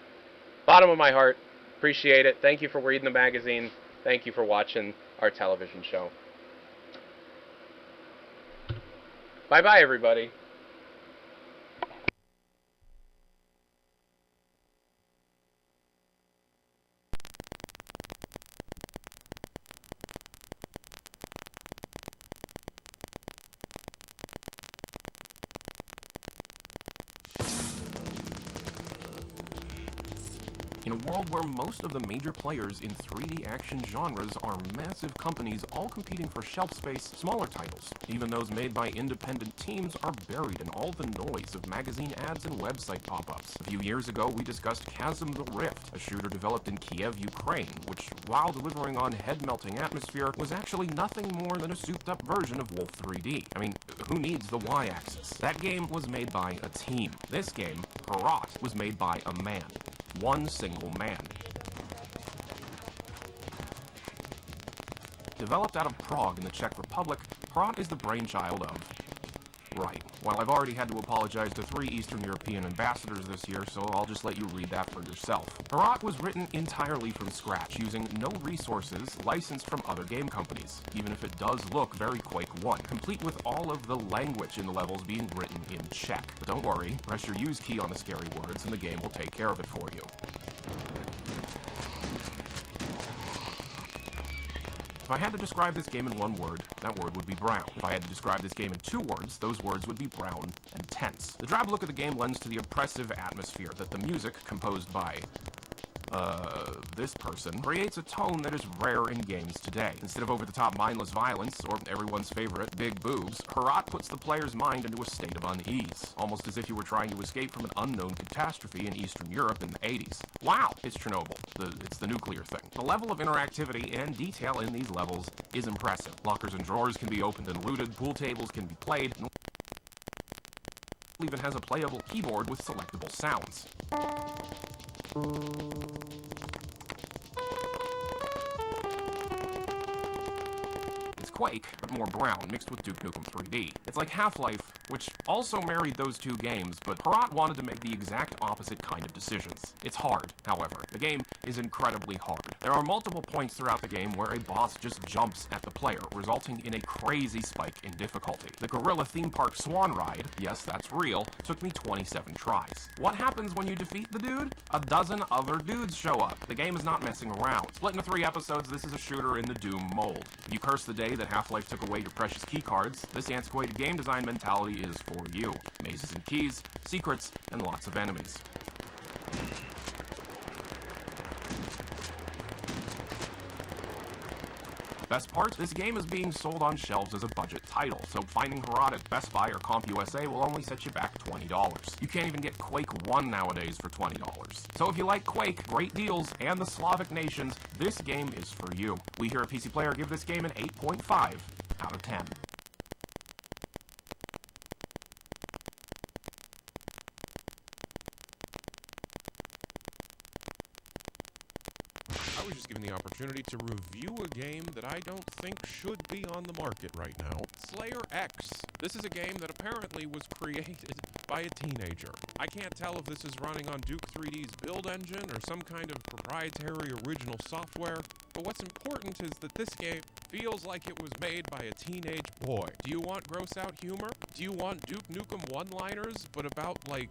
Bottom of my heart, appreciate it. Thank you for reading the magazine. Thank you for watching our television show. Bye-bye, everybody. a world where most of the major players in 3D action genres are massive companies all competing for shelf space, smaller titles, even those made by independent teams, are buried in all the noise of magazine ads and website pop-ups. A few years ago, we discussed Chasm the Rift, a shooter developed in Kiev, Ukraine, which, while delivering on head-melting atmosphere, was actually nothing more than a souped-up version of Wolf 3D. I mean, who needs the Y-axis? That game was made by a team. This game, Herat, was made by a man. One single man. Developed out of Prague in the Czech Republic, Herat is the brainchild of... Right. Well, I've already had to apologize to 3 Eastern European ambassadors this year, so I'll just let you read that for yourself. Herat was written entirely from scratch, using no resources licensed from other game companies, even if it does look very Quake 1, complete with all of the language in the levels being written in Czech. But don't worry, press your use key on the scary words and the game will take care of it for you. If I had to describe this game in one word, that word would be brown. If I had to describe this game in 2 words, those words would be brown and tense. The drab look of the game lends to the oppressive atmosphere that the music, composed by this person, creates a tone that is rare in games today. Instead of over-the-top mindless violence, or everyone's favorite, big boobs, Herat puts the player's mind into a state of unease, almost as if you were trying to escape from an unknown catastrophe in Eastern Europe in the 80s. Wow, it's Chernobyl. It's the nuclear thing. The level of interactivity and detail in these levels is impressive. Lockers and drawers can be opened and looted, pool tables can be played, and even has a playable keyboard with selectable sounds. It's Quake, but more brown, mixed with Duke Nukem 3D. It's like Half-Life, which also married those 2 games, but Herat wanted to make the exact opposite kind of decisions. It's hard, however. The game is incredibly hard. There are multiple points throughout the game where a boss just jumps at the player, resulting in a crazy spike in difficulty. The Gorilla Theme Park Swan Ride, yes, that's real, took me 27 tries. What happens when you defeat the dude? A dozen other dudes show up. The game is not messing around. Split into 3 episodes, this is a shooter in the Doom mold. If you curse the day that Half-Life took away your precious keycards, this antiquated game design mentality is for you. Mazes and keys, secrets, and lots of enemies. Best part, this game is being sold on shelves as a budget title, so finding Herat at Best Buy or CompUSA will only set you back $20. You can't even get Quake 1 nowadays for $20. So if you like Quake, great deals, and the Slavic nations, this game is for you. We here at PC Player give this game an 8.5 out of 10. I was just given the opportunity to review a game that I don't think should be on the market right now. Slayer X. This is a game that apparently was created by a teenager. I can't tell if this is running on Duke 3D's build engine or some kind of proprietary original software, but what's important is that this game feels like it was made by a teenage boy. Do you want gross-out humor? Do you want Duke Nukem one-liners, but about, like,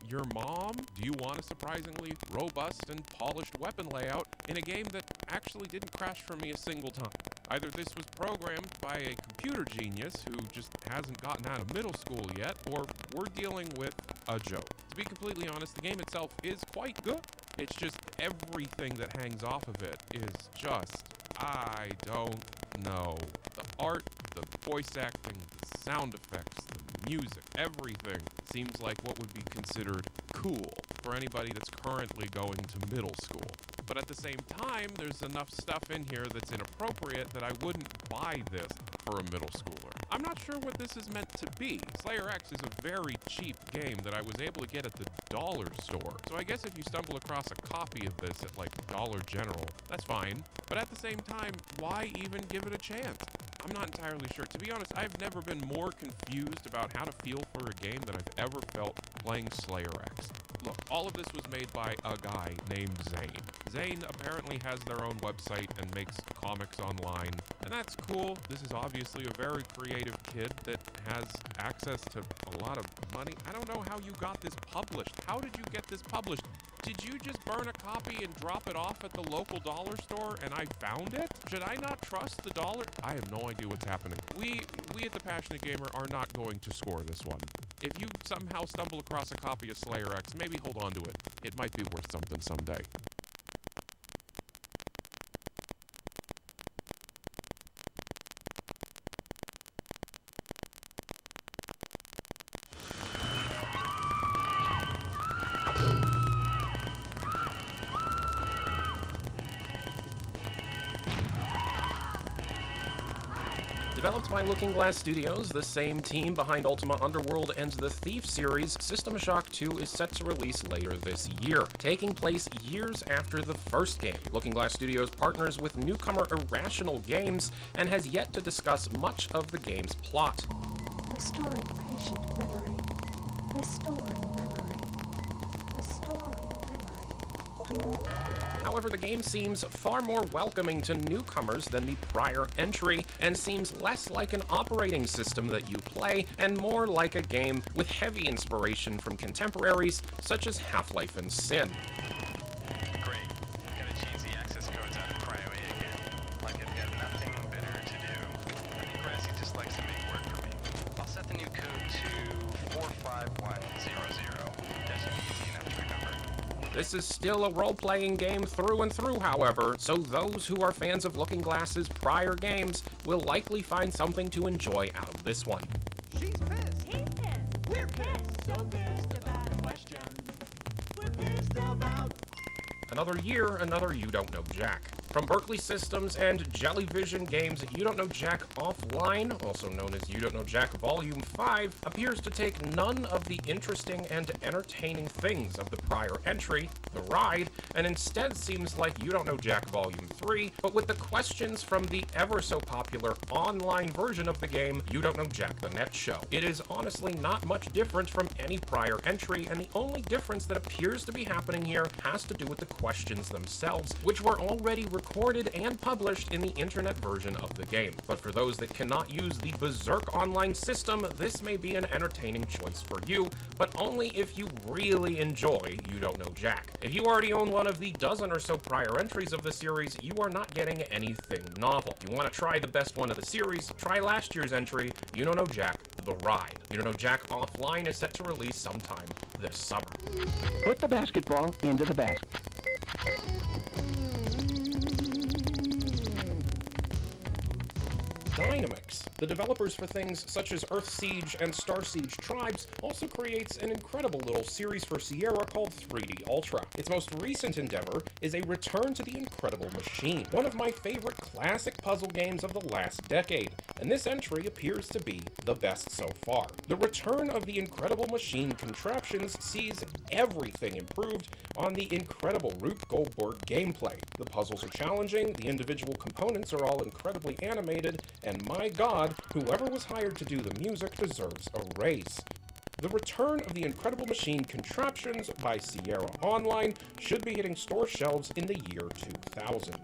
your mom? Do you want a surprisingly robust and polished weapon layout in a game that actually didn't crash for me a single time? Either this was programmed by a computer genius who just hasn't gotten out of middle school yet, or we're dealing with a joke. To be completely honest, the game itself is quite good. It's just everything that hangs off of it is just, I don't know. The art, the voice acting, the sound effects, the music, everything seems like what would be considered cool for anybody that's currently going to middle school. But at the same time, there's enough stuff in here that's inappropriate that I wouldn't buy this for a middle schooler. I'm not sure what this is meant to be. Slayer X is a very cheap game that I was able to get at the dollar store. So I guess if you stumble across a copy of this at like Dollar General, that's fine. But at the same time, why even give it a chance? I'm not entirely sure. To be honest, I've never been more confused about how to feel for a game than I've ever felt playing Slayer X. Look, all of this was made by a guy named Zane. Zane apparently has their own website and makes comics online, and that's cool. This is obviously a very creative kid that has access to a lot of money. I don't know how you got this published. How did you get this published? Did you just burn a copy and drop it off at the local dollar store and I found it? Should I not trust the dollar? I have no idea what's happening. We at The Passionate Gamer are not going to score this one. If you somehow stumble across a copy of Slayer X, maybe hold on to it. It might be worth something someday. Developed by Looking Glass Studios, the same team behind Ultima Underworld and the Thief series, System Shock 2 is set to release later this year, taking place years after the first game. Looking Glass Studios partners with newcomer Irrational Games and has yet to discuss much of the game's plot. Restoring patient memory. Restoring memory. Restoring memory. However, the game seems far more welcoming to newcomers than the prior entry, and seems less like an operating system that you play, and more like a game with heavy inspiration from contemporaries such as Half-Life and Sin. Great. Gotta change the access codes out of Cryo A again. Like I've got nothing better to do. I think Grassy just likes to make work for me. I'll set the new code to 45100. That should be easy enough to remember. This is still a role-playing game through and through, however, so those who are fans of Looking Glass's prior games will likely find something to enjoy out of this one. She's pissed. He's pissed. We're pissed. So pissed about a question. We're pissed about. Another year, another You Don't Know Jack. From Berkeley Systems and Jellyvision Games, You Don't Know Jack Offline, also known as You Don't Know Jack Volume 5, appears to take none of the interesting and entertaining things of the prior entry, The Ride, and instead seems like You Don't Know Jack Volume 3, but with the questions from the ever-so-popular online version of the game, You Don't Know Jack The Net Show. It is honestly not much different from any prior entry, and the only difference that appears to be happening here has to do with the questions themselves, which were already recorded and published in the internet version of the game. But for those that cannot use the Berserk online system, this may be an entertaining choice for you, but only if you really enjoy You Don't Know Jack. If you already own one of the dozen or so prior entries of the series, you are not getting anything novel. If you want to try the best one of the series, try last year's entry, You Don't Know Jack The Ride. You Don't Know Jack Offline is set to release sometime this summer. Put the basketball into the basket. Dynamix, the developers for things such as Earth Siege and Star Siege Tribes, also creates an incredible little series for Sierra called 3D Ultra. Its most recent endeavor is a return to the Incredible Machine, one of my favorite classic puzzle games of the last decade, and this entry appears to be the best so far. The return of the Incredible Machine contraptions sees everything improved on the incredible Rube Goldberg gameplay. The puzzles are challenging, the individual components are all incredibly animated, and my god, whoever was hired to do the music deserves a raise. The return of the Incredible Machine contraptions by Sierra Online should be hitting store shelves in the year 2000.